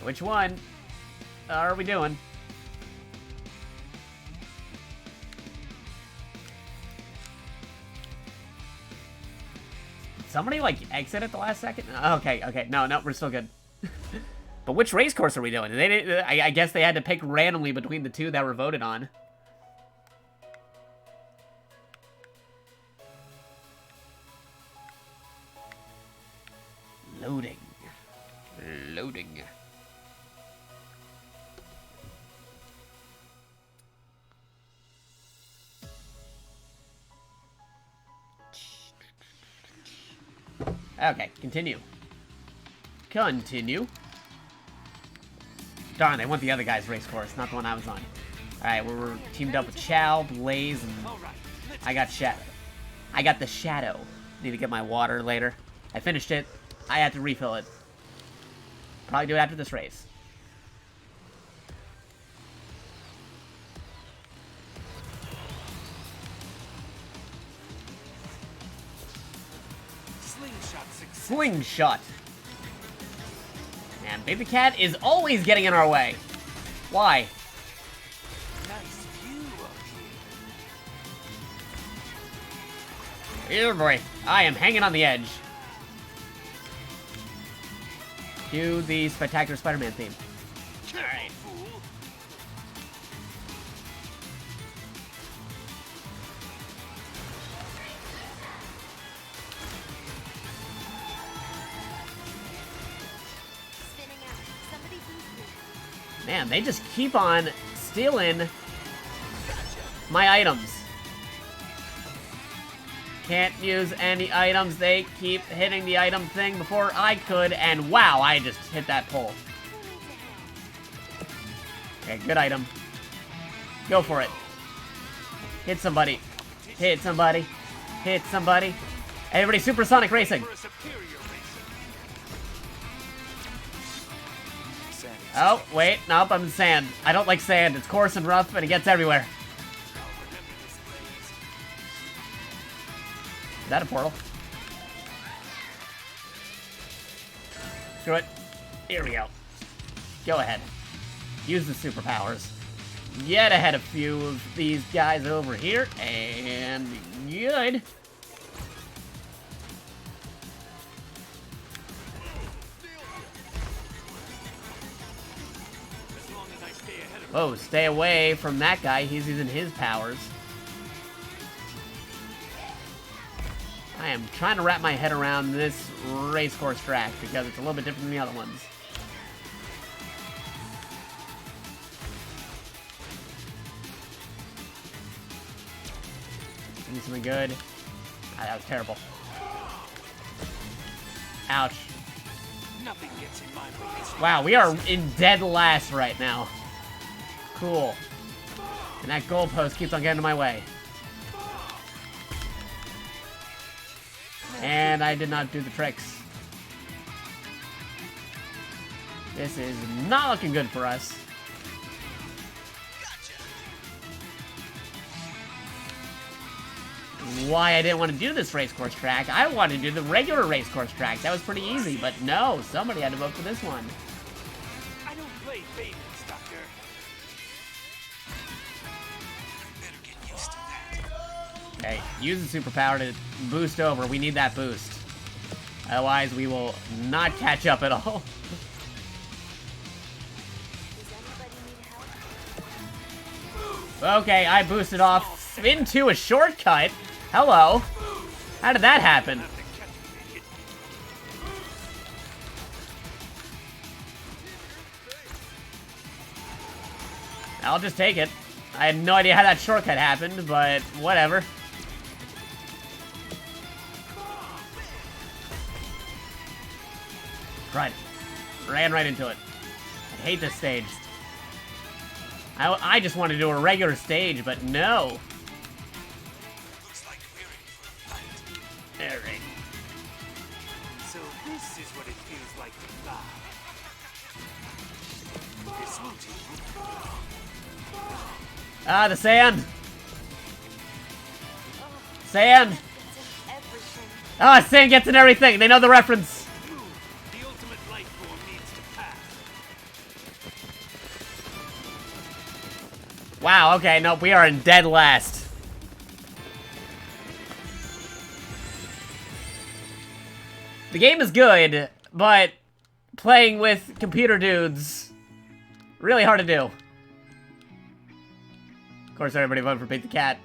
Which one are we doing? Did somebody, like, exit at the last second? Okay, okay. No, we're still good. But which race course are we doing? I guess they had to pick randomly between the two that were voted on. Loading. Loading. Okay, continue. Continue. Darn, they want the other guy's race course, not the one I was on. Alright, we're teamed up with Chow, Blaze, and I got Shadow. I got the Shadow. Need to get my water later. I finished it. I had to refill it. Probably do it after this race. Slingshot success. Slingshot. Man, Baby Cat is always getting in our way. Why? Nice view up here. Here, boy. I am hanging on the edge. Cue the Spectacular Spider-Man theme. Alright. Fool. Spinning out. Somebody boost me. Man, they just keep on stealing my items. Can't use any items. They keep hitting the item thing before I could, and wow, I just hit that pole. Okay, good item. Go for it. Hit somebody. Hit somebody. Hit somebody. Everybody supersonic racing. For a superior racer. Oh, wait. Nope, I'm in sand. I don't like sand. It's coarse and rough, and it gets everywhere. I'll remember this place. Is that a portal? Screw it. Here we go. Go ahead. Use the superpowers. Get ahead a few of these guys over here, and good. As long as I stay ahead of Whoa, stay away from that guy. He's using his powers. I am trying to wrap my head around this race course track because it's a little bit different than the other ones. Give me something good. Ah, that was terrible. Ouch. nothing gets in my way. Wow, we are in dead last right now. Cool. And that goalpost keeps on getting in my way. And I did not do the tricks. This is not looking good for us. Why I didn't want to do this race course track. I wanted to do the regular race course track. That was pretty easy, but no, somebody had to vote for this one. I don't play favorites, Doctor. Better get used to that. Okay, use the superpower to boost over. We need that boost. Otherwise, we will not catch up at all. Does anybody need help? Okay, I boosted off into a shortcut. Hello. How did that happen? Have to catch me, idiot. I'll just take it. I had no idea how that shortcut happened, but whatever. Right. Ran right into it. I hate this stage. I just want to do a regular stage, but no. Looks like we're in for a fight. Alright. So this is what it feels like to fly. This will do. Ah, the sand. Sand. Gets in everything. Ah, sand gets in everything. They know the reference. The ultimate life form needs to pass. Wow, okay, nope, we are in dead last. The game is good, but playing with computer dudes, really hard to do. Of course, everybody voted for Pete the Cat.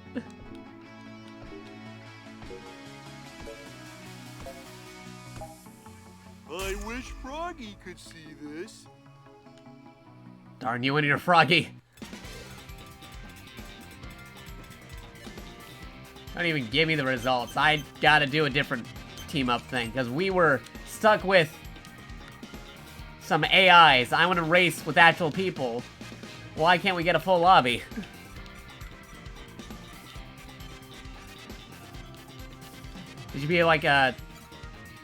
I wish Froggy could see this. Darn you and your Froggy. Don't even give me the results. I gotta do a different team-up thing, because we were stuck with some AIs. I want to race with actual people. Why can't we get a full lobby? There should be like a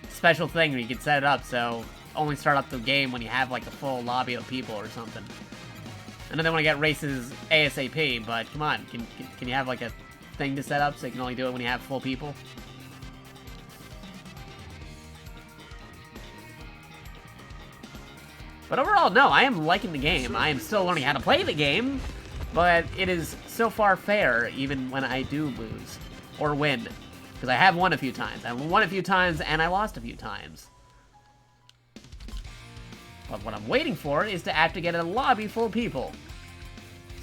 special thing where you can set it up so only start up the game when you have like a full lobby of people or something. I know they want to get races ASAP, but come on, can you have like a thing to set up so you can only do it when you have full people? But overall, no, I am liking the game. I am still learning how to play the game, but it is so far fair even when I do lose or win. Because I have won a few times. I won a few times and I lost a few times. But what I'm waiting for is to actually get a lobby full of people.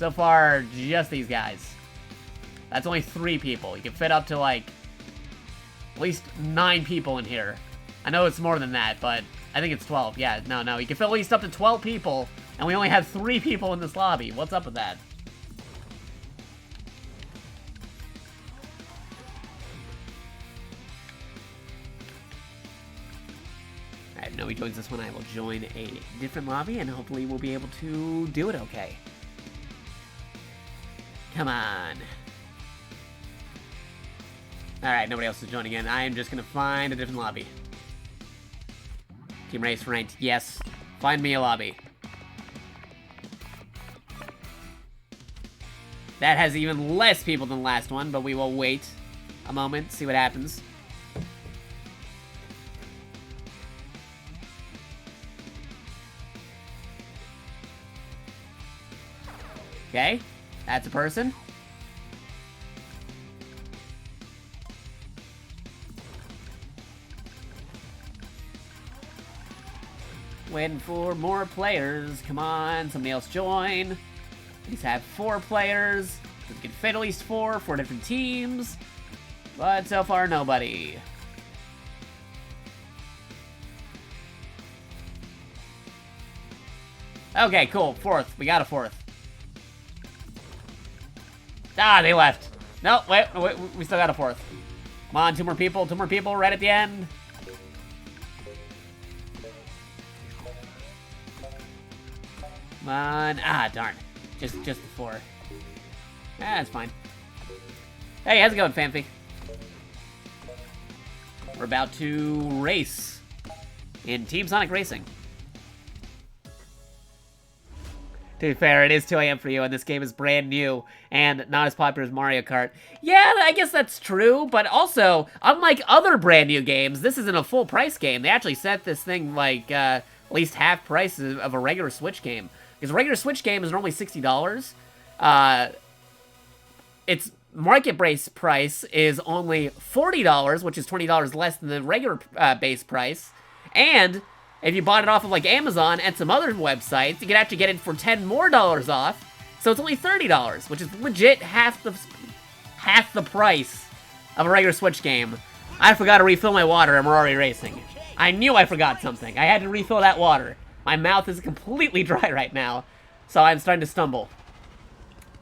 So far, just these guys. That's only 3 people. You can fit up to like at least 9 people in here. I know it's more than that, but I think it's 12. Yeah, no. You can fit at least up to 12 people, and we only have 3 people in this lobby. What's up with that? Alright, if nobody joins this one, I will join a different lobby, and hopefully we'll be able to do it okay. Come on. Alright, nobody else is joining in. I am just gonna find a different lobby. Team race ranked, yes. Find me a lobby. That has even less people than the last one, but we will wait a moment, see what happens. Okay, that's a person. Waiting for more players. Come on, somebody else join. These have 4 players. We can fit at least 4 different teams. But so far, nobody. Okay, cool. 4th. We got a 4th. Ah, they left. No, wait, we still got a 4th. Come on, 2 more people right at the end. Come on. Ah, darn. Just the 4. Ah, that's fine. Hey, how's it going, Fanfi? We're about to race in Team Sonic Racing. To be fair, it is 2 AM for you, and this game is brand new and not as popular as Mario Kart. Yeah, I guess that's true, but also, unlike other brand new games, this isn't a full price game. They actually set this thing like at least half price of a regular Switch game. Because a regular Switch game is normally $60. Its market price is only $40, which is $20 less than the regular base price. And if you bought it off of like Amazon and some other websites, you can actually get it for $10 more off. So it's only $30, which is legit half the price of a regular Switch game. I forgot to refill my water and we're already racing. I knew I forgot something. I had to refill that water. My mouth is completely dry right now, so I'm starting to stumble.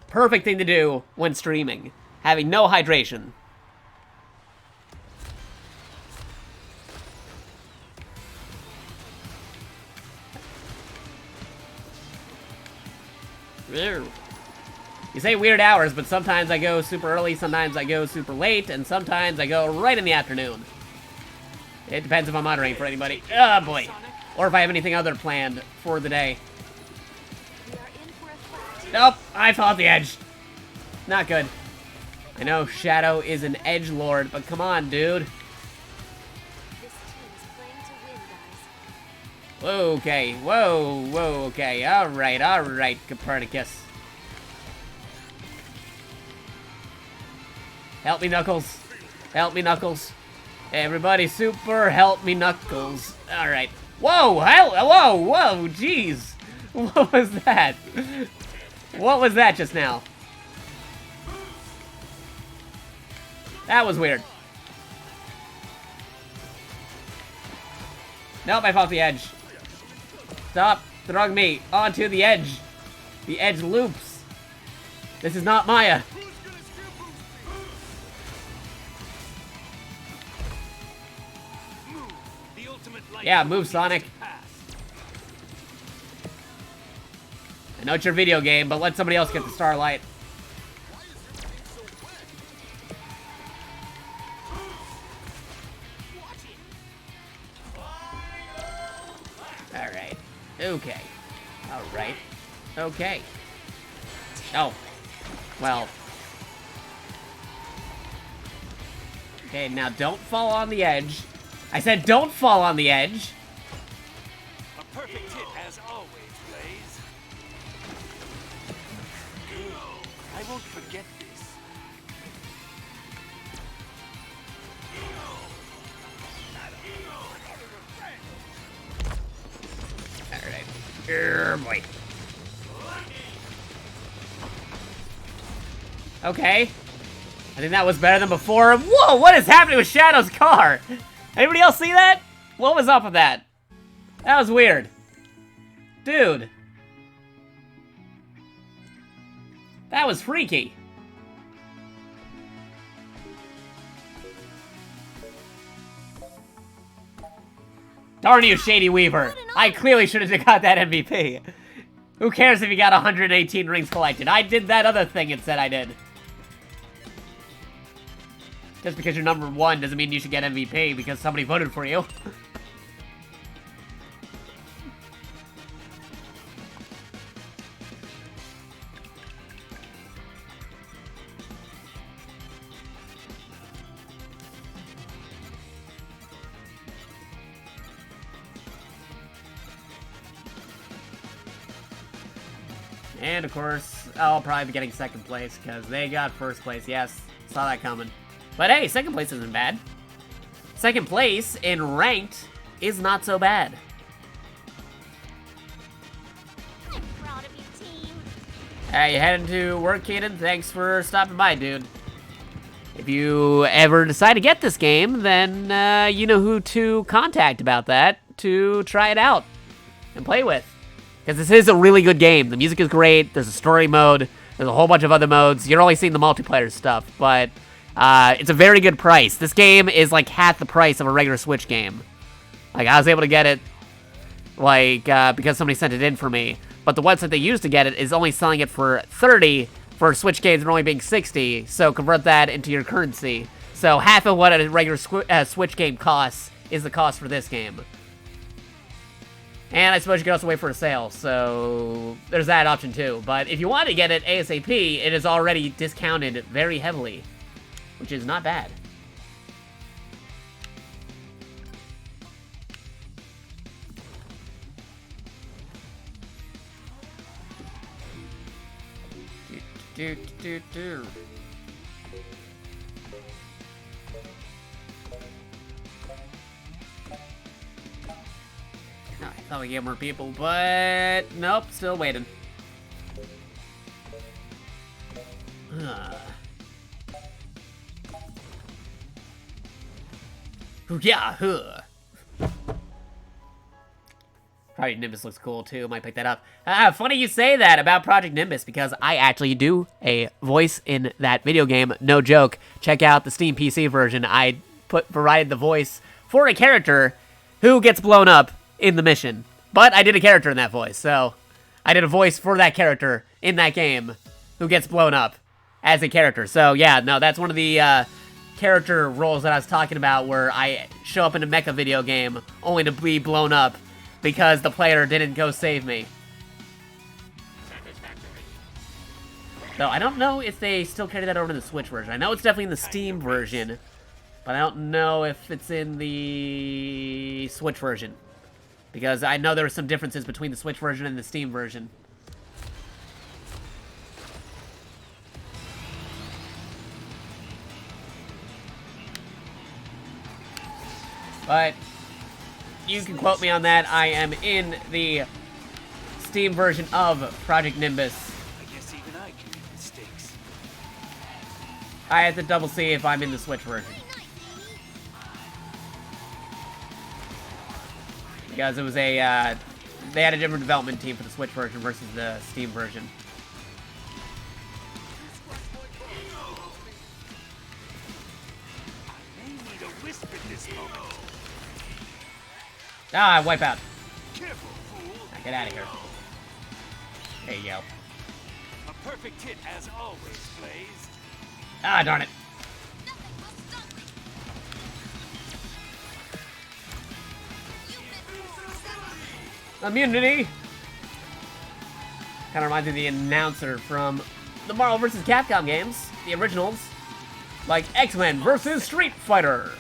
Perfect thing to do when streaming. Having no hydration. You say weird hours, but sometimes I go super early, sometimes I go super late, and sometimes I go right in the afternoon. It depends if I'm moderating for anybody. Oh boy. Or if I have anything other planned for the day. Nope, I fell off the edge. Not good. I know Shadow is an edgelord, but come on, dude. Okay, whoa, okay, alright, Copernicus. Help me, Knuckles. Help me, Knuckles. Everybody super help me, Knuckles. Alright. Whoa, whoa, jeez. What was that? What was that just now? That was weird. Nope, I fell off the edge. Stop throwing me onto the edge. The edge loops. This is not Maya. The ultimate light Yeah, move, Sonic. I know it's your video game, but let somebody else get the starlight. Alright. Okay. Alright. Okay. Oh. Well. Okay, now don't fall on the edge. I said don't fall on the edge. A perfect hit as always, Blaze. I won't forget this. Alright. Boy. Okay. I think that was better than before. Whoa, what is happening with Shadow's car? Anybody else see that? What was up with that? That was weird. Dude. That was freaky. Darn you, Shady Weaver. I clearly should have got that MVP. Who cares if you got 118 rings collected? I did that other thing it said I did. Just because you're number 1 doesn't mean you should get MVP because somebody voted for you. And of course, I'll probably be getting second place because they got first place. Yes, saw that coming. But hey, second place isn't bad. Second place in ranked is not so bad. I'm proud of you, team. Hey, you heading to work, Kaden? Thanks for stopping by, dude. If you ever decide to get this game, then you know who to contact about that to try it out and play with. Because this is a really good game. The music is great. There's a story mode. There's a whole bunch of other modes. You're only seeing the multiplayer stuff, but it's a very good price. This game is like half the price of a regular Switch game. Like, I was able to get it, like, because somebody sent it in for me. But the website they used to get it is only selling it for $30 for Switch games and only being $60. So convert that into your currency. So half of what a regular Switch game costs is the cost for this game. And I suppose you could also wait for a sale, so there's that option too. But if you want to get it ASAP, it is already discounted very heavily, which is not bad. I thought we get more people, but nope, still waiting. Yeah, Project Nimbus looks cool too, might pick that up. Funny you say that about Project Nimbus, because I actually do a voice in that video game, no joke. Check out the Steam PC version. I provided the voice for a character who gets blown up in the mission. But I did a character in that voice, so I did a voice for that character in that game who gets blown up as a character. So yeah, no, that's one of the character roles that I was talking about, where I show up in a mecha video game only to be blown up because the player didn't go save me. So I don't know if they still carry that over to the Switch version. I know it's definitely in the Steam version, but I don't know if it's in the Switch version, because I know there were some differences between the Switch version and the Steam version. But you can quote me on that. I am in the Steam version of Project Nimbus. I guess even I can make mistakes. I have to double see if I'm in the Switch version. Because it was a, they had a different development team for the Switch version versus the Steam version. I may need a wisp in this moment. Ah, wipe out. Careful, fool. Now get out of here. There you go. A perfect hit as always, Blaze. Ah, darn it. Immunity! Kind of reminds me of the announcer from the Marvel vs. Capcom games, the originals, like X-Men versus Street Fighter,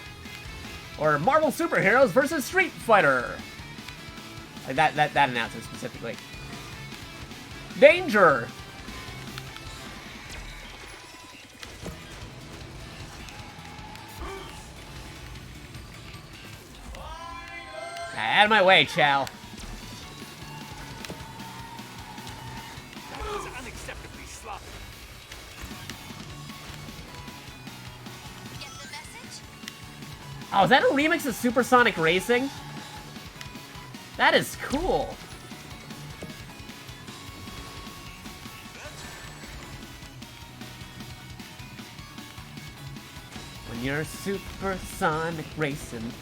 or Marvel Superheroes versus Street Fighter. Like that announcer specifically. Danger! Out of my way, Chow. That was unacceptably sloppy. Get the message? Oh, is that a remix of Supersonic Racing? That is cool. When you're Supersonic Racing.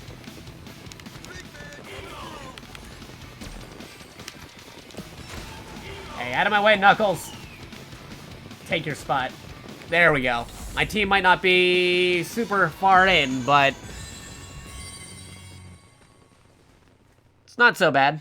Hey, out of my way, Knuckles. Take your spot. There we go. My team might not be super far in, but it's not so bad.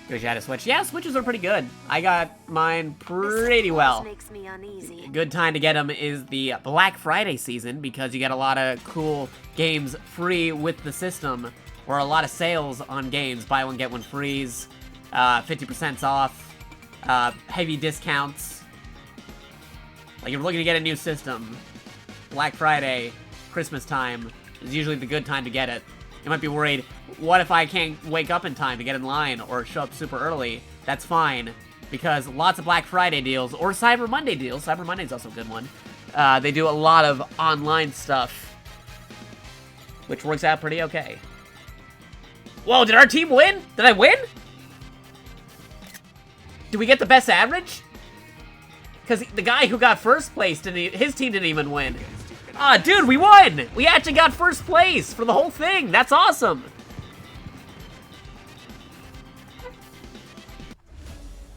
Wish I had a Switch. Yeah, Switches are pretty good. I got mine pretty well. Makes me uneasy. Good time to get them is the Black Friday season because you get a lot of cool games free with the system, or a lot of sales on games. Buy one, get one frees, 50% off, heavy discounts. Like if you're looking to get a new system, Black Friday, Christmas time is usually the good time to get it. You might be worried, what if I can't wake up in time to get in line or show up super early? That's fine, because lots of Black Friday deals, or Cyber Monday deals, Cyber Monday's also a good one, they do a lot of online stuff, which works out pretty okay. Whoa, did our team win? Did I win? Did we get the best average? Because the guy who got first place, his team didn't even win. Ah, dude, we won! We actually got first place for the whole thing. That's awesome.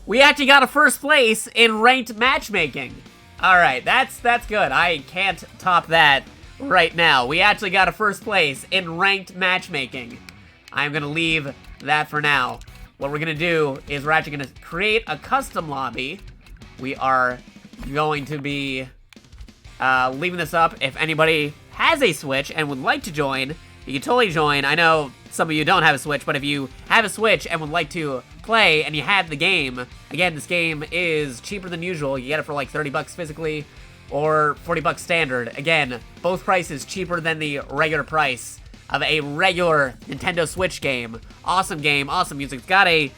We actually got a first place in ranked matchmaking. All right, that's good. I can't top that right now. We actually got a first place in ranked matchmaking. I'm gonna leave that for now. What we're gonna do is we're actually gonna create a custom lobby. We are going to be leaving this up. If anybody has a Switch and would like to join, you can totally join. I know some of you don't have a Switch, but if you have a Switch and would like to play and you have the game, again, this game is cheaper than usual. You get it for like 30 bucks physically or 40 bucks standard. Again, both prices cheaper than the regular price of a regular Nintendo Switch game. Awesome game, awesome music. It's got a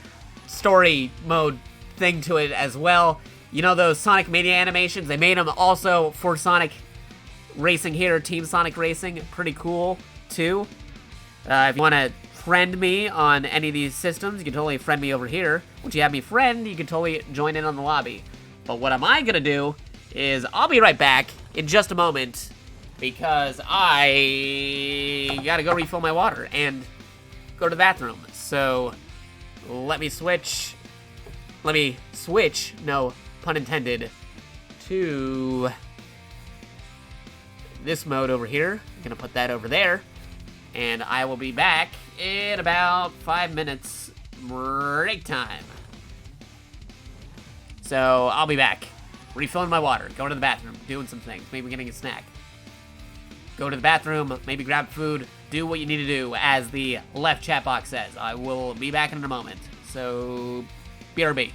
story mode thing to it as well. You know those Sonic Mania animations? They made them also for Sonic Racing here, Team Sonic Racing. Pretty cool, too. If you want to friend me on any of these systems, you can totally friend me over here. Once you have me friend, you can totally join in on the lobby. But what am I going to do is I'll be right back in just a moment because I got to go refill my water and go to the bathroom. So let me switch, no pun intended, to this mode over here. I'm gonna put that over there, and I will be back in about 5 minutes break time. So I'll be back, refilling my water, going to the bathroom, doing some things, maybe getting a snack. Go to the bathroom, maybe grab food, do what you need to do, as the left chat box says. I will be back in a moment, so be BRB.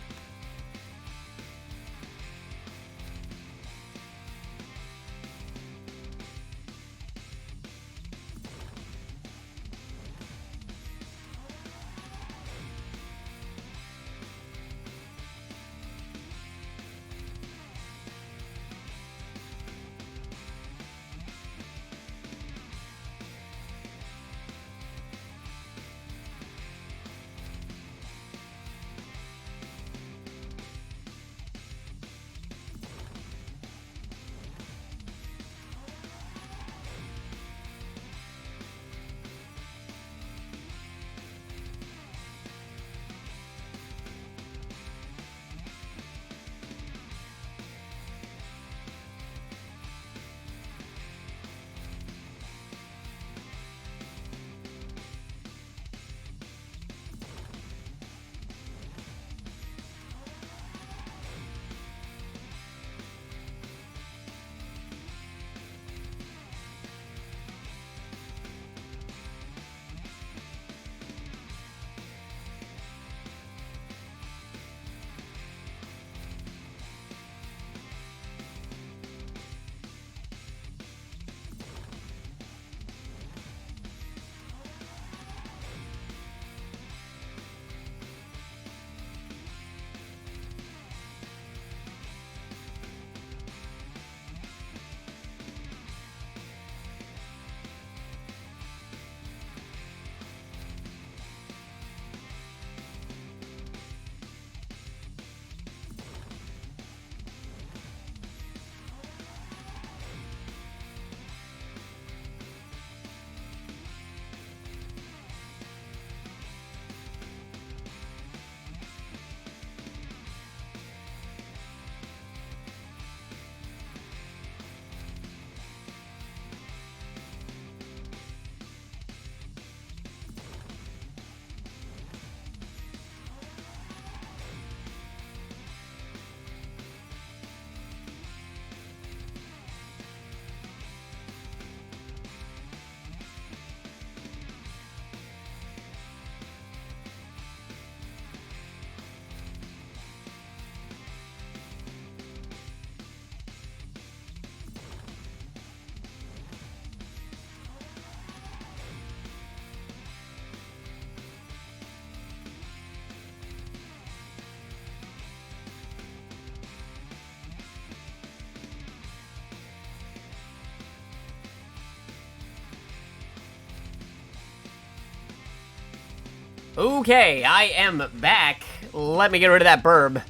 Okay, I am back. Let me get rid of that burb.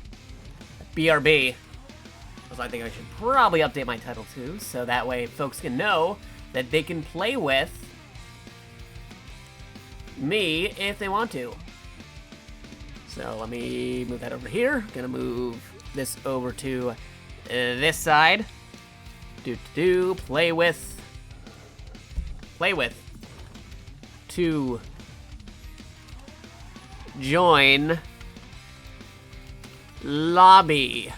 BRB. Because I think I should probably update my title too, so that way folks can know that they can play with me if they want to. So let me move that over here. Gonna move this over to this side. Play with. To join lobby.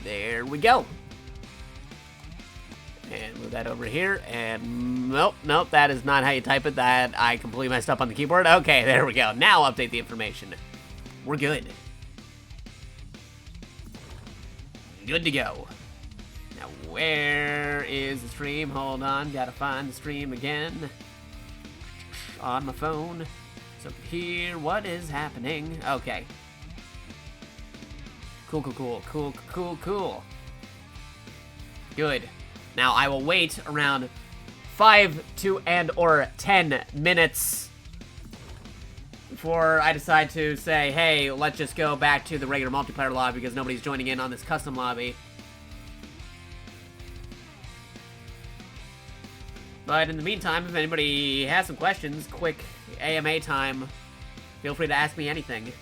There we go. And move that over here. And nope, that is not how you type it. That I completely messed up on the keyboard. Okay, there we go. Now update the information. We're good. Good to go. Now, where is the stream? Hold on, gotta find the stream again. On my phone. So here, what is happening? Okay. Cool. Good. Now I will wait around 5 to or 10 minutes before I decide to say, hey, let's just go back to the regular multiplayer lobby because nobody's joining in on this custom lobby. But in the meantime, if anybody has some questions, quick AMA time, feel free to ask me anything.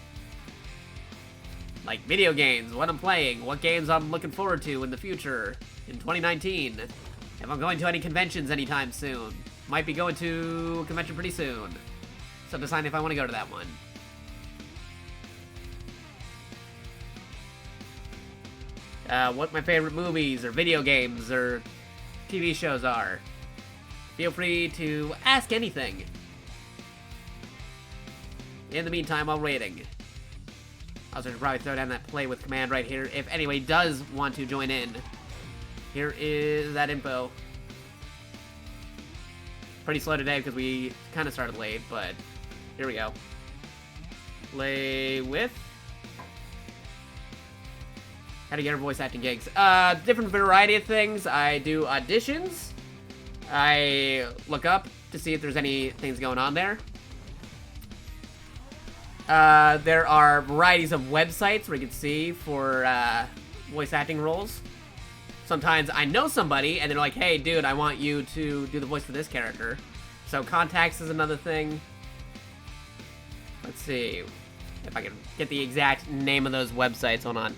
Like video games, what I'm playing, what games I'm looking forward to in the future, in 2019. If I'm going to any conventions anytime soon. Might be going to a convention pretty soon. So decide if I want to go to that one. What my favorite movies, or video games, or TV shows are. Feel free to ask anything. in the meantime while waiting. Also, should probably throw down that play with command right here if anybody does want to join in. Here is that info. Pretty slow today because we kind of started late, but here we go. Play with. How to get our voice acting gigs. Different variety of things. I do auditions. I look up to see if there's any things going on there. There are varieties of websites where you can see for voice acting roles. Sometimes I know somebody and they're like, hey dude, I want you to do the voice for this character. So contacts is another thing. Let's see if I can get the exact name of those websites. Hold on.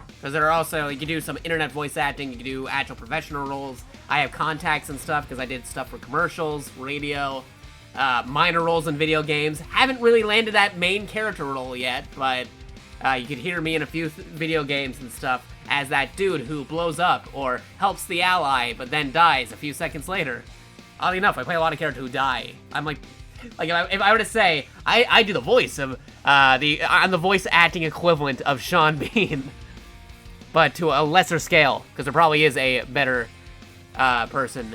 Because there are also, you can do some internet voice acting, you can do actual professional roles. I have contacts and stuff because I did stuff for commercials, radio, minor roles in video games. Haven't really landed that main character role yet, but you could hear me in a few video games and stuff as that dude who blows up or helps the ally but then dies a few seconds later. Oddly enough, I play a lot of characters who die. I'm like if I were to say, I do the voice of, I'm the voice acting equivalent of Sean Bean. But to a lesser scale, because there probably is a better person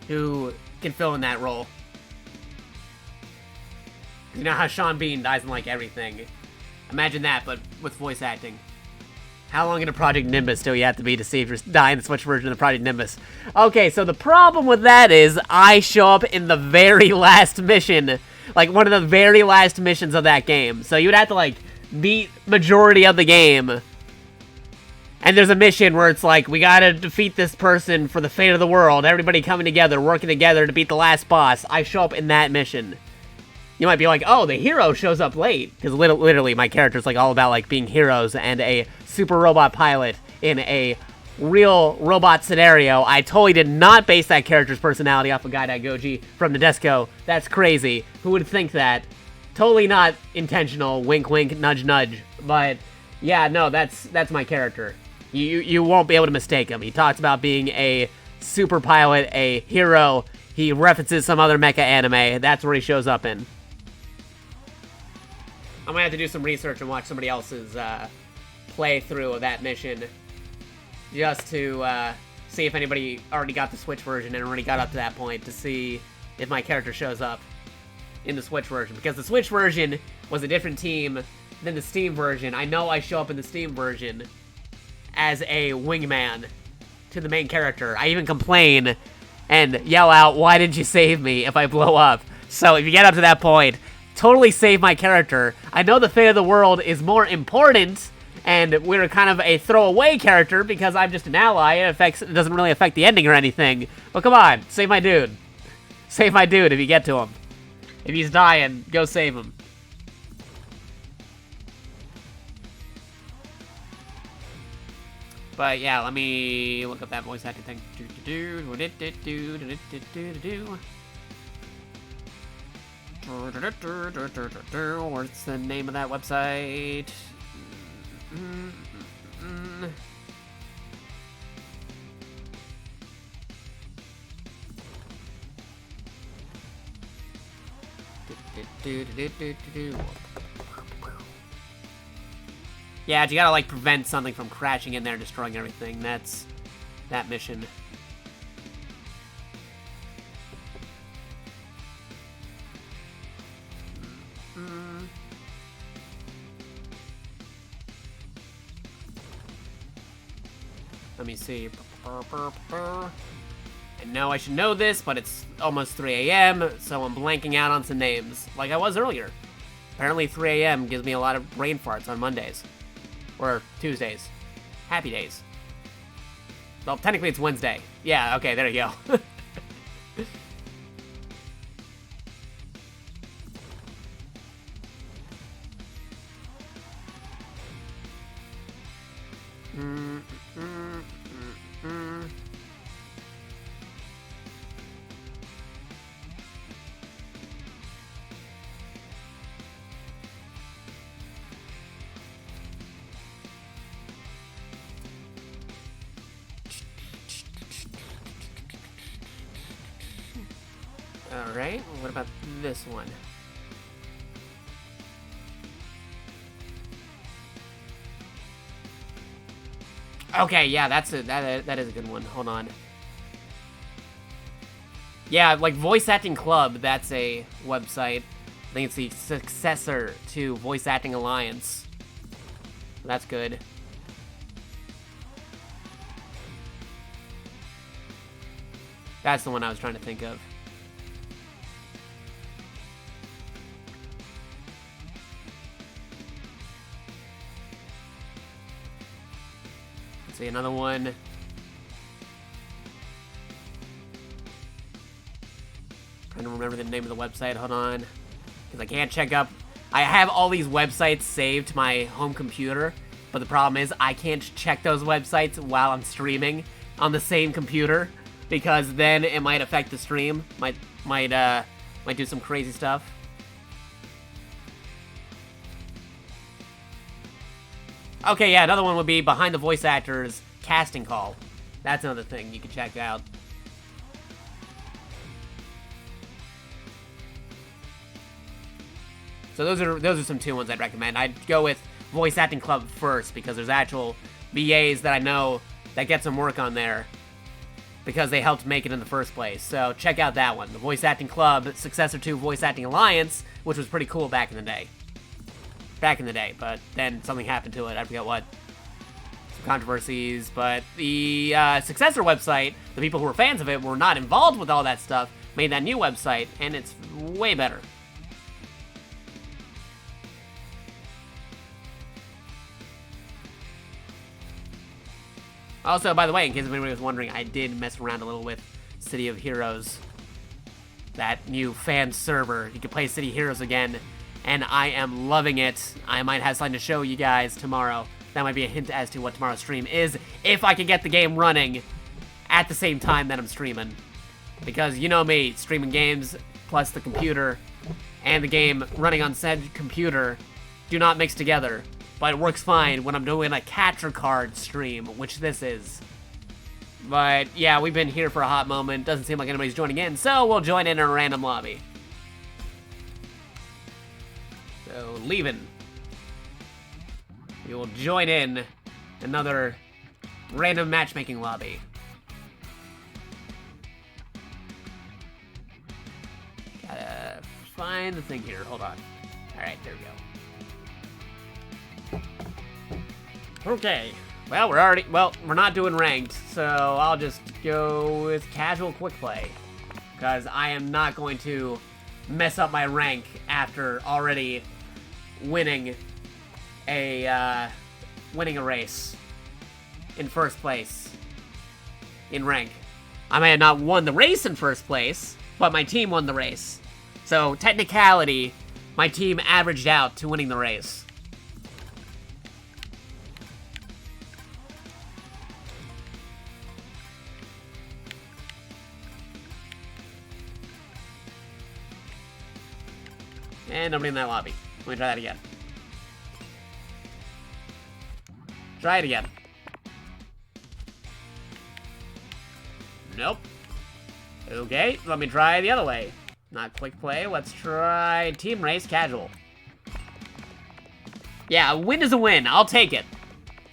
who can fill in that role. You know how Sean Bean dies in like everything. Imagine that, but with voice acting. How long in a Project Nimbus do you have to be to see if you're dying in the Switch version of the Project Nimbus? Okay, so the problem with that is I show up in the very last mission. Like, one of the very last missions of that game. So you'd have to, like, beat majority of the game. And there's a mission where it's like, we gotta defeat this person for the fate of the world. Everybody coming together, working together to beat the last boss. I show up in that mission. You might be like, oh, the hero shows up late. Because literally, my character's like all about like being heroes and a super robot pilot in a real robot scenario. I totally did not base that character's personality off of Guy.Goji from Nadesco. That's crazy. Who would think that? Totally not intentional. Wink, wink, nudge, nudge. But yeah, no, that's my character. You won't be able to mistake him. He talks about being a super pilot, a hero. He references some other mecha anime. That's where he shows up in. I'm gonna have to do some research and watch somebody else's playthrough of that mission, just to see if anybody already got the Switch version and already got up to that point to see if my character shows up in the Switch version. Because the Switch version was a different team than the Steam version. I know I show up in the Steam version as a wingman to the main character. I even complain and yell out, why didn't you save me if I blow up? So if you get up to that point, totally save my character. I know the fate of the world is more important, and we're kind of a throwaway character because I'm just an ally. It doesn't really affect the ending or anything. But come on, save my dude. Save my dude if you get to him. If he's dying, go save him. But yeah, let me look up that voice acting thing. What's the name of that website? Yeah, you gotta like prevent something from crashing in there and destroying everything. That's that mission. Let me see. I know I should know this, but it's almost 3 a.m., so I'm blanking out on some names, like I was earlier. Apparently 3 a.m. gives me a lot of brain farts on Mondays. Or Tuesdays. Happy days. Well, technically it's Wednesday. Yeah, okay, there you go. Alright, what about this one? Okay, yeah, that is a good one. Hold on. Yeah, like Voice Acting Club, that's a website. I think it's the successor to Voice Acting Alliance. That's good. That's the one I was trying to think of. Let's see, another one. Trying to remember the name of the website. Hold on. Because I can't check up. I have all these websites saved to my home computer, but the problem is I can't check those websites while I'm streaming on the same computer, because then it might affect the stream. Might do some crazy stuff. Okay, yeah, another one would be Behind the Voice Actors Casting Call. That's another thing you can check out. So those are some two ones I'd recommend. I'd go with Voice Acting Club first, because there's actual VAs that I know that get some work on there because they helped make it in the first place. So check out that one. The Voice Acting Club, successor to Voice Acting Alliance, which was pretty cool back in the day. But then something happened to it. I forget what. Some controversies. But the successor website, the people who were fans of it were not involved with all that stuff, made that new website, and it's way better. Also, by the way, in case anybody was wondering, I did mess around a little with City of Heroes. That new fan server. You can play City Heroes again, and I am loving it. I might have something to show you guys tomorrow. That might be a hint as to what tomorrow's stream is, if I can get the game running at the same time that I'm streaming. Because you know me, streaming games plus the computer and the game running on said computer do not mix together. But it works fine when I'm doing a capture card stream, which this is. But yeah, we've been here for a hot moment. Doesn't seem like anybody's joining in, so we'll join in a random lobby. So, leaving. We will join in another random matchmaking lobby. Gotta find the thing here. Hold on. Alright, there we go. Okay, well, we're not doing ranked, so I'll just go with casual quick play, because I am not going to mess up my rank after already winning a race in first place in rank. I may have not won the race in first place, but my team won the race. So, technicality, my team averaged out to winning the race. And nobody in that lobby. Let me try that again. Try it again. Nope. Okay, let me try the other way. Not quick play, let's try team race casual. Yeah, a win is a win, I'll take it.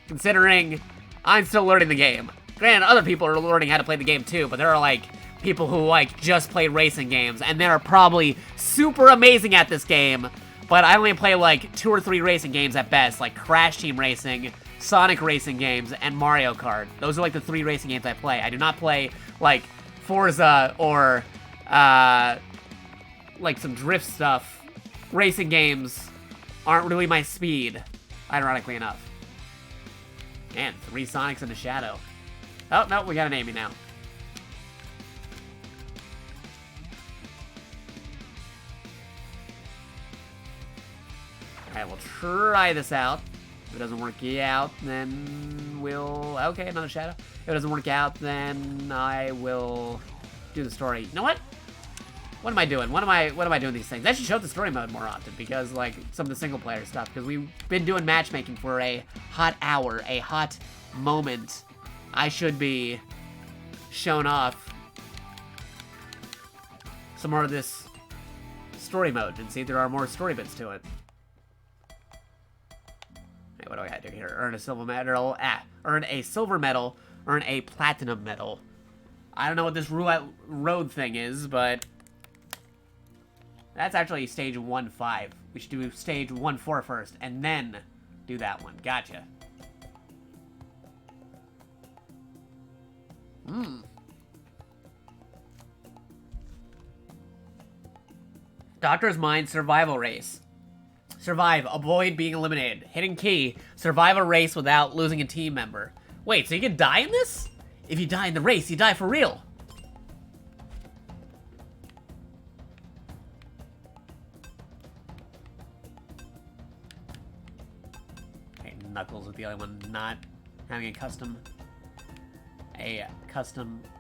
Considering I'm still learning the game. Granted, other people are learning how to play the game too, but there are like people who like just play racing games, and they're probably super amazing at this game, but I only play like 2 or 3 racing games at best, like Crash Team Racing, Sonic racing games, and Mario Kart. Those are like the 3 racing games I play. I do not play like Forza or like some drift stuff. Racing games aren't really my speed, ironically enough. And 3 Sonics in the shadow. Oh, no, we got an Amy now. Alright, we'll try this out. If it doesn't work out, then we'll... Okay, another shadow. If it doesn't work out, then I will do the story. You know what? What am I doing? What am I doing these things? I should show the story mode more often, because, like, some of the single-player stuff, because we've been doing matchmaking for a hot hour, a hot moment. I should be shown off some more of this story mode and see if there are more story bits to it. Hey, what do I gotta do here? Earn a silver medal. Earn a silver medal. Earn a platinum medal. I don't know what this roulette road thing is, but that's actually stage 1-5. We should do stage 1-4 first, and then do that one. Gotcha. Doctor's Mind survival race. Survive. Avoid being eliminated. Hidden key. Survive a race without losing a team member. Wait, so you can die in this? If you die in the race, you die for real. Okay, Knuckles with the only one not having a custom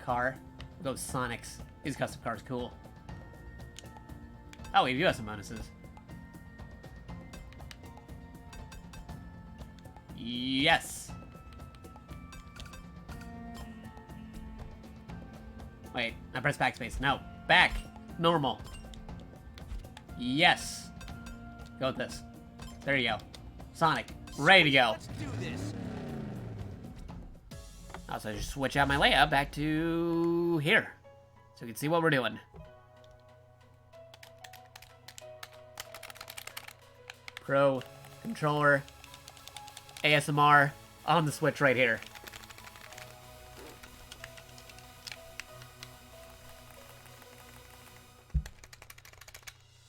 car. We'll go with Sonic's. His custom car is cool. Oh, we do have some bonuses. Yes. Wait, I pressed backspace. No, back. Normal. Yes. Go with this. There you go. Sonic, ready to go. Let's do this. Also, just switch out my layout back to here, so you can see what we're doing. Pro, controller, ASMR, on the Switch right here.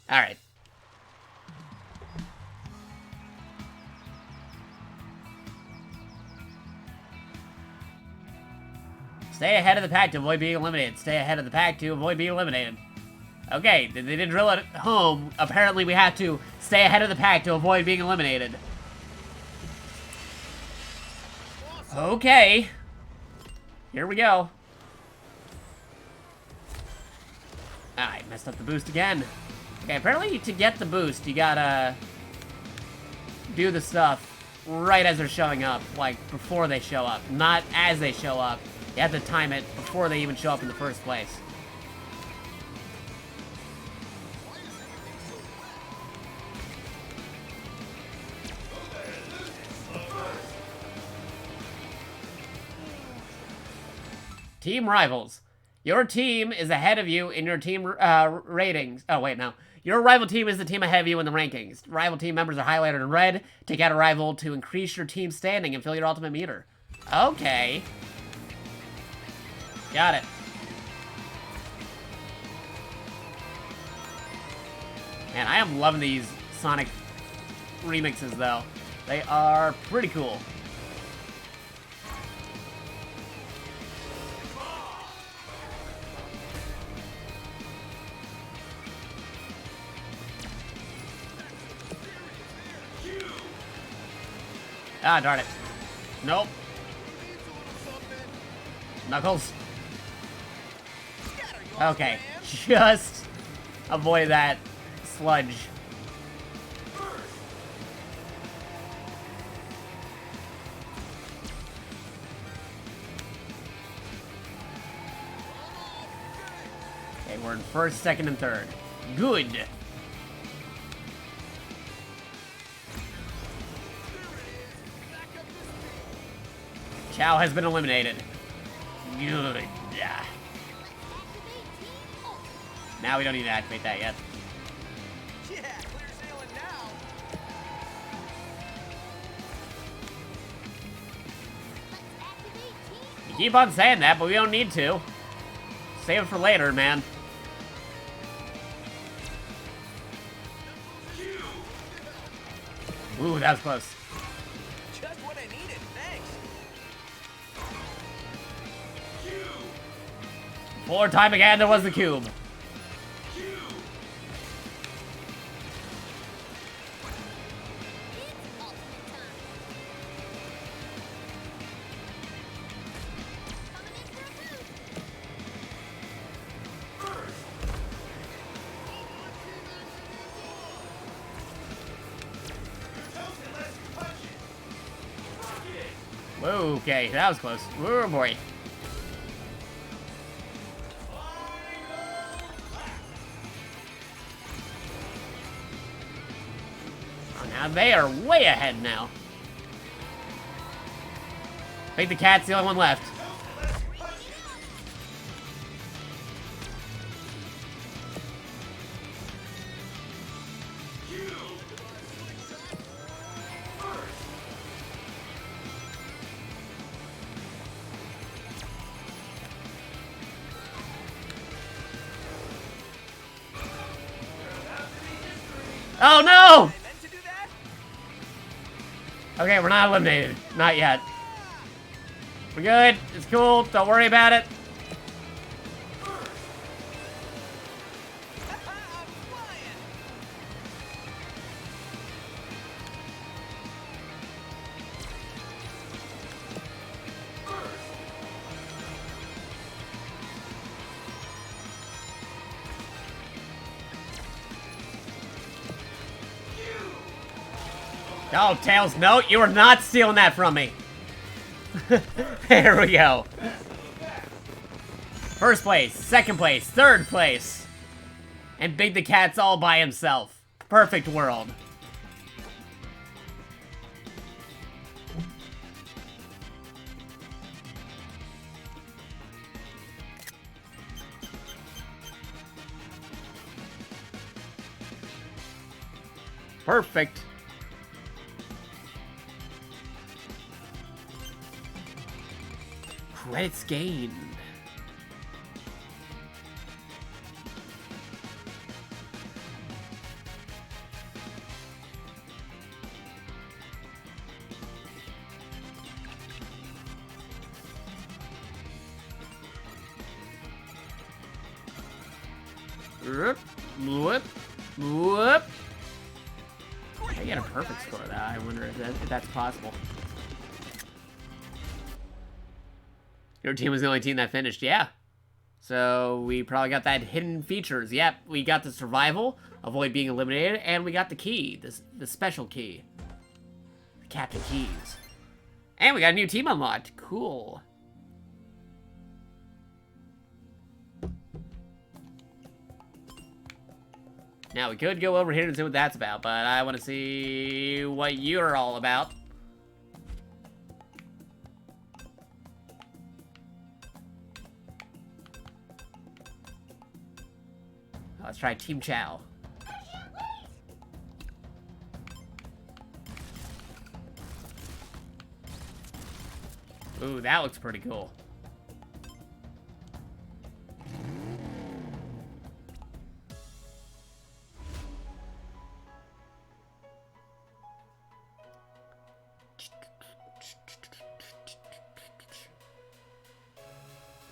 Alright. Stay ahead of the pack to avoid being eliminated. Stay ahead of the pack to avoid being eliminated. Okay, they didn't drill it home. Apparently we have to stay ahead of the pack to avoid being eliminated. Okay. Here we go. I messed up the boost again. Okay, apparently to get the boost, you gotta do the stuff right as they're showing up. Like, before they show up. Not as they show up. You have to time it before they even show up in the first place. Team rivals. Your team is ahead of you in your team ratings. Oh, wait, no. Your rival team is the team ahead of you in the rankings. Rival team members are highlighted in red. Take out a rival to increase your team standing and fill your ultimate meter. Okay. Got it. Man, I am loving these Sonic remixes, though. They are pretty cool. Ah, darn it. Nope. Knuckles. Okay, just avoid that sludge. Okay, we're in first, second, and third. Good. Chow has been eliminated. Good. Now we don't need to activate that yet. Yeah, clear sailing now. You keep on saying that, but we don't need to. Save it for later, man. Ooh, that was close. Just what I needed, thanks. Before time again, there was the cube. Okay, that was close. Oh boy. They are way ahead now. I think the cat's the only one left. Oh no! Okay, we're not eliminated. Not yet. We're good. It's cool. Don't worry about it. Oh, Tails, no, you are not stealing that from me. There we go. First place, second place, third place. And Big the Cat's all by himself. Perfect world. Perfect. Credits gained. Whoop, whoop, whoop. I get a perfect score of that. I wonder if that's possible. Your team was the only team that finished, yeah. So we probably got that hidden features. Yep, we got the survival, avoid being eliminated, and we got the key, the special key. The Captain Keys. And we got a new team unlocked. Cool. Now we could go over here and see what that's about, but I want to see what you're all about. Let's try Team Chow. Ooh, that looks pretty cool.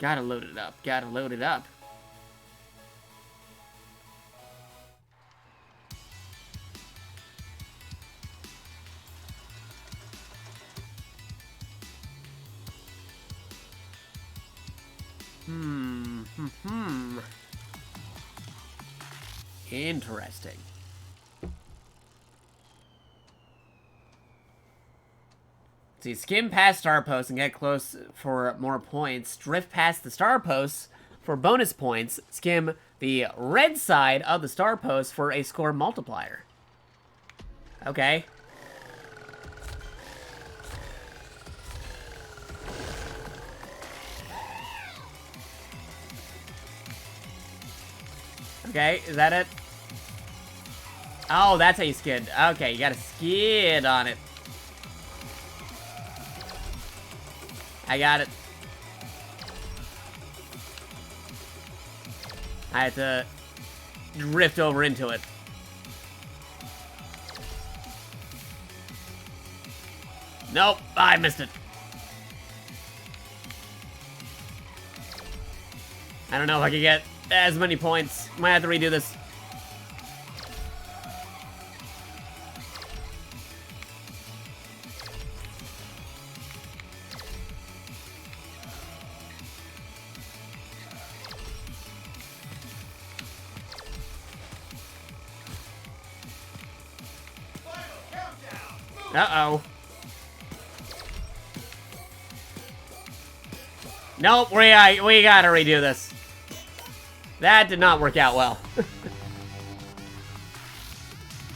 Gotta load it up. Gotta load it up. Interesting. See, skim past star posts and get close for more points. Drift past the star posts for bonus points. Skim the red side of the star post for a score multiplier. Okay. Okay, is that it? Oh, that's how you skid. Okay, you gotta skid on it. I got it. I had to drift over into it. Nope, I missed it. I don't know if I can get as many points. Might have to redo this. Uh-oh. Nope, we gotta redo this. That did not work out well.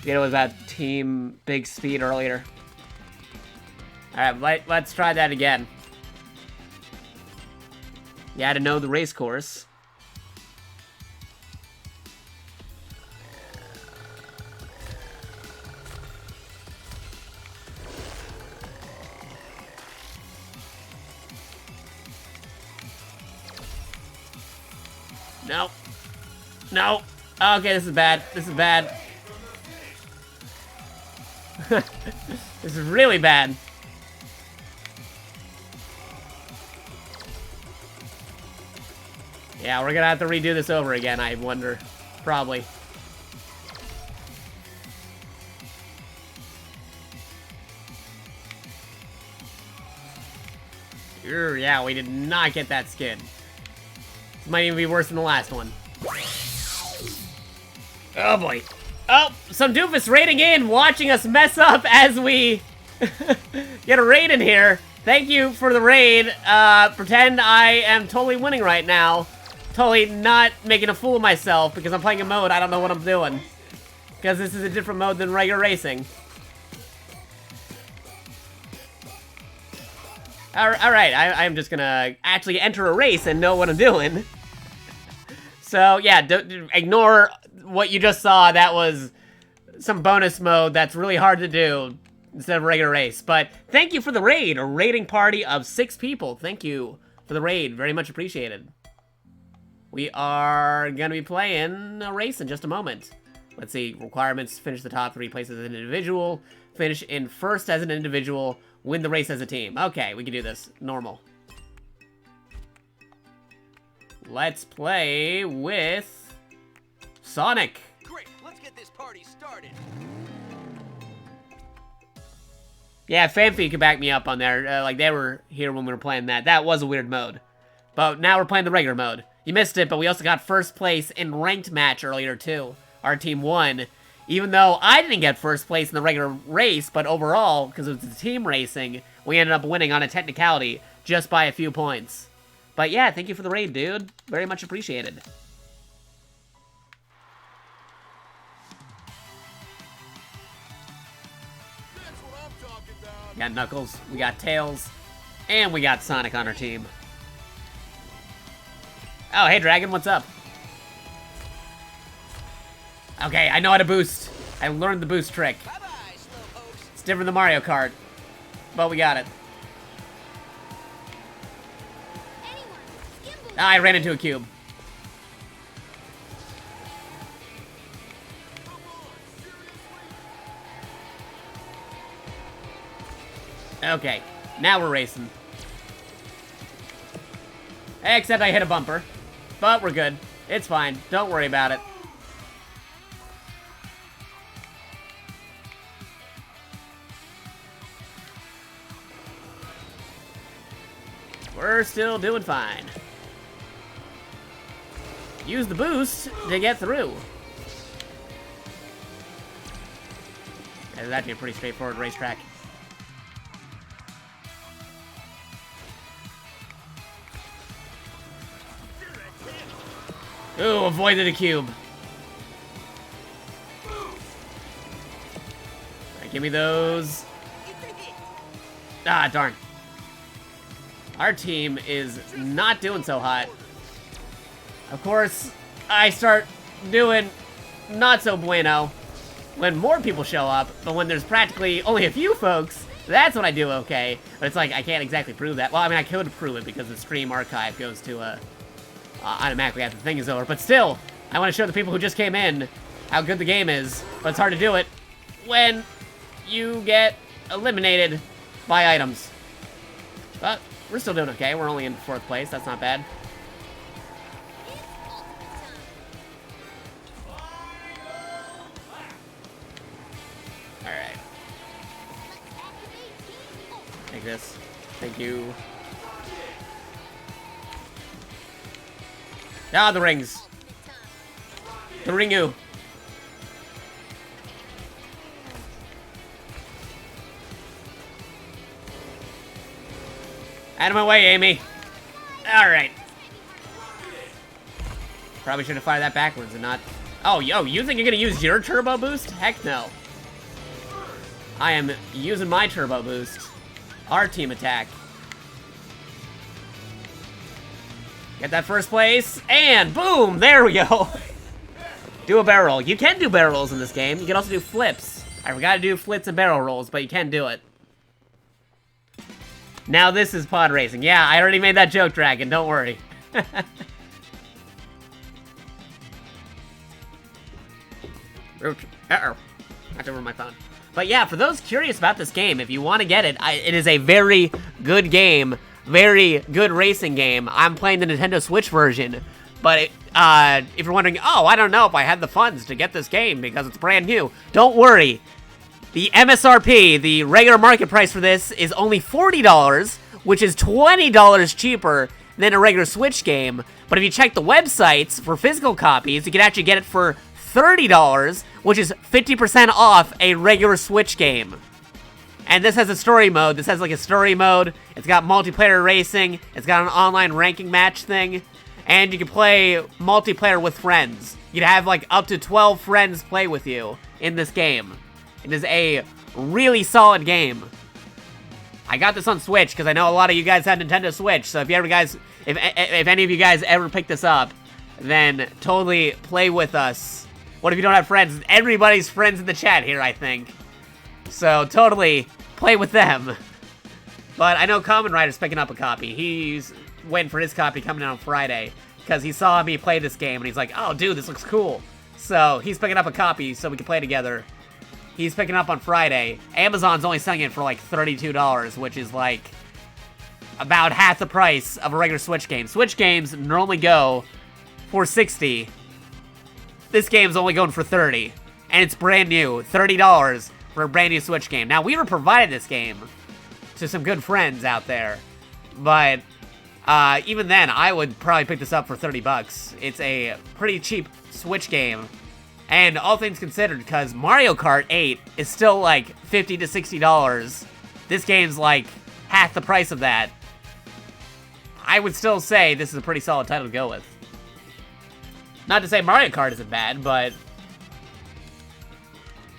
It was about team big speed earlier. Alright, let's try that again. You had to know the race course. No. No. Okay, this is bad. This is bad. This is really bad. Yeah, we're gonna have to redo this over again, I wonder. Probably. Yeah, we did not get that skin. This might even be worse than the last one. Oh boy. Oh, some doofus raiding in, watching us mess up as we get a raid in here. Thank you for the raid. Pretend I am totally winning right now. Totally not making a fool of myself because I'm playing a mode I don't know what I'm doing. Because this is a different mode than regular racing. Alright, I'm just gonna actually enter a race and know what I'm doing. So, yeah, don't ignore what you just saw. That was some bonus mode that's really hard to do instead of a regular race. But thank you for the raid, a raiding party of 6 people. Thank you for the raid, very much appreciated. We are gonna be playing a race in just a moment. Let's see, requirements: finish the top 3 places as an individual, finish in first as an individual, win the race as a team. Okay, we can do this. Normal. Let's play with Sonic. Great, let's get this party started. Yeah, Fanfi could back me up on there. Like, they were here when we were playing that. That was a weird mode. But now we're playing the regular mode. You missed it, but we also got first place in ranked match earlier, too. Our team won. Even though I didn't get first place in the regular race, but overall, because it was team racing, we ended up winning on a technicality just by a few points. But yeah, thank you for the raid, dude. Very much appreciated. That's what I'm talking about. We got Knuckles, we got Tails, and we got Sonic on our team. Oh, hey, Dragon, what's up? Okay, I know how to boost. I learned the boost trick. Bye-bye, slowpokes. It's different than Mario Kart, but we got it. Ah, I ran into a cube. Okay, now we're racing. Except I hit a bumper. But we're good. It's fine. Don't worry about it. We're still doing fine. Use the boost to get through. It's actually a pretty straightforward racetrack. Ooh, avoided a cube. Alright, give me those. Ah, darn. Our team is not doing so hot. Of course, I start doing not so bueno when more people show up, but when there's practically only a few folks, that's when I do okay. But it's like, I can't exactly prove that. Well, I mean, I could prove it because the stream archive goes to, automatically after the thing is over. But still, I want to show the people who just came in how good the game is. But it's hard to do it when you get eliminated by items. But we're still doing okay. We're only in 4th place. That's not bad. Alright. Take this. Thank you. Ah, the rings. The ringu. Out of my way, Amy. Alright. Probably should have fired that backwards and not... Oh, yo, you think you're gonna use your turbo boost? Heck no. I am using my turbo boost. Our team attack. Get that first place, and boom! There we go! Do a barrel roll. You can do barrel rolls in this game. You can also do flips. I forgot to do flips and barrel rolls, but you can do it. Now this is pod racing. Yeah, I already made that joke, Dragon. Don't worry. Uh-oh. That's over my phone. But yeah, for those curious about this game, if you want to get it, it is a very good game. Very good racing game. I'm playing the Nintendo Switch version. But if you're wondering, oh, I don't know if I had the funds to get this game because it's brand new. Don't worry. The MSRP, the regular market price for this, is only $40, which is $20 cheaper than a regular Switch game. But if you check the websites for physical copies, you can actually get it for $30, which is 50% off a regular Switch game. And this has a story mode. This has like a story mode. It's got multiplayer racing. It's got an online ranking match thing. And you can play multiplayer with friends. You'd have like up to 12 friends play with you in this game. It is a really solid game. I got this on Switch because I know a lot of you guys have Nintendo Switch. So if any of you guys ever pick this up, then totally play with us. What if you don't have friends? Everybody's friends in the chat here, I think. So totally play with them. But I know Common Rider's picking up a copy. He's waiting for his copy coming out on Friday because he saw me play this game and he's like, oh, dude, this looks cool. So he's picking up a copy so we can play together. He's picking up on Friday. Amazon's only selling it for like $32, which is like about half the price of a regular Switch game. Switch games normally go for $60. This game's only going for $30. And it's brand new. $30 for a brand new Switch game. Now, we were provided this game to some good friends out there. But even then, I would probably pick this up for $30. It's a pretty cheap Switch game. And all things considered, because Mario Kart 8 is still like $50 to $60. This game's like half the price of that. I would still say this is a pretty solid title to go with. Not to say Mario Kart isn't bad, but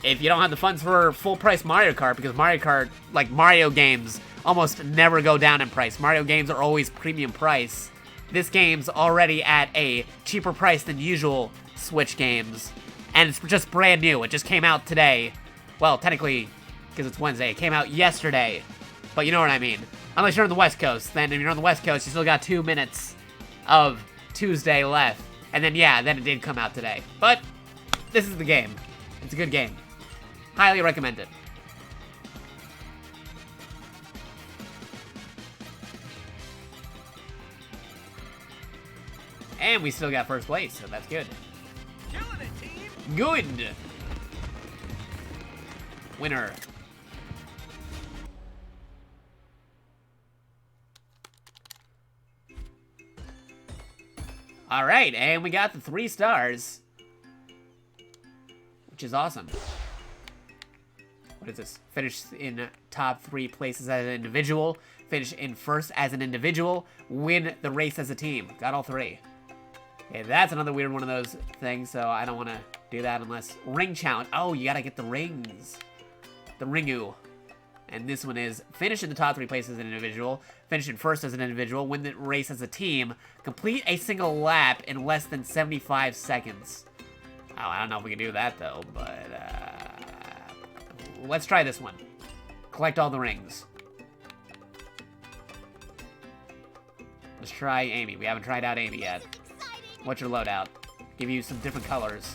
if you don't have the funds for full-price Mario Kart, because Mario Kart, like Mario games, almost never go down in price. Mario games are always premium price. This game's already at a cheaper price than usual Switch games. And it's just brand new. It just came out today. Well, technically, because it's Wednesday, it came out yesterday. But you know what I mean. Unless you're on the West Coast. Then if you're on the West Coast, you still got 2 minutes of Tuesday left. And then, yeah, then it did come out today. But this is the game. It's a good game. Highly recommend it. And we still got first place, so that's good. Killing it, team! Good! Winner. Alright, and we got the 3 stars. Which is awesome. What is this? Finish in top 3 places as an individual. Finish in first as an individual. Win the race as a team. Got all 3. Okay, that's another weird one of those things, so I don't want to do that unless... Ring challenge. Oh, you gotta get the rings. The ringu. And this one is finish in the top 3 places as an individual. Finish in first as an individual. Win the race as a team. Complete a single lap in less than 75 seconds. Oh, I don't know if we can do that, though, but... let's try this one. Collect all the rings. Let's try Amy. We haven't tried out Amy yet. What's your loadout? Give you some different colors.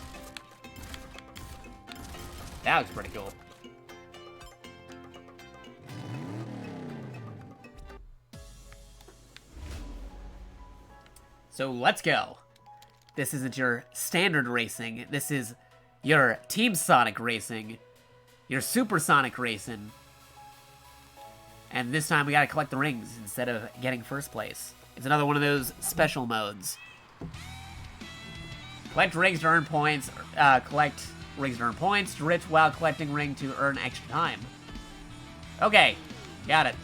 That looks pretty cool. So let's go. This isn't your standard racing. This is your Team Sonic racing. Your Supersonic racing. And this time we gotta collect the rings instead of getting first place. It's another one of those special modes. Collect rings to earn points. Collect rings to earn points. Drift while collecting ring to earn extra time. Okay, got it.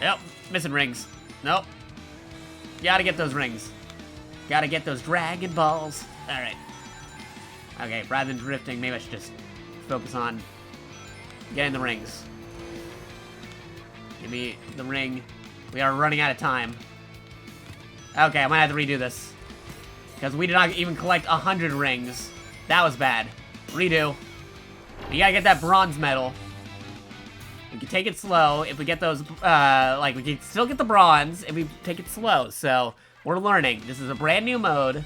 Yep, missing rings. Nope. Gotta get those rings. Gotta get those Dragon Balls. Alright. Okay, rather than drifting, maybe I should just focus on getting the rings. Give me the ring. We are running out of time. Okay, I might have to redo this. Because we did not even collect 100 rings. That was bad. Redo. You gotta get that bronze medal. We can take it slow if we get those, like, we can still get the bronze if we take it slow. So, we're learning. This is a brand new mode.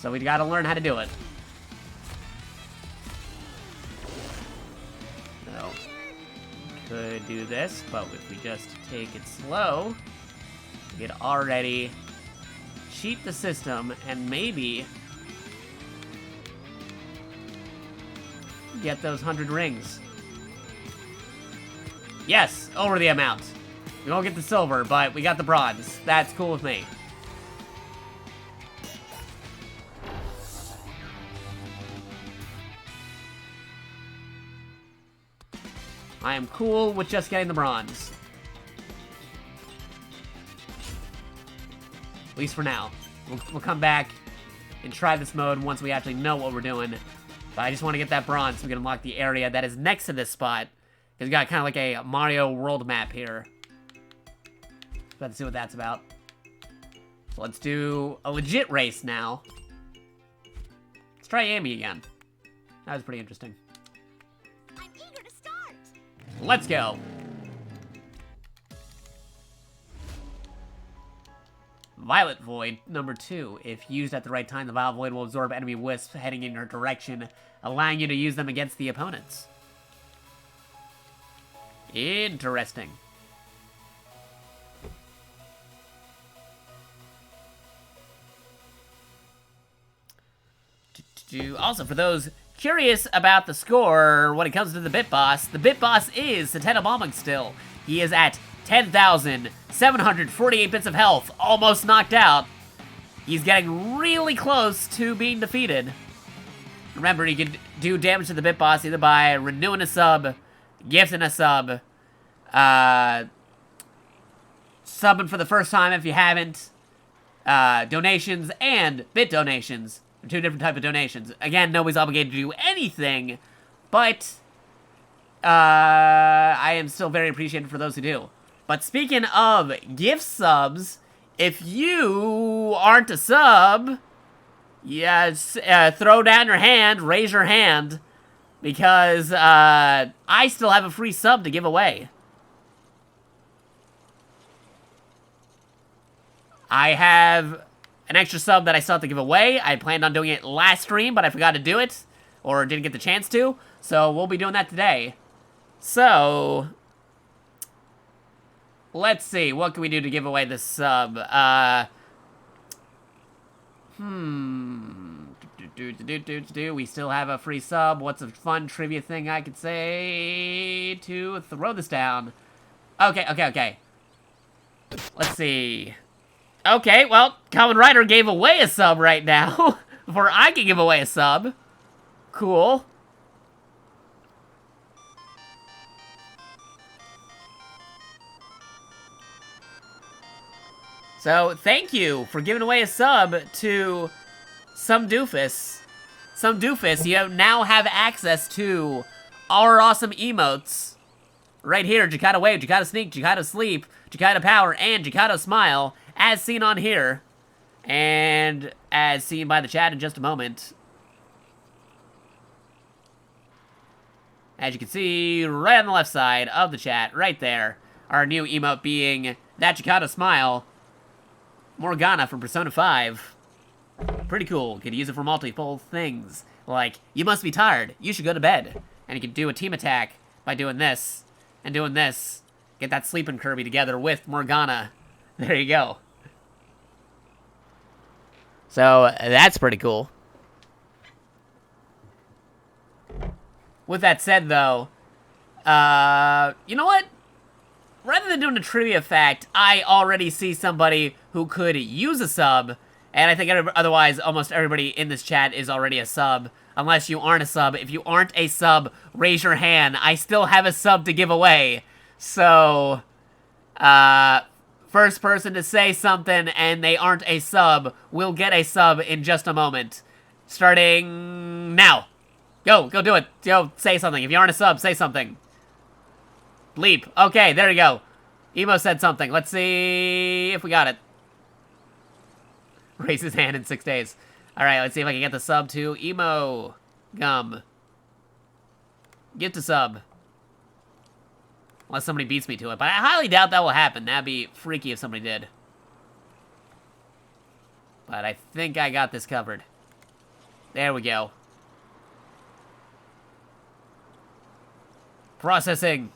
So we gotta learn how to do it. So, could do this, but if we just take it slow, we could already cheat the system and maybe get those 100 rings. Yes, over the amount. We won't get the silver, but we got the bronze. That's cool with me. I am cool with just getting the bronze. At least for now. We'll come back and try this mode once we actually know what we're doing. But I just want to get that bronze so we can unlock the area that is next to this spot. It's got kind of like a Mario world map here. Let's see what that's about. So let's do a legit race now. Let's try Amy again. That was pretty interesting. I'm eager to start. Let's go. Violet Void, number 2. If used at the right time, the Violet Void will absorb enemy wisps heading in your direction, allowing you to use them against the opponents. Interesting. Also, for those curious about the score when it comes to the Bit Boss is Satena Bombing still. He is at 10,748 bits of health, almost knocked out. He's getting really close to being defeated. Remember, you can do damage to the Bit Boss either by renewing a sub, gifting a sub, subbing for the first time if you haven't, donations, and bit donations. Two different types of donations. Again, nobody's obligated to do anything, but I am still very appreciative for those who do. But speaking of gift subs, if you aren't a sub, yes, throw down your hand, raise your hand, because I still have a free sub to give away. I have an extra sub that I still have to give away. I planned on doing it last stream, but I forgot to do it, or didn't get the chance to, so we'll be doing that today. So, let's see, what can we do to give away this sub? We still have a free sub. What's a fun trivia thing I could say to throw this down? Okay. Let's see. Okay, well, Common Rider gave away a sub right now. Before I can give away a sub. Cool. So, thank you for giving away a sub to Some Doofus. Some Doofus, you now have access to our awesome emotes. Right here, Jakato Wave, Jakato Sneak, Jakato Sleep, Jakato Power, and Jakato Smile, as seen on here. And as seen by the chat in just a moment. As you can see, right on the left side of the chat, right there, our new emote being that Jakato Smile, Morgana from Persona 5. Pretty cool. Could use it for multiple things. Like, you must be tired. You should go to bed. And you can do a team attack by doing this and doing this. Get that sleeping Kirby together with Morgana. There you go. So, that's pretty cool. With that said, though, you know what? Rather than doing a trivia fact, I already see somebody who could use a sub, and I think otherwise almost everybody in this chat is already a sub, unless you aren't a sub. If you aren't a sub, raise your hand. I still have a sub to give away. So, First person to say something and they aren't a sub will get a sub in just a moment. Starting now. Go do it. Go, say something. If you aren't a sub, say something. Leap. Okay, there you go. Emo said something. Let's see if we got it. Raise his hand in 6 days. Alright, let's see if I can get the sub to Emo Gum. Get the sub. Unless somebody beats me to it. But I highly doubt that will happen. That'd be freaky if somebody did. But I think I got this covered. There we go. Processing.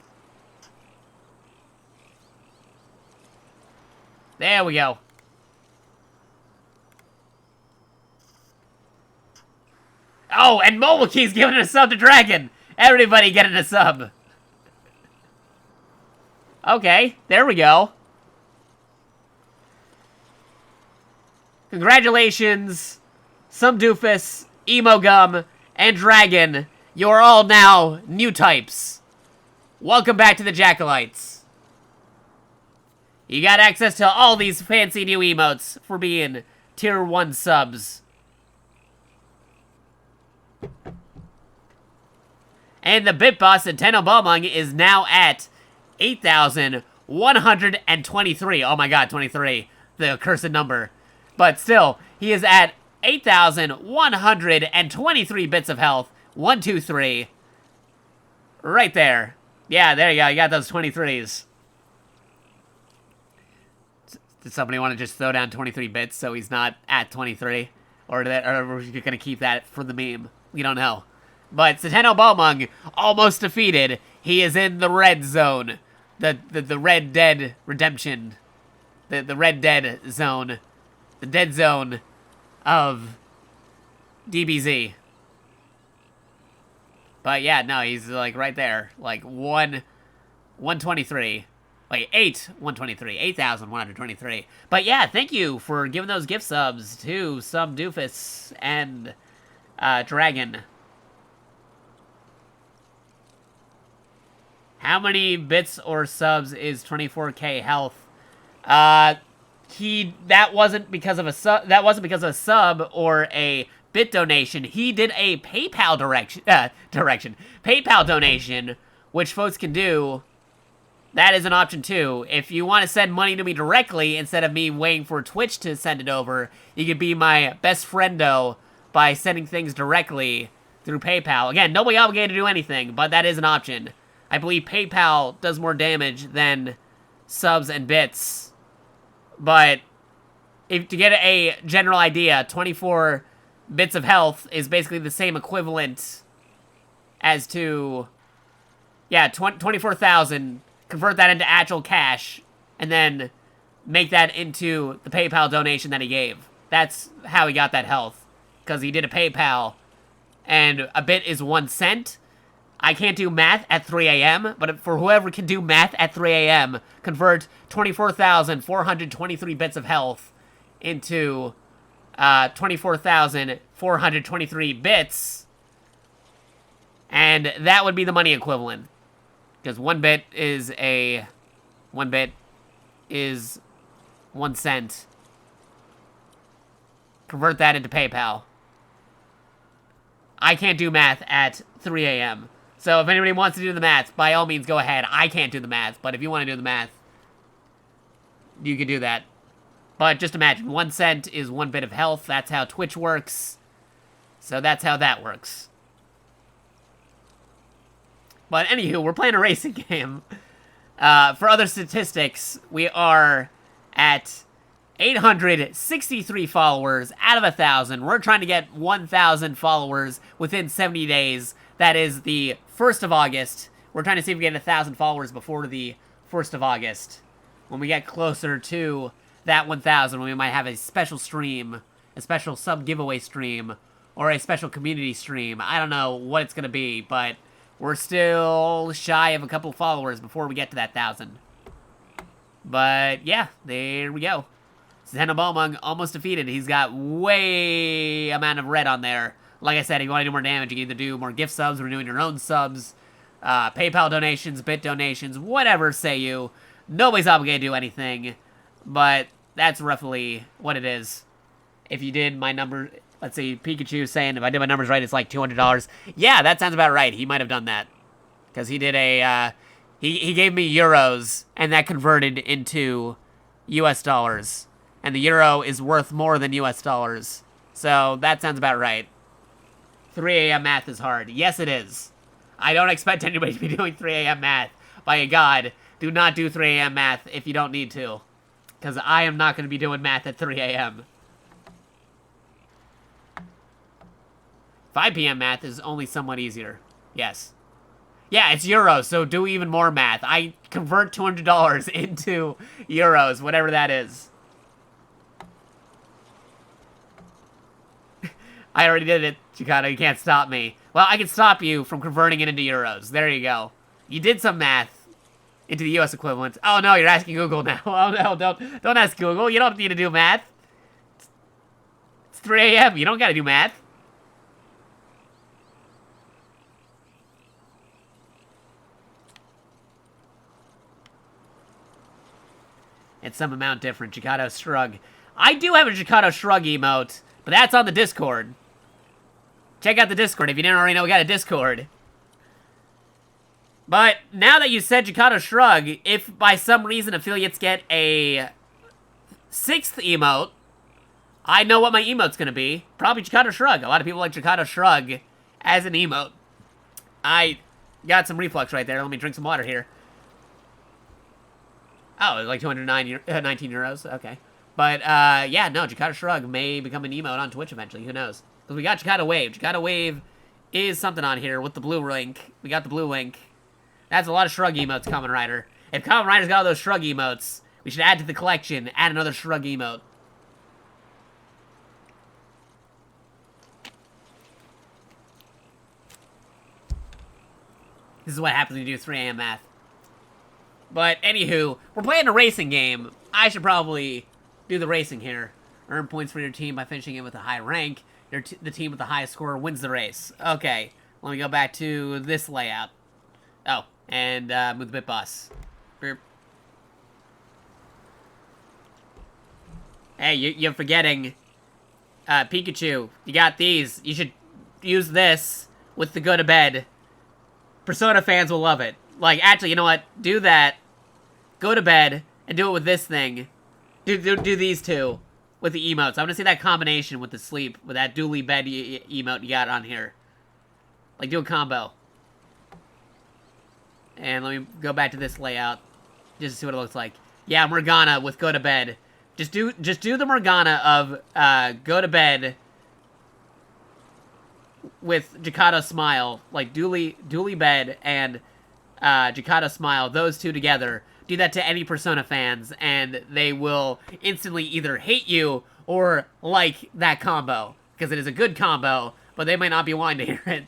There we go. Oh, and Mobile Key's giving a sub to Dragon. Everybody getting a sub. Okay, there we go. Congratulations, Some Doofus, Emo Gum, and Dragon. You're all now new types. Welcome back to the JakatoX. You got access to all these fancy new emotes for being tier 1 subs. And the Bit Boss Nintendo Balmung is now at 8,123. Oh my god, 23. The cursed number. But still, he is at 8,123 bits of health. 1, 2, 3. Right there. Yeah, there you go. You got those 23s. Did somebody want to just throw down 23 bits so he's not at 23? Or are we going to keep that for the meme? We don't know. But Nintendo Balmung almost defeated. He is in the red zone. The Red Dead Redemption. The Red Dead zone. The dead zone of DBZ. But yeah, no, he's like right there. Like 123. Wait, 123. 8,123. But yeah, thank you for giving those gift subs to Some Doofus and Dragon. How many bits or subs is 24k health? That wasn't because of a sub. That wasn't because of a sub or a bit donation. He did a PayPal PayPal donation, which folks can do. That is an option too. If you want to send money to me directly instead of me waiting for Twitch to send it over, you can be my best friendo by sending things directly through PayPal. Again, nobody obligated to do anything, but that is an option. I believe PayPal does more damage than subs and bits. But to get a general idea, 24 bits of health is basically the same equivalent as to, yeah, 24,000. Convert that into actual cash, and then make that into the PayPal donation that he gave. That's how he got that health. Because he did a PayPal, and a bit is 1 cent. I can't do math at 3 a.m., but for whoever can do math at 3 a.m., convert 24,423 bits of health into 24,423 bits, and that would be the money equivalent. Because 1 bit is 1 cent. Convert that into PayPal. I can't do math at 3 a.m. So if anybody wants to do the math, by all means go ahead. I can't do the math, but if you want to do the math, you can do that. But just imagine, 1 cent is 1 bit of health. That's how Twitch works. So that's how that works. But anywho, we're playing a racing game. For other statistics, we are at 863 followers out of 1,000. We're trying to get 1,000 followers within 70 days. That is the 1st of August. We're trying to see if we get 1,000 followers before the 1st of August. When we get closer to that 1,000, we might have a special stream, a special sub-giveaway stream, or a special community stream. I don't know what it's going to be, but we're still shy of a couple followers before we get to that 1,000. But yeah, there we go. Nintendo Balmung almost defeated. He's got way amount of red on there. Like I said, if you want to do more damage, you can either do more gift subs or doing your own subs, PayPal donations, bit donations, whatever say you. Nobody's obligated to do anything. but that's roughly what it is. If you did my number, let's see, Pikachu saying if I did my numbers right, it's like $200. Yeah, that sounds about right. He might have done that. Because he did a, he gave me euros, and that converted into US dollars. And the euro is worth more than US dollars. So that sounds about right. 3 a.m. math is hard. Yes, it is. I don't expect anybody to be doing 3 a.m. math. By God, do not do 3 a.m. math if you don't need to. Because I am not going to be doing math at 3 a.m. 5 p.m. math is only somewhat easier. Yes. Yeah, it's euros, so do even more math. I convert $200 into euros, whatever that is. I already did it, Jakato. You can't stop me. Well, I can stop you from converting it into euros. There you go. You did some math into the US equivalent. Oh, no, you're asking Google now. Oh, no, don't ask Google. You don't need to do math. It's 3 a.m. You don't gotta do math. It's some amount different. Jakato Shrug. I do have a Jakato Shrug emote, but that's on the Discord. Check out the Discord if you didn't already know we got a Discord. But now that you said Jakato Shrug, if by some reason affiliates get a 6th emote, I know what my emote's gonna be. Probably Jakato Shrug. A lot of people like Jakato Shrug as an emote. I got some reflux right there. Let me drink some water here. Oh, it's like 219 euros. Okay. But, yeah, no, Jakato Shrug may become an emote on Twitch eventually. Who knows? Because we got Jakato Wave. Jakato Wave is something on here with the blue link. We got the blue link. That's a lot of Shrug emotes, Kamen Rider. If Kamen Rider's got all those Shrug emotes, we should add to the collection, add another Shrug emote. This is what happens when you do 3 a.m. math. But, anywho, we're playing a racing game. I should probably do the racing here. Earn points for your team by finishing it with a high rank. The team with the highest score wins the race. Okay, let me go back to this layout. Oh, and move the bit bus. Burp. Hey, you're forgetting Pikachu. You got these. You should use this with the go to bed. Persona fans will love it. Like, actually, you know what? Do that. Go to bed and do it with this thing. Do these two with the emotes. I want to see that combination with the sleep, with that dually bed emote you got on here. Like, do a combo. And let me go back to this layout just to see what it looks like. Yeah, Morgana with go to bed. Just do the Morgana of go to bed with Jakato Smile, like dually bed and Jakato Smile, those two together. Do that to any Persona fans, and they will instantly either hate you or like that combo, because it is a good combo, but they might not be wanting to hear it.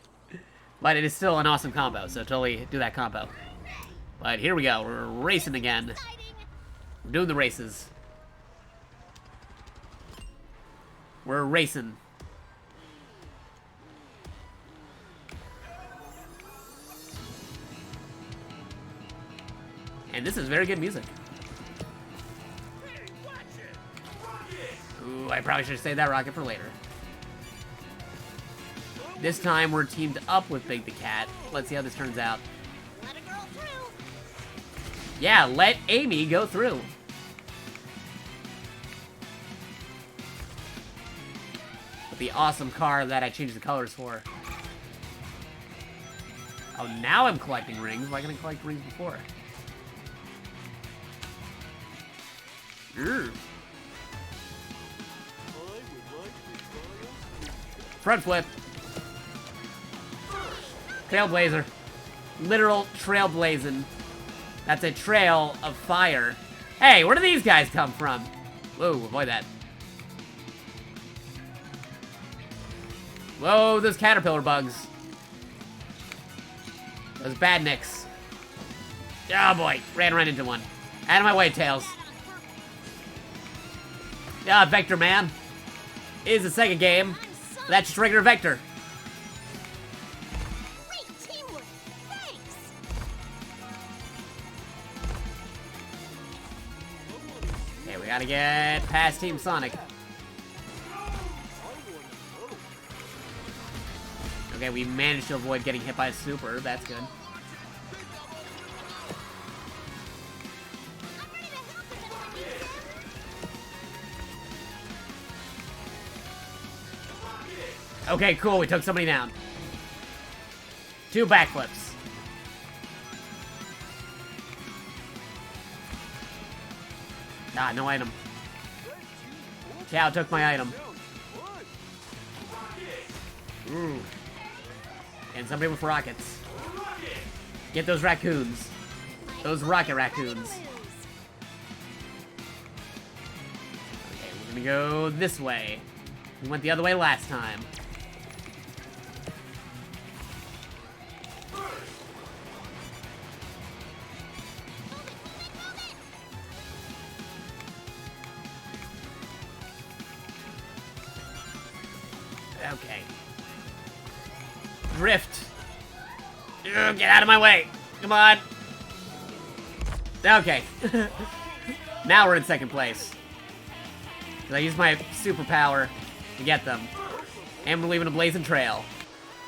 But it is still an awesome combo, so totally do that combo. But here we go, we're racing again. We're doing the races. We're racing. And this is very good music. Ooh, I probably should have saved that rocket for later. This time we're teamed up with Big the Cat. Let's see how this turns out. Let a girl through. Yeah, let Amy go through. With the awesome car that I changed the colors for. Oh, now I'm collecting rings. Why couldn't I collect rings before? Front flip. Trailblazer. Literal trailblazing. That's a trail of fire. Hey, where do these guys come from? Whoa, avoid that. Whoa, those caterpillar bugs. Those badniks. Oh boy, ran right into one. Out of my way, Tails. Yeah, Vector Man. It is a Sega game. That's just regular Vector. Great teamwork. Thanks. Okay, we gotta get past Team Sonic. Okay, we managed to avoid getting hit by a super. That's good. Okay, cool. We took somebody down. 2 backflips. Ah, no item. Chow took my item. Ooh. And somebody with rockets. Get those raccoons. Those rocket raccoons. Okay, we're gonna go this way. We went the other way last time. Okay. Drift. Ugh, get out of my way. Come on. Okay. Now we're in second place. 'Cause I used my superpower to get them. And we're leaving a blazing trail.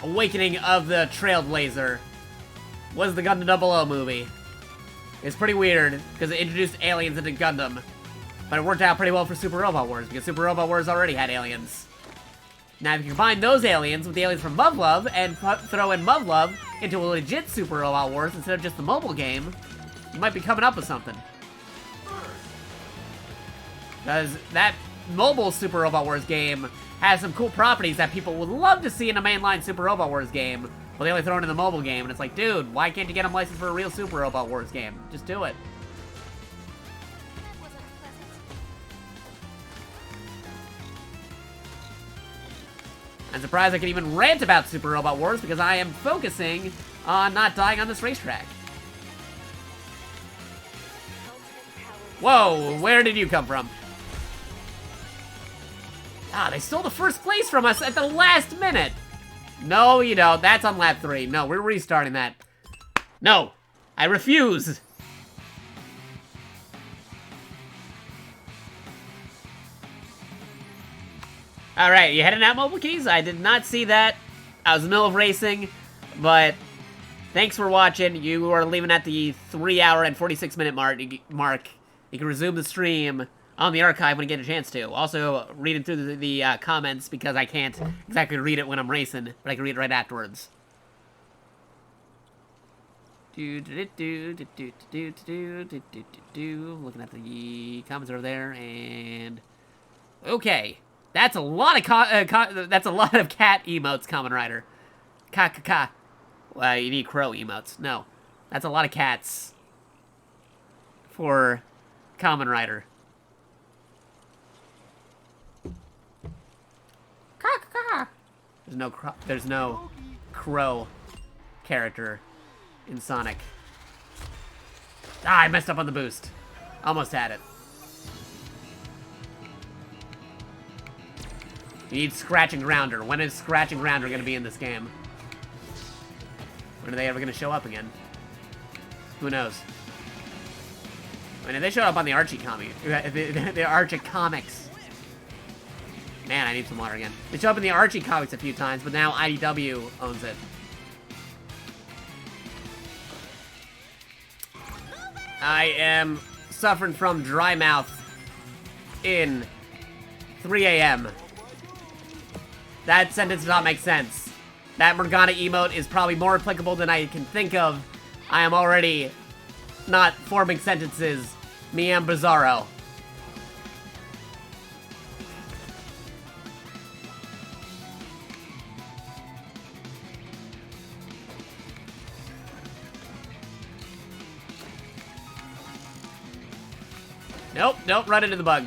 Awakening of the Trailblazer was the Gundam 00 movie. It's pretty weird because it introduced aliens into Gundam. But it worked out pretty well for Super Robot Wars because Super Robot Wars already had aliens. Now, if you combine those aliens with the aliens from Muv-Luv and throw in Muv-Luv into a legit Super Robot Wars instead of just the mobile game, you might be coming up with something. Because that mobile Super Robot Wars game has some cool properties that people would love to see in a mainline Super Robot Wars game, but they only throw it in the mobile game, and it's like, dude, why can't you get them licensed for a real Super Robot Wars game? Just do it. That was unpleasant. I'm surprised I can even rant about Super Robot Wars because I am focusing on not dying on this racetrack. Whoa, where did you come from? Ah, they stole the first place from us at the last minute. No, you don't. That's on lap 3. No, we're restarting that. No, I refuse. All right, you heading out, Mobile Keys? I did not see that. I was in the middle of racing, but thanks for watching. You are leaving at the 3-hour and 46-minute mark. You can resume the stream on the archive when you get a chance to. Also, reading through the comments because I can't exactly read it when I'm racing, but I can read it right afterwards. Looking at the comments over there, and okay, that's a lot of that's a lot of cat emotes, Kamen Rider. Ka. Well, you need crow emotes. No, that's a lot of cats for Kamen Rider. There's no crow character in Sonic. Ah, I messed up on the boost. Almost had it. You need Scratch and Grounder. When is Scratch and Grounder going to be in this game? When are they ever going to show up again? Who knows? I mean, if they showed up on the Archie comic, the Archie comics. Man, I need some water again. They show up in the Archie comics a few times, but now IDW owns it. I am suffering from dry mouth in 3 a.m. That sentence does not make sense. That Morgana emote is probably more applicable than I can think of. I am already not forming sentences. Me am Bizarro. Nope, run into the bug.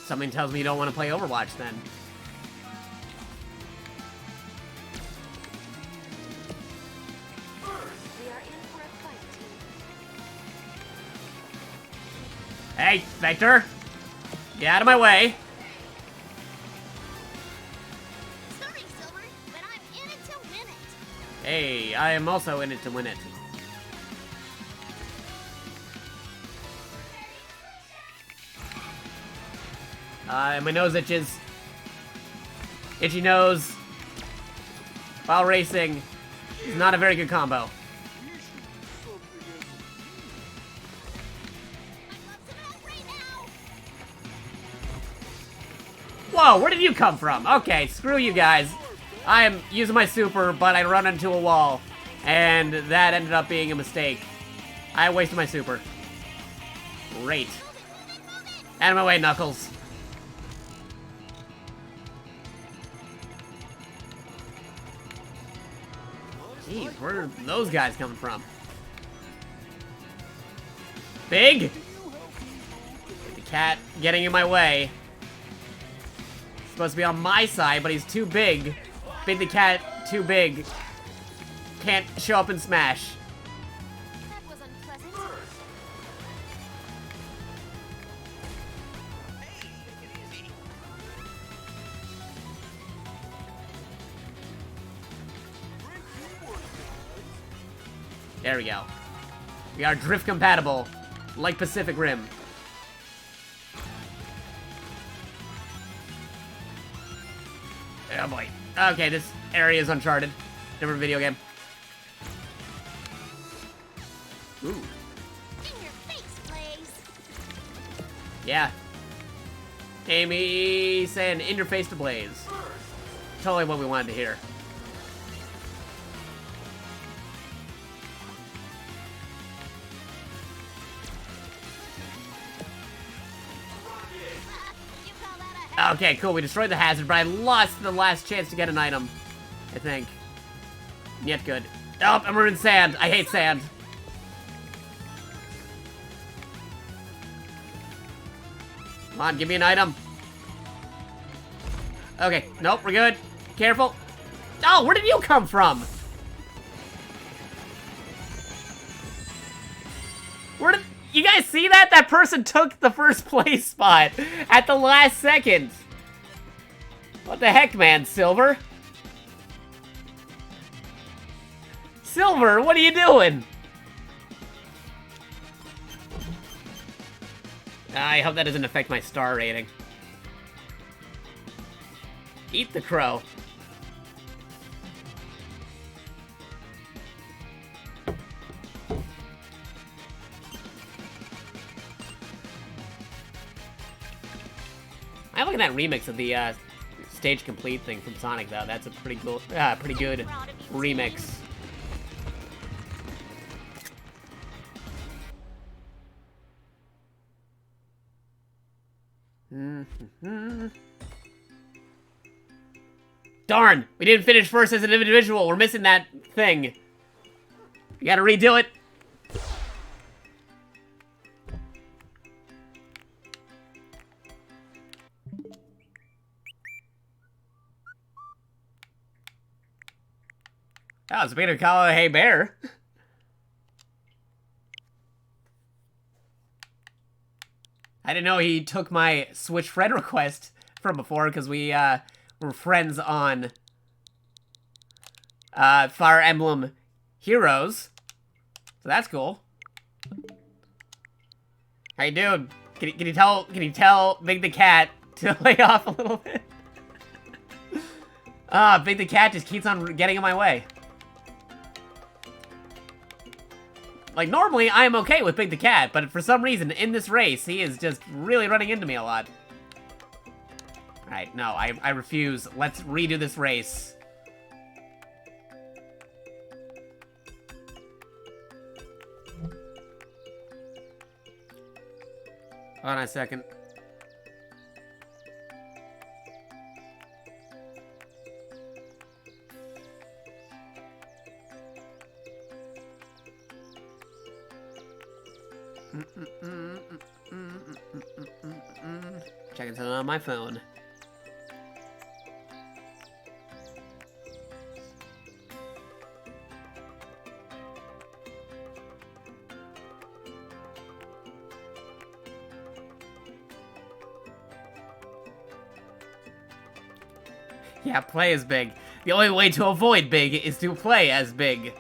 Something tells me you don't want to play Overwatch then. We are in for a fight, team. Hey, Vector! Get out of my way! Hey, I am also in it to win it. My nose itches. Itchy nose. While racing is not a very good combo. Whoa, where did you come from? Okay, screw you guys. I am using my super, but I run into a wall. And that ended up being a mistake. I wasted my super. Great. Out of my way, Knuckles. Jeez, where are those guys coming from? Big? The cat getting in my way. Supposed to be on my side, but he's too big. Big the cat, too big. Can't show up and smash. That was unpleasant. There we go. We are drift compatible, like Pacific Rim. Oh boy. Okay, this area is Uncharted. Different video game. Ooh. In your face, Blaze. Yeah. Amy saying in your face to Blaze. Totally what we wanted to hear. You call that a Okay, cool. We destroyed the hazard, but I lost the last chance to get an item. I think. Yet good. Oh, and we're in sand. I hate sand. Come on, give me an item. Okay, nope, we're good. Careful. Oh, where did you come from? Where did... You guys see that? That person took the first place spot at the last second. What the heck, man, Silver? Silver, what are you doing? I hope that doesn't affect my star rating. Eat the crow. I'm looking at that remix of the stage complete thing from Sonic, though. That's a pretty cool, pretty good remix. Darn! We didn't finish first as an individual. We're missing that thing. We gotta redo it. Oh, it's Peter calling Hey Bear. I didn't know he took my Switch friend request from before because we were friends on Fire Emblem Heroes. So that's cool. How you doing? Can you tell Big the Cat to lay off a little bit? Big the Cat just keeps on getting in my way. Like, normally, I am okay with Big the Cat, but for some reason, in this race, he is just really running into me a lot. Alright, no, I refuse. Let's redo this race. Hold on a second. Checking something on my phone. Yeah, play is big. The only way to avoid Big is to play as Big.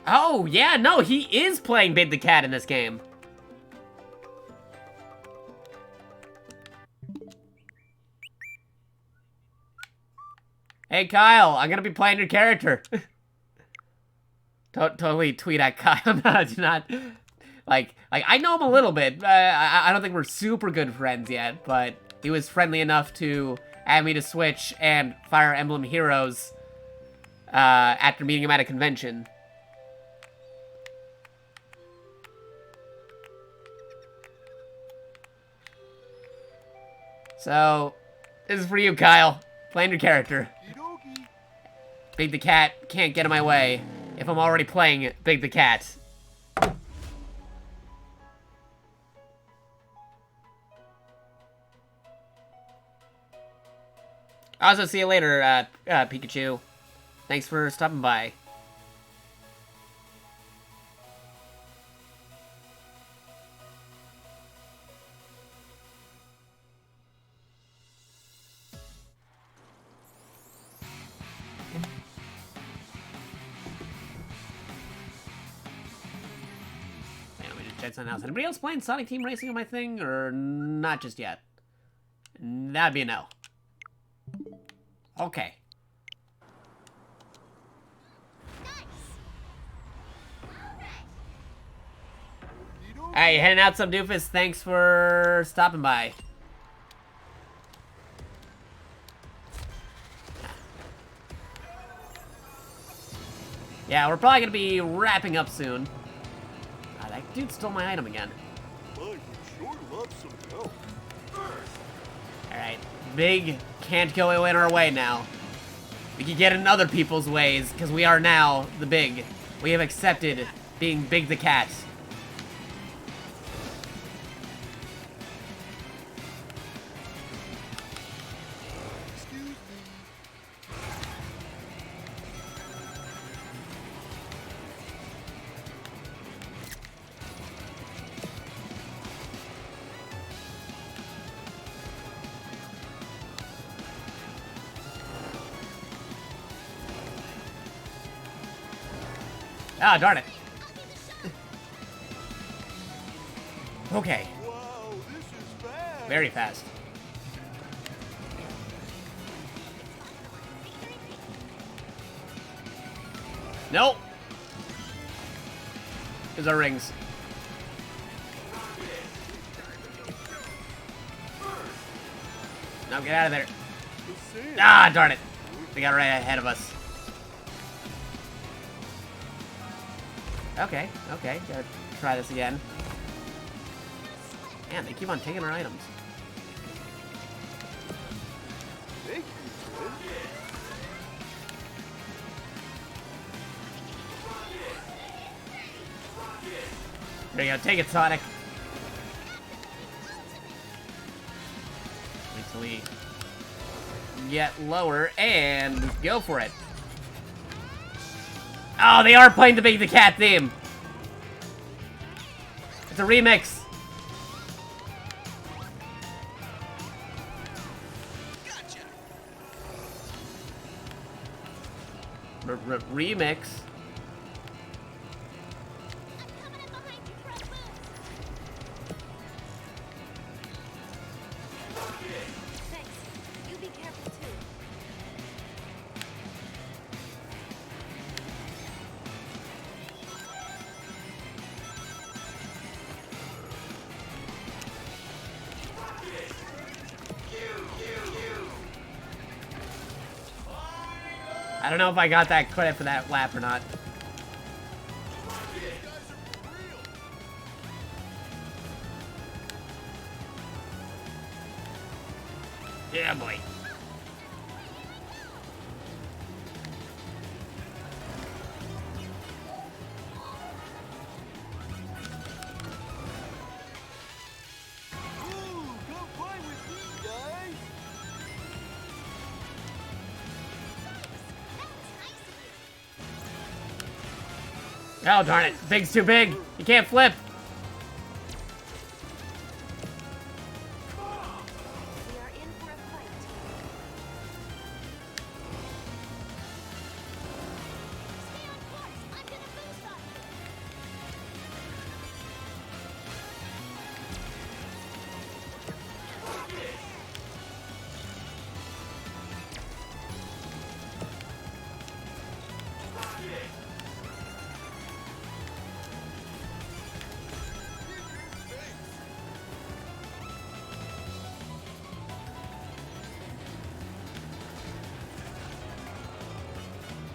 Oh, yeah, no, he is playing Big the Cat in this game. Hey, Kyle, I'm gonna be playing your character. Totally tweet at Kyle. No, do not. Like, I know him a little bit. I don't think we're super good friends yet, but he was friendly enough to add me to Switch and Fire Emblem Heroes after meeting him at a convention. So, this is for you, Kyle. Playing your character. Big the Cat can't get in my way if I'm already playing Big the Cat. I'll also see you later, Pikachu. Thanks for stopping by. Anybody else playing Sonic Team Racing on my thing, or not just yet? That'd be a no. Okay. Hey, heading out some doofus. Thanks for stopping by. Yeah, we're probably gonna be wrapping up soon. That dude stole my item again. Alright, Big can't go in our way now. We can get in other people's ways, because we are now the Big. We have accepted being Big the Cat. Ah, darn it. Okay. Whoa, this is fast. Very fast. Nope. Here's our rings. No, get out of there. Ah, darn it. They got right ahead of us. Okay, okay, gotta try this again. Man, they keep on taking our items. There you go, take it, Sonic. Wait till we get lower and go for it. Oh, they are playing the Big the Cat theme. It's a remix. Gotcha. Remix. Thanks. You be careful too. I don't know if I got that credit for that lap or not. Yeah, boy. Ooh, come play with me, guys. Oh, darn it. Big's too big. You can't flip. We are in for a fight. Stay on course. I'm gonna boost on you.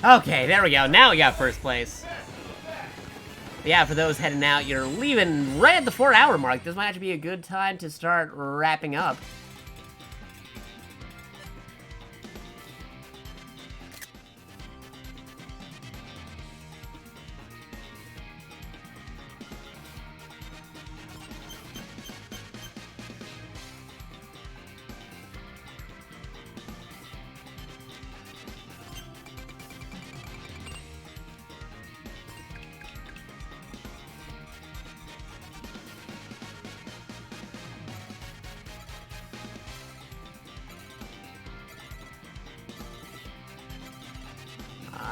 Okay, there we go. Now we got first place. Yeah, for those heading out, you're leaving right at the 4-hour mark. This might actually be a good time to start wrapping up.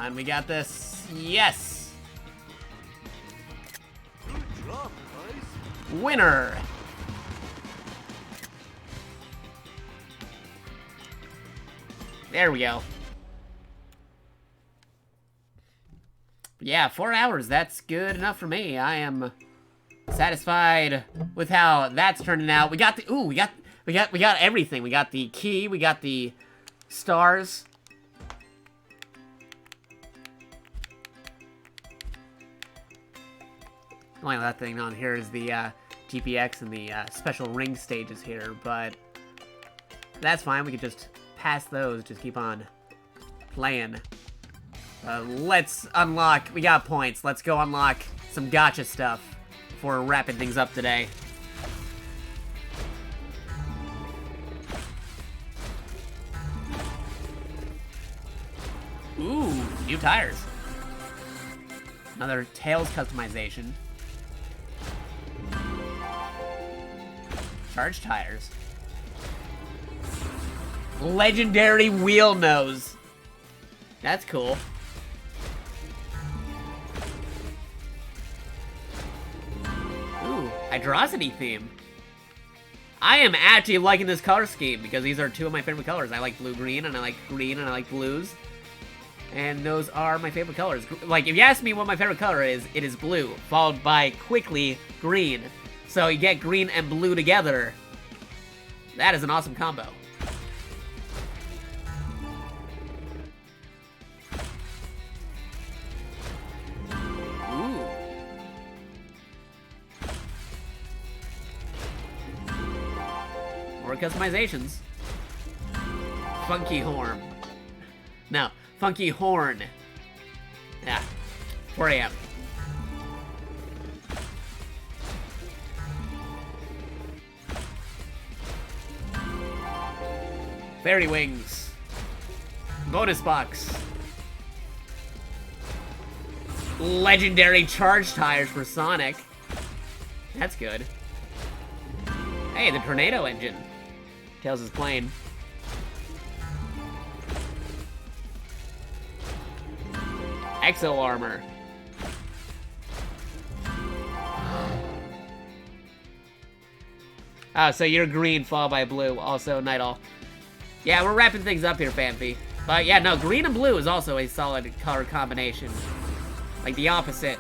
And we got this. Yes! Good job, guys. Winner! There we go. Yeah, 4 hours. That's good enough for me. I am satisfied with how that's turning out. We got the we got everything. We got the key. We got the stars. Only that thing on here is the GPX and the special ring stages here, but that's fine. We can just pass those. Just keep on playing. Let's unlock. We got points. Let's go unlock some gacha stuff before wrapping things up today. Ooh, new tires. Another Tails customization. Charge tires. Legendary wheel nose. That's cool. Ooh, hydrosity theme. I am actually liking this color scheme because these are two of my favorite colors. I like blue-green and I like green and I like blues. And those are my favorite colors. Like, if you ask me what my favorite color is, it is blue, followed by quickly green. So you get green and blue together. That is an awesome combo. Ooh. More customizations. Funky horn. No, funky horn. Yeah, 4 AM. Fairy wings. Bonus box. Legendary charge tires for Sonic. That's good. Hey, the tornado engine. Tails' plane. Exo armor. Oh, so you're green followed by blue. Also, Night All. Yeah, we're wrapping things up here, Fanfi. But yeah, no, green and blue is also a solid color combination. Like, the opposite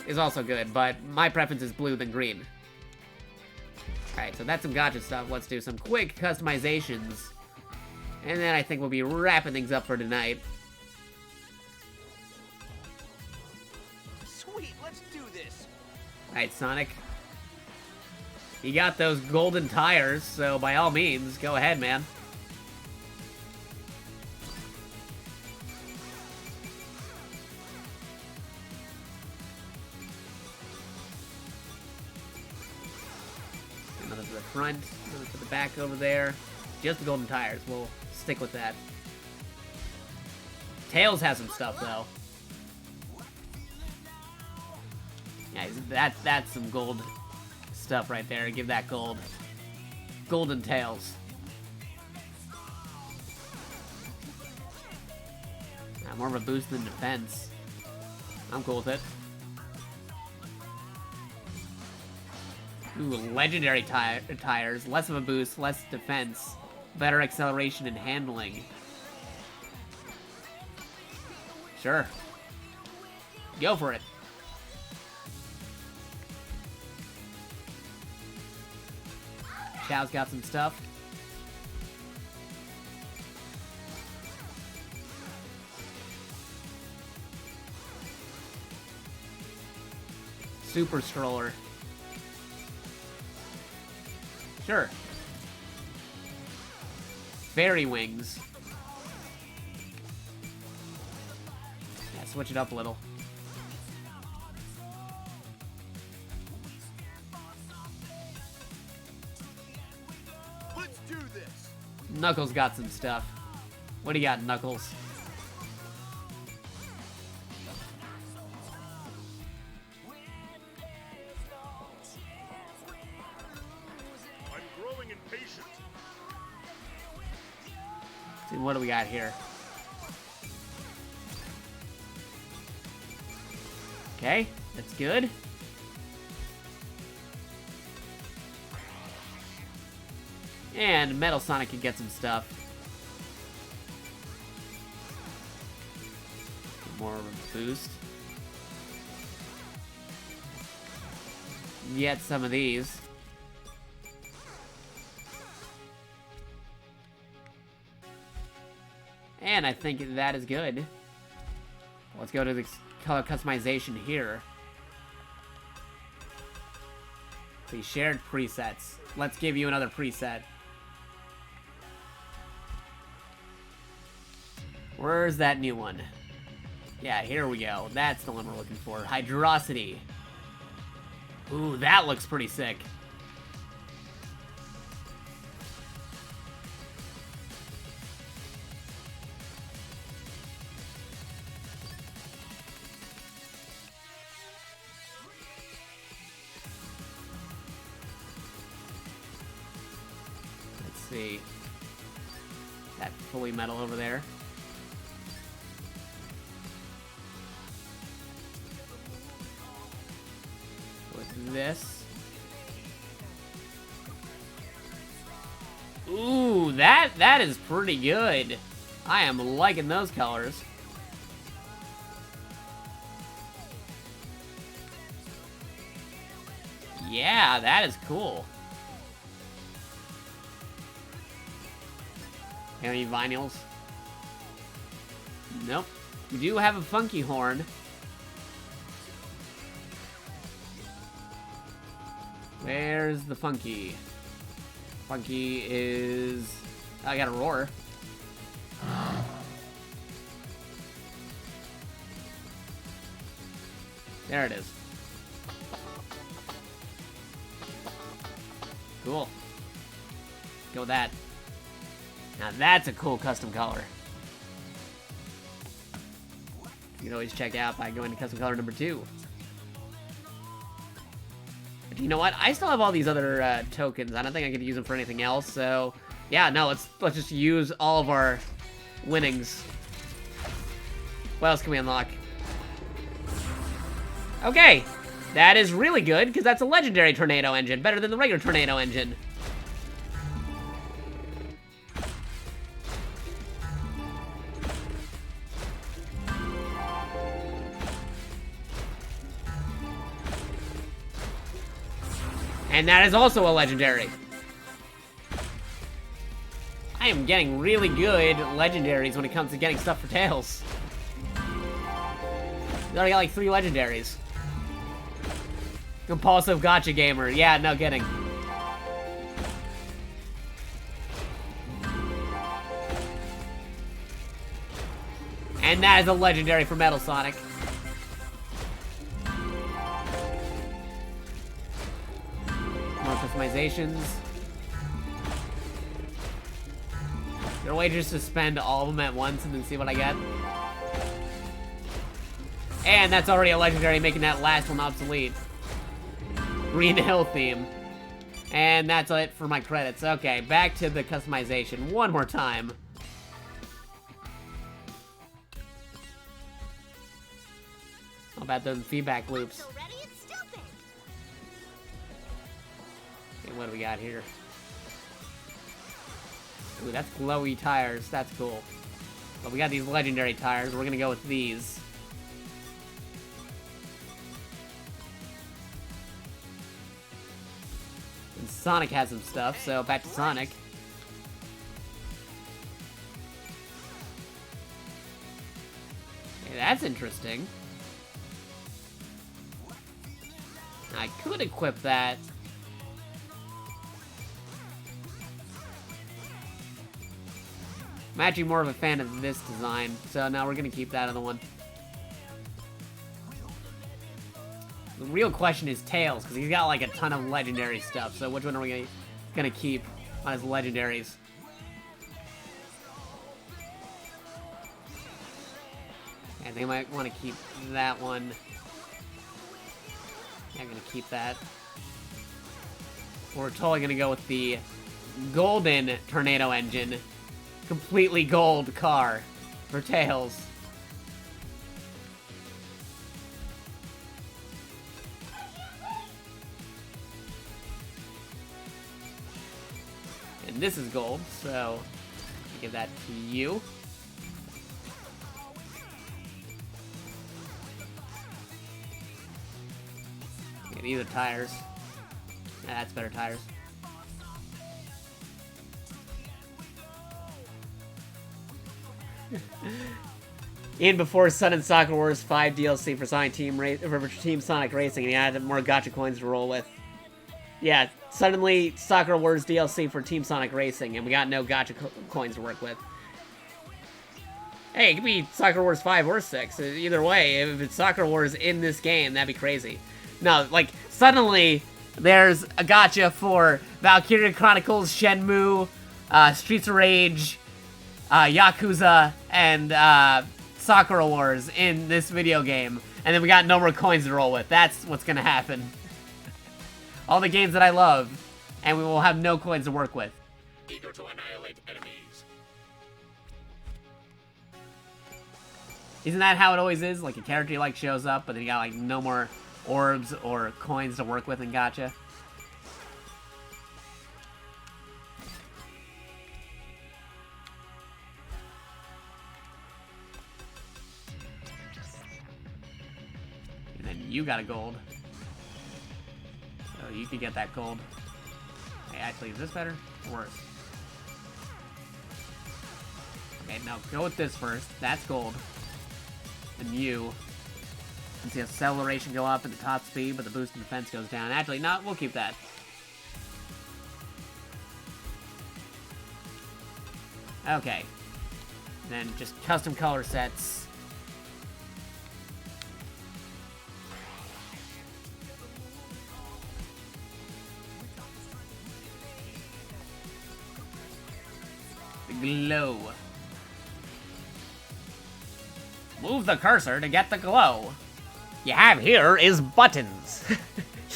is also good, but my preference is blue than green. Alright, so that's some gacha stuff. Let's do some quick customizations. And then I think we'll be wrapping things up for tonight. Sweet, let's do this. Alright, Sonic. You got those golden tires, so by all means, go ahead, man. Another to the front, another to the back over there. Just the golden tires, we'll stick with that. Tails has some stuff, though. Yeah, that's some gold stuff right there. Give that gold. Golden tails. More of a boost than defense. I'm cool with it. Ooh, legendary tires. Less of a boost, less defense. Better acceleration and handling. Sure. Go for it. Chow's got some stuff. Super stroller. Sure. Fairy wings. Yeah, switch it up a little. Let's do this. Knuckles got some stuff. What do you got, Knuckles? I'm growing impatient. See, what do we got here? Okay, that's good. And Metal Sonic can get some stuff. More of a boost. Get some of these. And I think that is good. Let's go to the color customization here. The shared presets. Let's give you another preset. Where's that new one? Yeah, here we go. That's the one we're looking for. Hydrosity. Ooh, that looks pretty sick. Let's see. That fully metal over there. With this. Ooh, that is pretty good. I am liking those colors. Yeah, that is cool. Any vinyls? Nope. We do have a funky horn. Where's the funky? Funky is... I got a roar. There it is. Cool. Go with that. Now that's a cool custom color. You can always check out by going to custom color number 2. But you know what? I still have all these other tokens. I don't think I could use them for anything else. So yeah, no, let's just use all of our winnings. What else can we unlock? Okay, that is really good because that's a legendary tornado engine, better than the regular tornado engine. And that is also a legendary. I am getting really good legendaries when it comes to getting stuff for Tails. We already got like 3 legendaries. Compulsive gotcha gamer. Yeah, no kidding. And that is a legendary for Metal Sonic. More customizations. Is there a way just to spend all of them at once and then see what I get? And that's already a legendary, making that last one obsolete. Green Hill theme. And that's it for my credits. Okay, back to the customization one more time. How about those feedback loops? So ready, it's stupid. Okay, what do we got here? Ooh, that's glowy tires. That's cool. But we got these legendary tires. We're gonna go with these. And Sonic has some stuff, so back to Sonic. Okay, that's interesting. I could equip that. I'm actually more of a fan of this design, so now we're gonna keep that other one. The real question is Tails, because he's got like a ton of legendary stuff, so which one are we gonna keep on his legendaries? I think I might want to keep that one. I'm gonna keep that. We're totally gonna go with the golden tornado engine. Completely gold car for Tails. And this is gold, so I'll give that to you. Okay, these are tires. That's better tires. In before Sun and Soccer Wars 5 DLC for Sonic Team Sonic Racing, and he added more gacha coins to roll with. Yeah, suddenly Soccer Wars DLC for Team Sonic Racing, and we got no gacha coins to work with. Hey, it could be Soccer Wars 5 or 6. Either way, if it's Soccer Wars in this game, that'd be crazy. No, like, suddenly there's a gacha for Valkyria Chronicles, Shenmue, Streets of Rage, Yakuza, and Sakura Wars in this video game, and then we got no more coins to roll with. That's what's gonna happen. All the games that I love, and we will have no coins to work with. Eager to annihilate enemies. Isn't that how it always is? Like a character you like shows up, but then you got like no more orbs or coins to work with in gacha. And then you got a gold. So you could get that gold. Hey, actually, is this better or worse? Okay, now go with this first. That's gold. Then you can see acceleration go up and the top speed, but the boost in defense goes down. Actually, no, we'll keep that. Okay. Then just custom color sets. The glow. Move the cursor to get the glow. You have here is buttons. You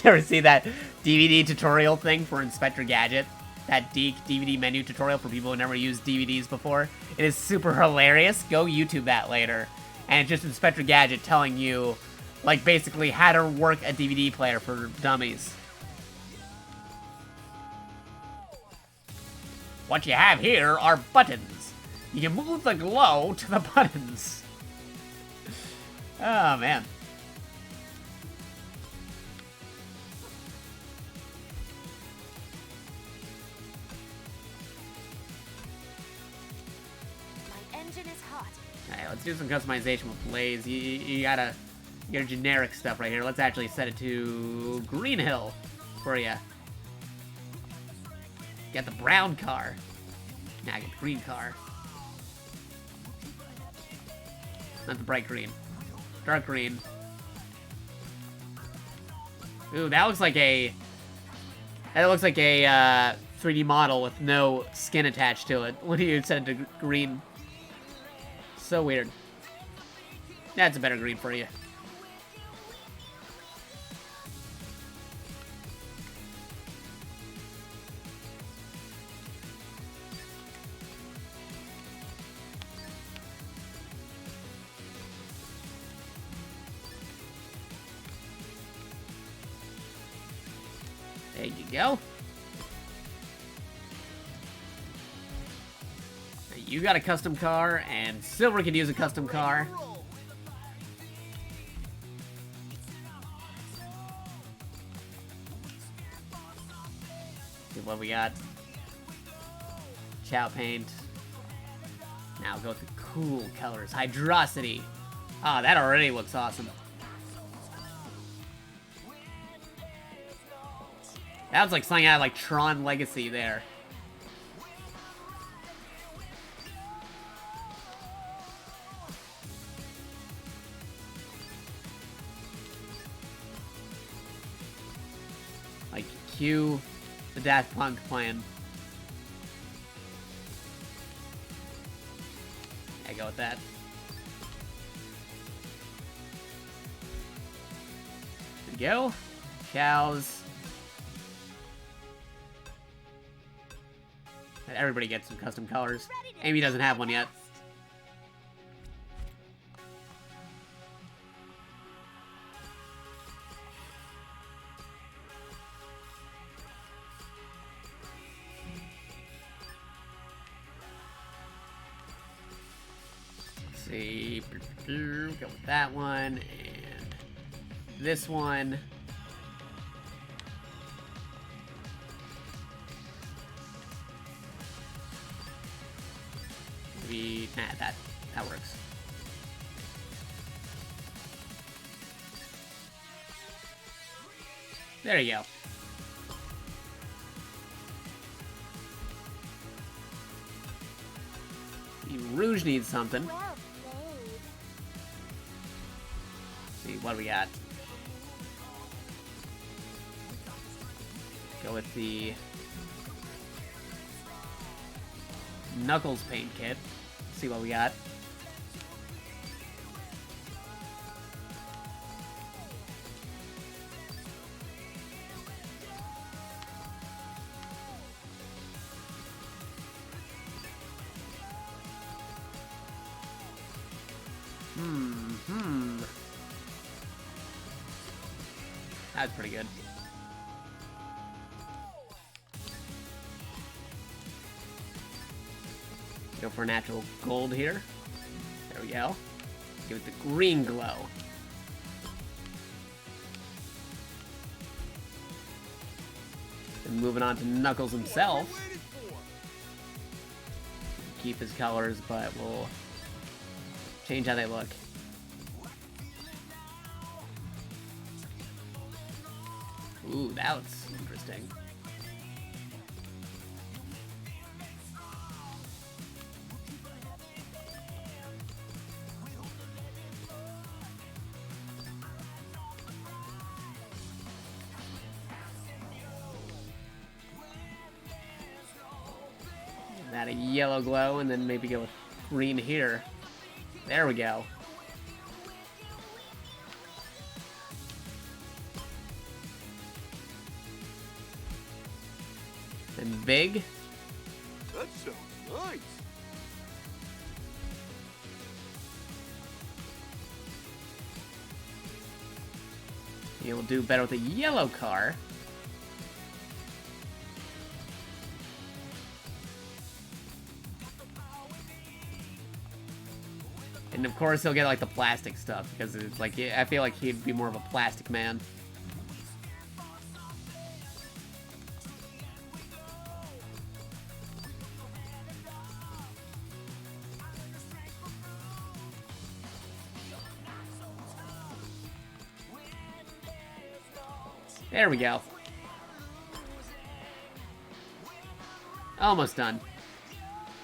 ever see that DVD tutorial thing for Inspector Gadget? That Deke DVD menu tutorial for people who never used DVDs before? It is super hilarious. Go YouTube that later. And it's just Inspector Gadget telling you, like, basically how to work a DVD player for dummies. What you have here are buttons. You can move the glow to the buttons. Oh, man. My engine is hot. Alright, let's do some customization with Blaze. You got your generic stuff right here. Let's actually set it to Green Hill for you. Got the brown car. Now I get the green car. Not the bright green. Dark green. Ooh, that looks like a... That looks like a 3D model with no skin attached to it. When you set it to green. So weird. That's a better green for you. we go. You got a custom car, and Silver could use a custom car. See what we got. Chow paint. Now go with the cool colors. Hydrosity. Ah, that already looks awesome. That was like something out of like Tron Legacy there. Like, cue the Daft Punk playing. Yeah, go with that. There we go. Cows. And everybody gets some custom colors. Amy doesn't have one yet. See, go with that one, and this one. Maybe, nah, that works. There you go. Rouge needs something. Well played. See what do we got. Go with the Knuckles paint kit. See what we got. That's pretty good. Go for natural gold here. There we go. Give it the green glow. And moving on to Knuckles himself. Keep his colors, but we'll change how they look. Ooh, that's interesting. Add a yellow glow and then maybe go with green here. There we go. And big. That sounds nice. You'll do better with a yellow car. And of course he'll get like the plastic stuff because it's like, I feel like he'd be more of a plastic man. There we go. Almost done.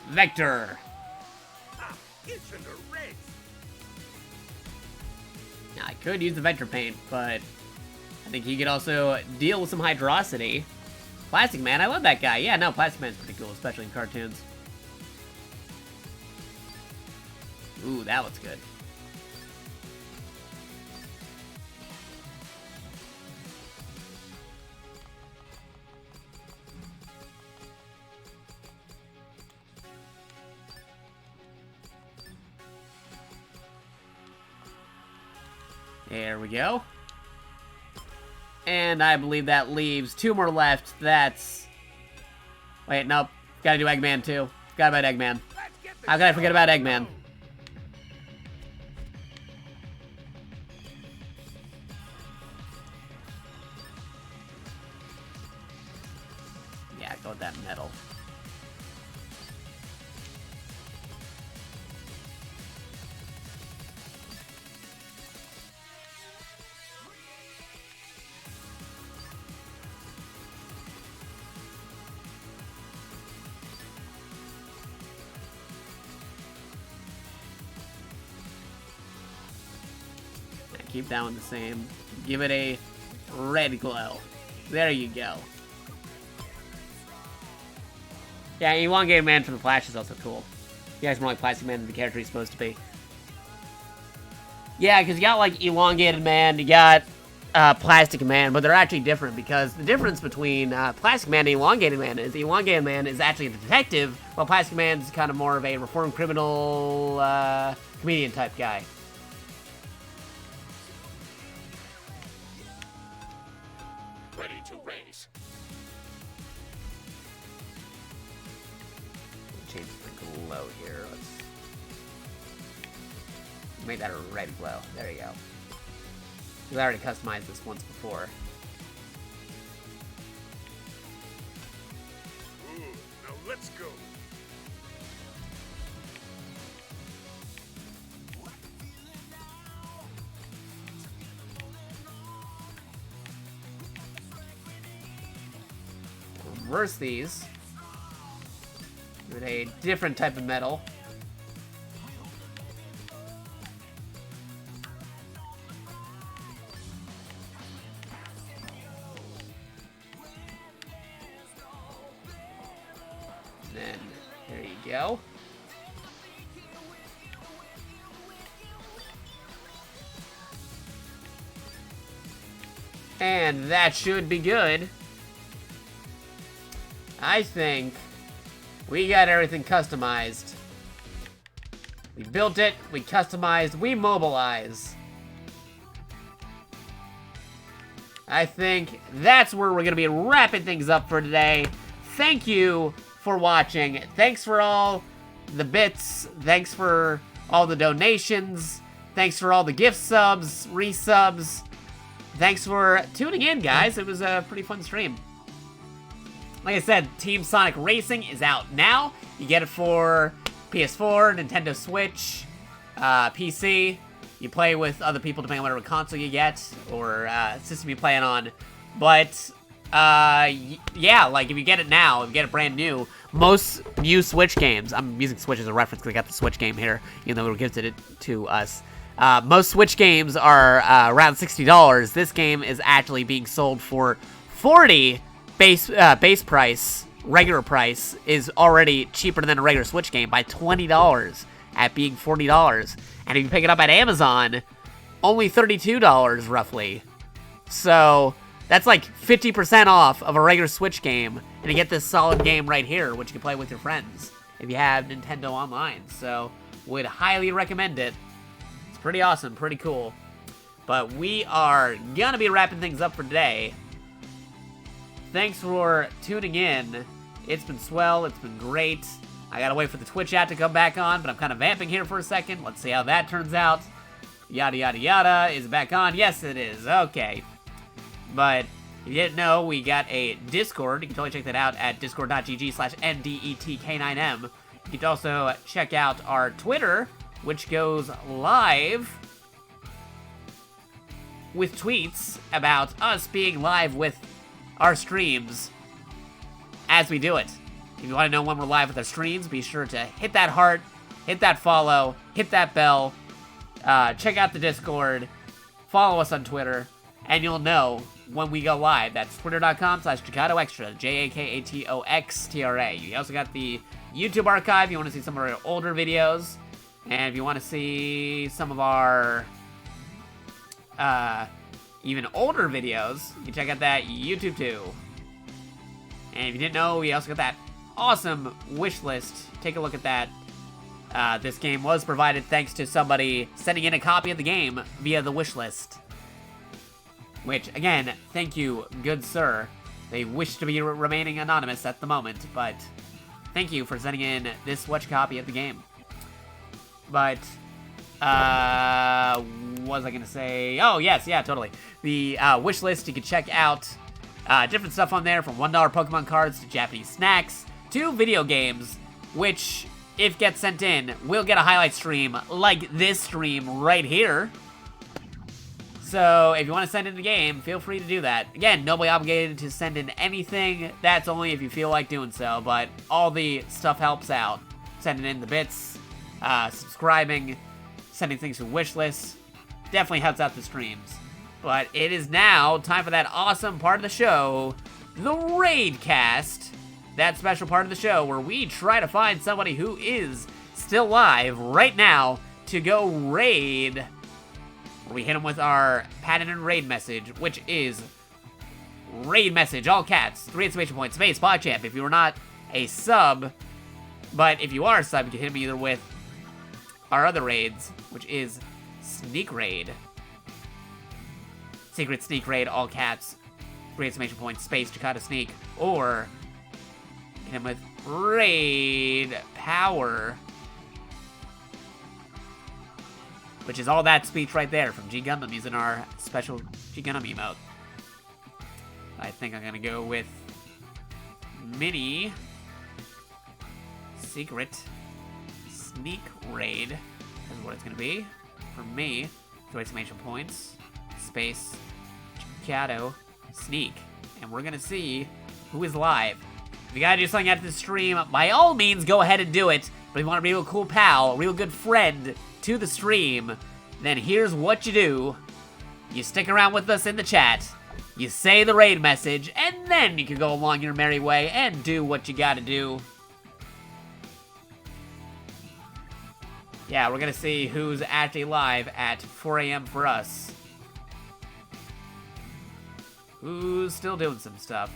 Vector. It's in a race. Now, I could use the Vector paint, but I think he could also deal with some hydrosity. Plastic Man, I love that guy. Yeah, no, Plastic Man's pretty cool, especially in cartoons. Ooh, that looks good. There we go. And I believe that leaves 2 more left. That's... Wait, nope. Gotta do Eggman, too. Forgot about Eggman. How could I forget about Eggman? Yeah, go with that metal. Keep that one the same. Give it a red glow. There you go. Yeah, Elongated Man from the Flash is also cool. You guys more like Plastic Man than the character he's supposed to be. Yeah, because you got like Elongated Man, you got Plastic Man, but they're actually different because the difference between Plastic Man and Elongated Man is actually a detective, while Plastic Man's kind of more of a reformed criminal comedian type guy. Ready to race. Change the glow here. Let's make that a red glow. There you go. Because I already customized this once before. Ooh, now let's go. Reverse these with a different type of metal. Then there you go. And that should be good. I think we got everything customized. We built it, we customized, we mobilize. I think that's where we're going to be wrapping things up for today. Thank you for watching. Thanks for all the bits. Thanks for all the donations. Thanks for all the gift subs, resubs. Thanks for tuning in, guys. It was a pretty fun stream. Like I said, Team Sonic Racing is out now. You get it for PS4, Nintendo Switch, PC. You play with other people depending on whatever console you get or system you play it on. But, yeah, like if you get it now, if you get it brand new, most new Switch games, I'm using Switch as a reference because I got the Switch game here, even though it gifted it to us. Most Switch games are around $60. This game is actually being sold for $40. Base price, regular price, is already cheaper than a regular Switch game by $20 at being $40. And if you pick it up at Amazon, only $32 roughly. So that's like 50% off of a regular Switch game. And you get this solid game right here, which you can play with your friends if you have Nintendo Online. So would highly recommend it. It's pretty awesome, pretty cool. But we are gonna be wrapping things up for today. Thanks for tuning in. It's been swell. It's been great. I gotta wait for the Twitch app to come back on, but I'm kind of vamping here for a second. Let's see how that turns out. Yada, yada, yada. Is it back on? Yes, it is. Okay. But if you didn't know, we got a Discord. You can totally check that out at discord.gg/NDETK9M. You can also check out our Twitter, which goes live with tweets about us being live with our streams as we do it. If you want to know when we're live with our streams, be sure to hit that heart, hit that follow, hit that bell, check out the Discord, follow us on Twitter, and you'll know when we go live. That's twitter.com/JakatoXtra, JakatoXtra. You also got the YouTube archive if you want to see some of our older videos, and if you want to see some of our even older videos, you can check out that YouTube too. And if you didn't know, we also got that awesome wish list. Take a look at that. This game was provided thanks to somebody sending in a copy of the game via the wish list. Which, again, thank you, good sir. They wish to be remaining anonymous at the moment, but thank you for sending in this Switch copy of the game. But, what was I gonna say? Oh, yes, yeah, totally. The wish list, you can check out different stuff on there, from $1 Pokemon cards to Japanese snacks to video games, which, if gets sent in, will get a highlight stream like this stream right here. So, if you want to send in the game, feel free to do that. Again, nobody obligated to send in anything. That's only if you feel like doing so, but all the stuff helps out. Sending in the bits, subscribing, sending things to wish lists, definitely helps out the streams. But it is now time for that awesome part of the show, the Raid Cast. That special part of the show where we try to find somebody who is still live right now to go raid. We hit them with our patented raid message, which is raid message, all caps, 3 exclamation points, space, PogChamp. If you are not a sub, but if you are a sub, you can hit me either with our other raids, which is Sneak Raid. Secret Sneak Raid, all caps, 3 exclamation points, space, Jakato Sneak, or hit him with Raid Power, which is all that speech right there from G Gundam using our special G Gundam emote. I think I'm gonna go with Mini Secret Sneak Raid is what it's gonna be for me. 3 exclamation points, space, Jakato Sneak, and we're gonna see who is live. If you gotta do something after the stream, by all means, go ahead and do it. But if you want to be a real cool pal, a real good friend to the stream, then here's what you do. You stick around with us in the chat, you say the raid message, and then you can go along your merry way and do what you gotta do. Yeah, we're gonna see who's actually live at 4 a.m. for us. Who's still doing some stuff.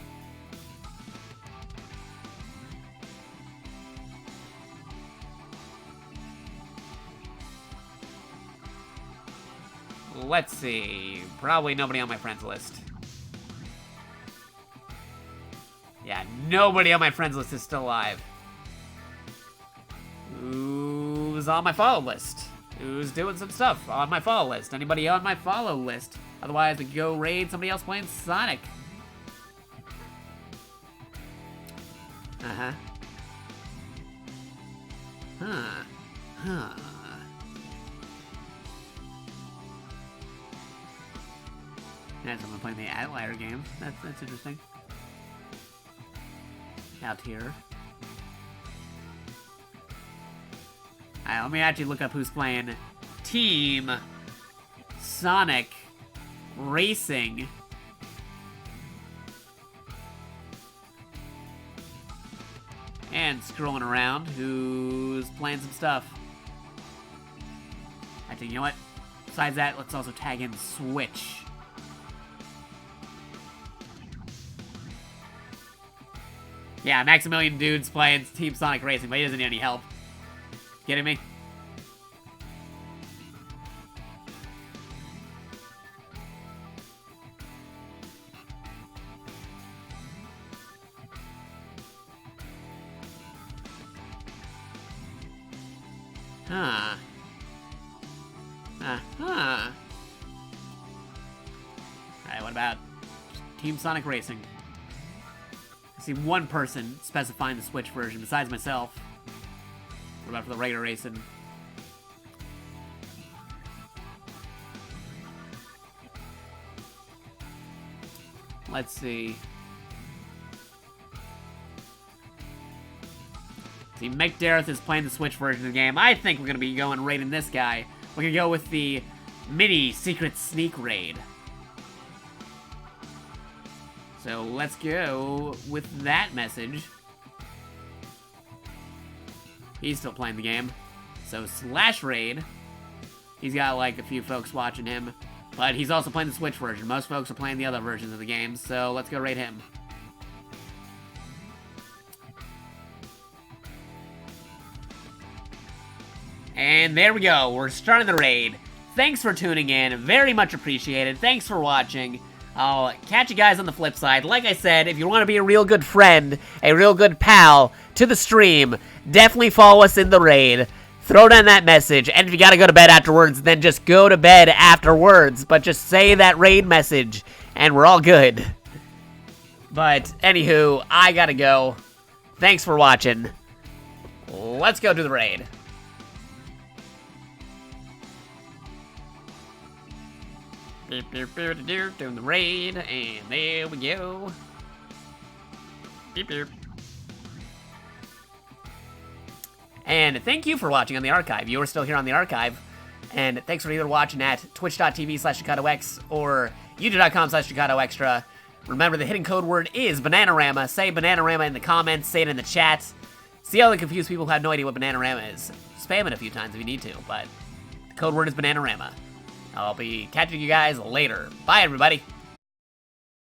Let's see. Probably nobody on my friends list. Yeah, nobody on my friends list is still alive. Who's on my follow list? Who's doing some stuff on my follow list? Anybody on my follow list? Otherwise, we could go raid somebody else playing Sonic. Uh-huh. Huh. Yeah, someone playing the Outlier game. That's interesting. Out here. Alright, let me actually look up who's playing Team Sonic Racing. And scrolling around, who's playing some stuff. Actually, you know what? Besides that, let's also tag in Switch. Yeah, Maximilian Dude's playing Team Sonic Racing, but he doesn't need any help. Kidding me? Huh. Uh-huh. Alright, what about Team Sonic Racing? I see one person specifying the Switch version besides myself. What about for the regular racing? Let's see. See, Mick Dareth is playing the Switch version of the game. I think we're going to be going raiding this guy. We're going to go with the Mini Secret Sneak Raid. So let's go with that message. He's still playing the game. So Slash Raid. He's got like a few folks watching him. But he's also playing the Switch version. Most folks are playing the other versions of the game. So let's go raid him. And there we go. We're starting the raid. Thanks for tuning in. Very much appreciated. Thanks for watching. I'll catch you guys on the flip side. Like I said, if you want to be a real good friend, a real good pal to the stream, definitely follow us in the raid. Throw down that message, and if you gotta go to bed afterwards, then just go to bed afterwards. But just say that raid message, and we're all good. But, anywho, I gotta go. Thanks for watching. Let's go do the raid. Doing the raid, and there we go. Beep, beep. And thank you for watching on the archive. You are still here on the archive. And thanks for either watching at twitch.tv/JakatoX or youtube.com/JakatoExtra. Remember, the hidden code word is Bananarama. Say Bananarama in the comments. Say it in the chat. See all the confused people who have no idea what Bananarama is. Spam it a few times if you need to, but the code word is Bananarama. I'll be catching you guys later. Bye, everybody.